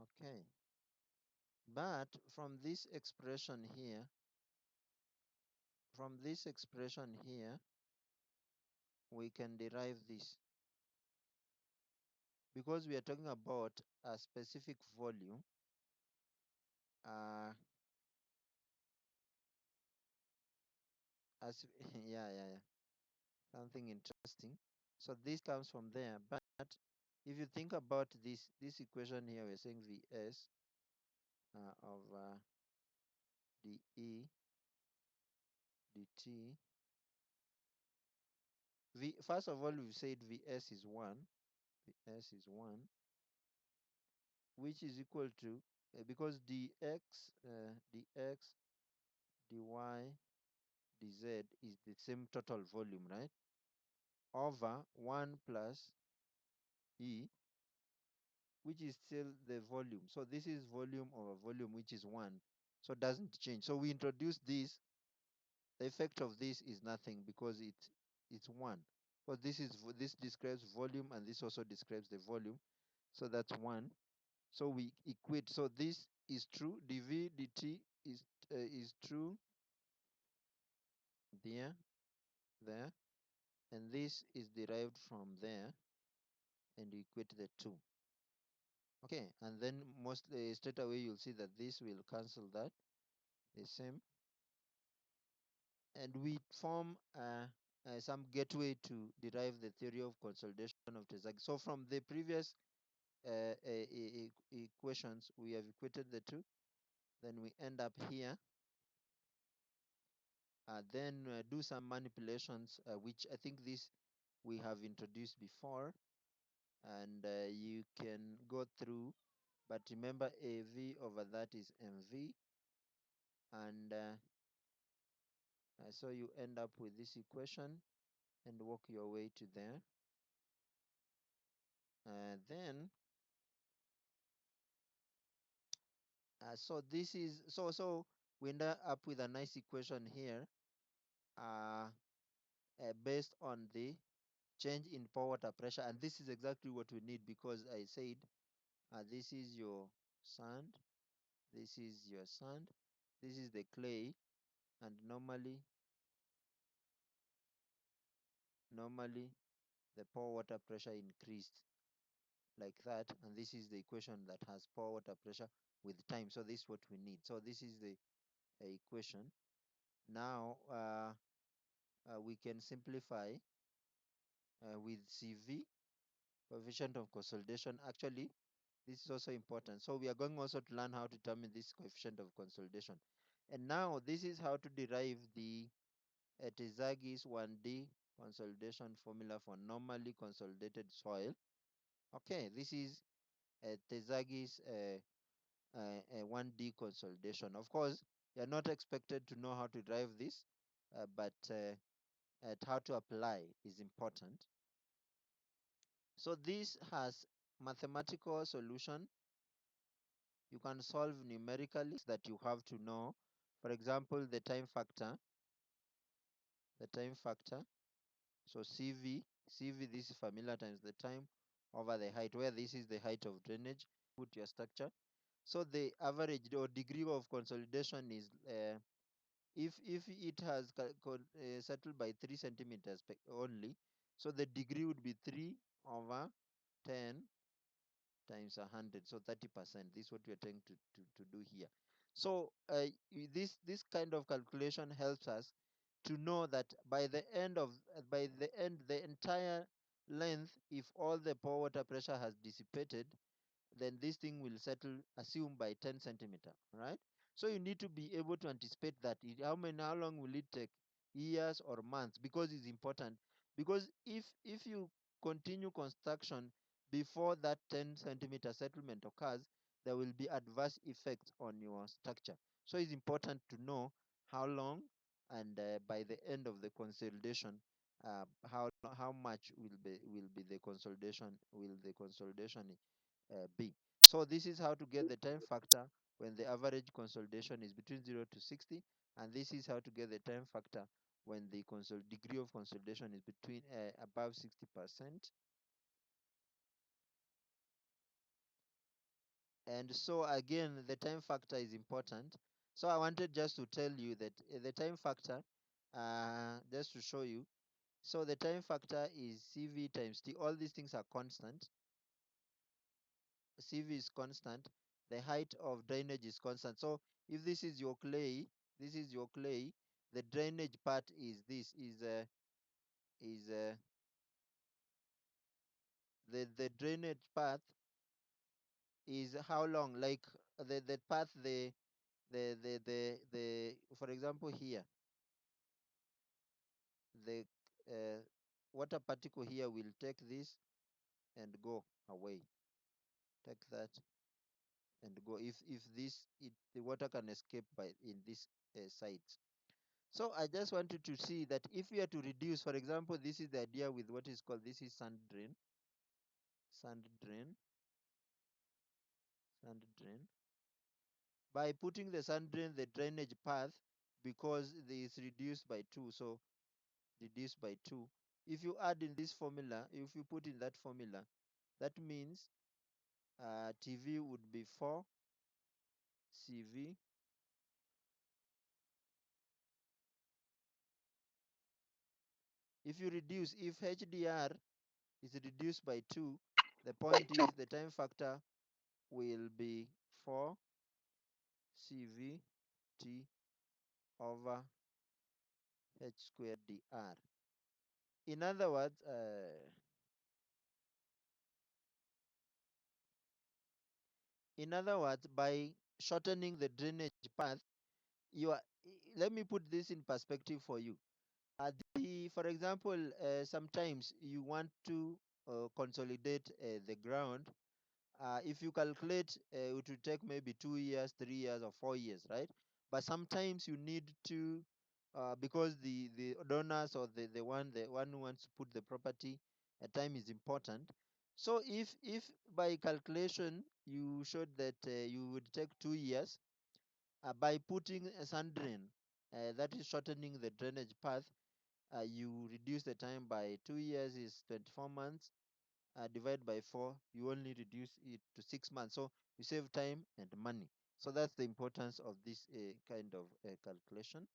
Okay. But from this expression here, we can derive this because we are talking about a specific volume. Uh, as yeah, yeah, yeah. Something interesting. So this comes from there. But if you think about this equation here, we're saying Vs of dE dt. First of all, we've said Vs is 1. Vs is 1, which is equal to, because dx, dy, dz is the same total volume, right? Over 1 plus E, which is still the volume. So this is volume over volume, which is 1. So it doesn't change. So we introduce this. The effect of this is nothing because it's 1. Because this describes volume and this also describes the volume. So that's 1. So we equate. So this is true. dv dt is true there, there, and this is derived from there, and you equate the two. Okay, and then mostly straight away you'll see that this will cancel that, the same, and we form some gateway to derive the theory of consolidation of Terzaghi. So from the previous equations, we have equated the two. Then we end up here. Then do some manipulations, which I think this we have introduced before, and you can go through. But remember, AV over that is MV, and so you end up with this equation and work your way to there. Then so this is so we end up with a nice equation here, uh, based on the change in pore water pressure, and this is exactly what we need because I said this is your sand, this is your sand, this is the clay, and normally the pore water pressure increased like that, and this is the equation that has pore water pressure with time. So this is what we need. So this is the equation. Now we can simplify with CV, coefficient of consolidation. Actually, this is also important. So we are going also to learn how to determine this coefficient of consolidation. And now this is how to derive the Terzaghi's 1D consolidation formula for normally consolidated soil. Okay, this is Terzaghi's 1D consolidation. Of course, you're not expected to know how to derive this, but how to apply is important. So this has mathematical solution. You can solve numerically that you have to know. For example, the time factor. The time factor. So CV, this is familiar times the time over the height, where this is the height of drainage. Put your structure. So the average or degree of consolidation is if it has settled by 3 centimeters only, so the degree would be 3 over 10 times 100, so 30%. This is what we are trying to do here. So this kind of calculation helps us to know that by the end the entire length, if all the pore water pressure has dissipated, then this thing will settle, assume, by 10 centimeter, right? So you need to be able to anticipate that how long will it take, years or months, because it's important. Because if you continue construction before that 10 centimeter settlement occurs, there will be adverse effects on your structure. So it's important to know how long, and by the end of the consolidation, how much will the consolidation be. So this is how to get the time factor when the average consolidation is between 0 to 60, and this is how to get the time factor when the degree of consolidation is between above 60%. And so again, the time factor is important. So I wanted just to tell you that the time factor, just to show you. So the time factor is CV times T. All these things are constant. CV is constant. The height of drainage is constant. So if this is your clay, the drainage part is this is the drainage path is how long, like the path, the for example here, the water particle here will take this and go away, take that and go, if the water can escape by in this side. So I just wanted to see that if we are to reduce, for example, this is the idea with what is called, this is sand drain, sand drain. By putting the sand drain, the drainage path, because it is reduced by 2, so reduced by 2. If you add in this formula, if you put in that formula, that means TV would be 4 CV. If you reduce, if HDR is reduced by 2, the point is the time factor will be 4 CV T over H squared dr. In other words, by shortening the drainage path, you are, let me put this in perspective for you. For example, sometimes you want to consolidate the ground. If you calculate, it will take maybe 2 years, 3 years, or 4 years, right? But sometimes you need to, because the donors, or the one who wants to put the property, time is important. So if by calculation you showed that you would take 2 years, by putting a sand drain, that is shortening the drainage path, you reduce the time by 2 years is 24 months. Divide by 4, you only reduce it to 6 months. So you save time and money. So that's the importance of this kind of calculation.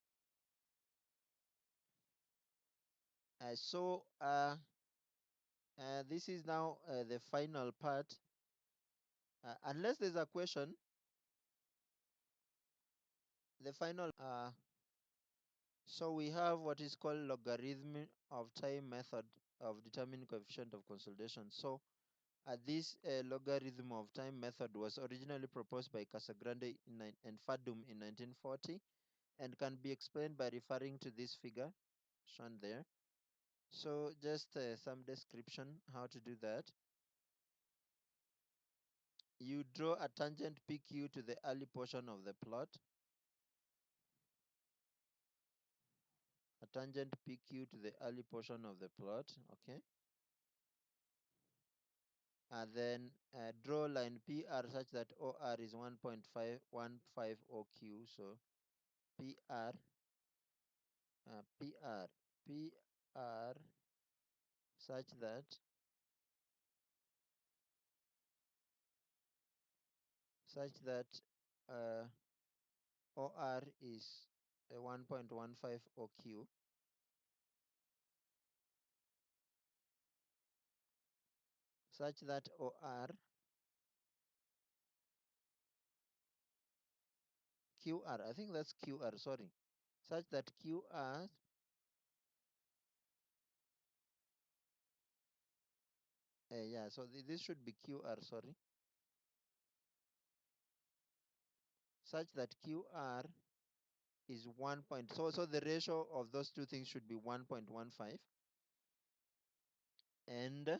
This is now the final part. Unless there's a question, the final. So we have what is called logarithm of time method of determining coefficient of consolidation. So this logarithm of time method was originally proposed by Casagrande and Fadum in 1940, and can be explained by referring to this figure shown there. So just some description how to do that. You draw a tangent PQ to the early portion of the plot. A tangent PQ to the early portion of the plot, okay? And then draw line PR such that OR is 1.515 OQ. So PR, PR such that uh, OR is 1.15 OQ, such that OR QR. I think that's QR. Sorry, such that QR. Yeah. So this should be QR. Sorry, such that QR is 1 point. So the ratio of those two things should be 1.15, and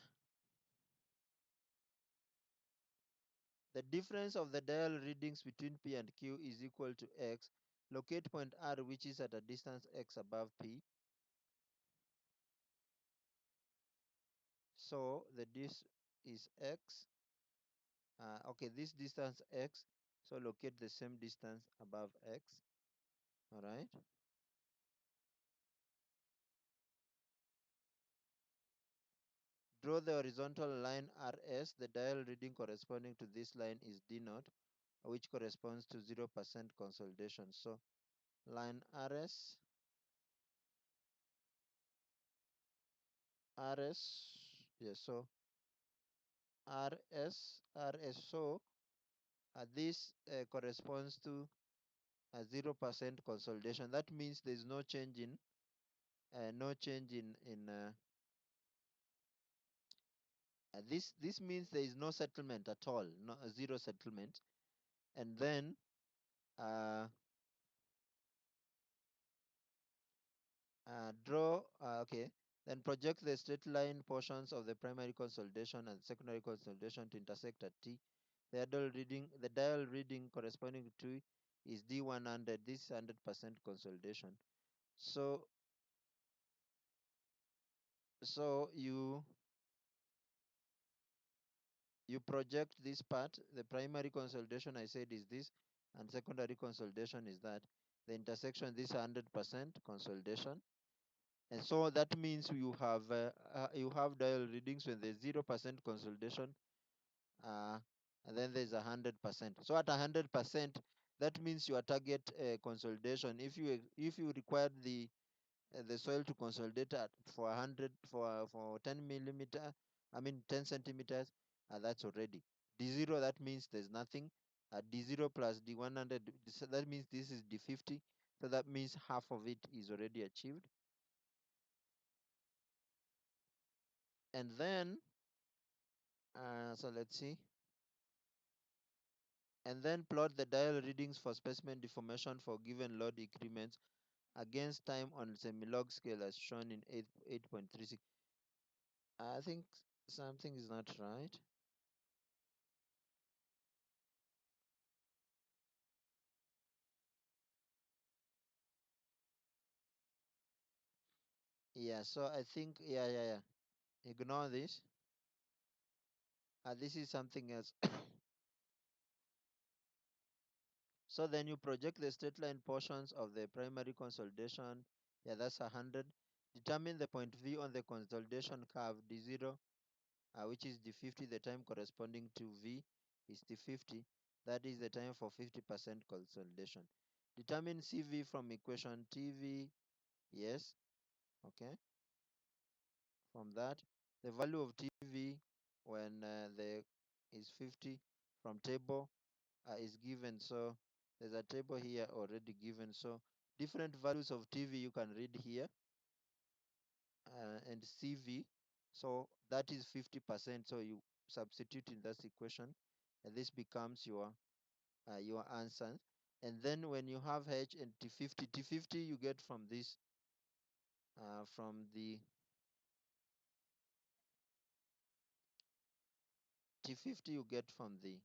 the difference of the dial readings between P and Q is equal to X. Locate point R, which is at a distance X above P. So this is X. Okay, this distance X. So locate the same distance above X. All right. Draw the horizontal line RS. The dial reading corresponding to this line is D naught, which corresponds to 0% consolidation. So line RS, yes, so RS. So this corresponds to a 0% consolidation. That means there is no change in this means there is no settlement at all, no zero settlement. And then uh, draw okay, then project the straight line portions of the primary consolidation and secondary consolidation to intersect at T. The dial reading corresponding to is D100. This is 100% consolidation. So so you project this part. The primary consolidation I said is this, and secondary consolidation is that. The intersection, this 100% consolidation. And so that means you have dial readings when there's 0% consolidation, uh, and then there's 100%. So at 100%, that means your target consolidation. If you require the soil to consolidate at for 100 for 10 millimeter, I mean 10 centimeters, that's already D0. That means there's nothing. D0 plus D100, that means this is D50. So that means half of it is already achieved. And then so let's see. And then plot the dial readings for specimen deformation for given load increments against time on semi-log scale as shown in 8.36. I think something is not right. Yeah, so I think, yeah. Ignore this. This is something else. So then you project the straight line portions of the primary consolidation. Yeah, that's 100. Determine the point V on the consolidation curve D0, which is D50. The time corresponding to V is D50. That is the time for 50% consolidation. Determine CV from equation TV. Yes, okay. From that, the value of TV when the is 50 from table is given. So there's a table here already given. So different values of TV you can read here, and CV. So that is 50%. So you substitute in that equation, and this becomes your answer. And then when you have H and T50 you get from this from the T50 you get from the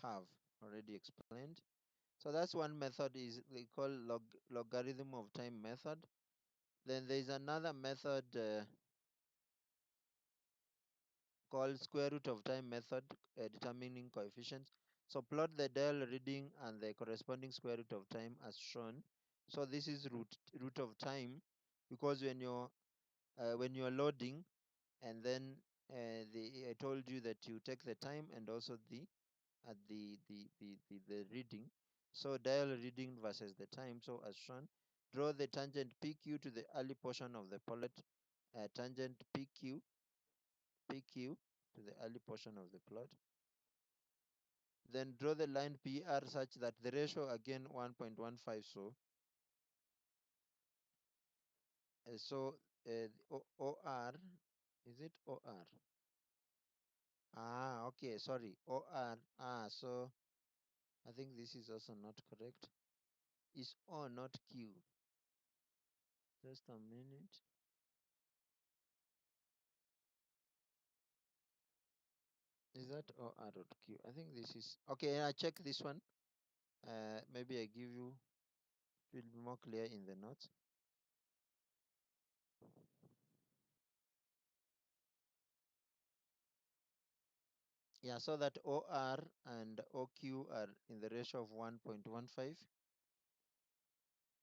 curve already explained. So that's one method is they call logarithm of time method. Then there is another method called square root of time method, determining coefficients. So plot the dial reading and the corresponding square root of time as shown. So this is root of time, because when you're loading, and then I told you that you take the time and also the reading. So dial reading versus the time. So as shown, draw the tangent PQ to the early portion of the plot. Tangent PQ to the early portion of the plot. Then draw the line PR such that the ratio again 1.15. OR, is it OR? Okay, sorry, OR. So I think this is also not correct. Is O not Q? Just a minute. Is that OR or Q? I think this is okay. I check this one. Maybe I give you, it will be more clear in the notes. Yeah, so that OR and OQ are in the ratio of 1.15.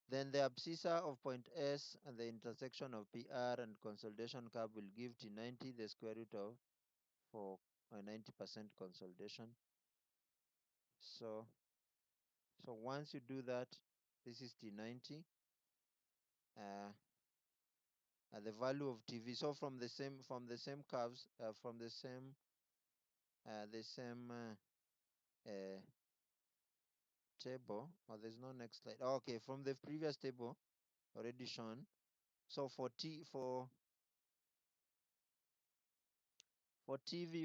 Then the abscissa of point S and the intersection of PR and consolidation curve will give T90 the square root of for a 90% consolidation. So once you do that, this is T90. The value of TV. So from the same curves, from the same table. Oh, there's no next slide. Okay, from the previous table already shown. So for TV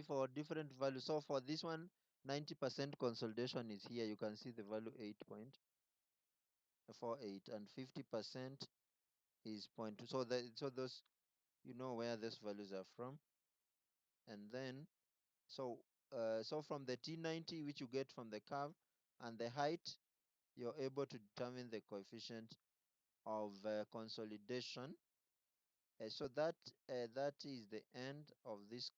for different values. So for this one, 90% consolidation is here. You can see the value 8.48, and 50% is 0.2. So those, you know where those values are from. And then so from the T90 which you get from the curve and the height, you're able to determine the coefficient of consolidation. So that is the end of this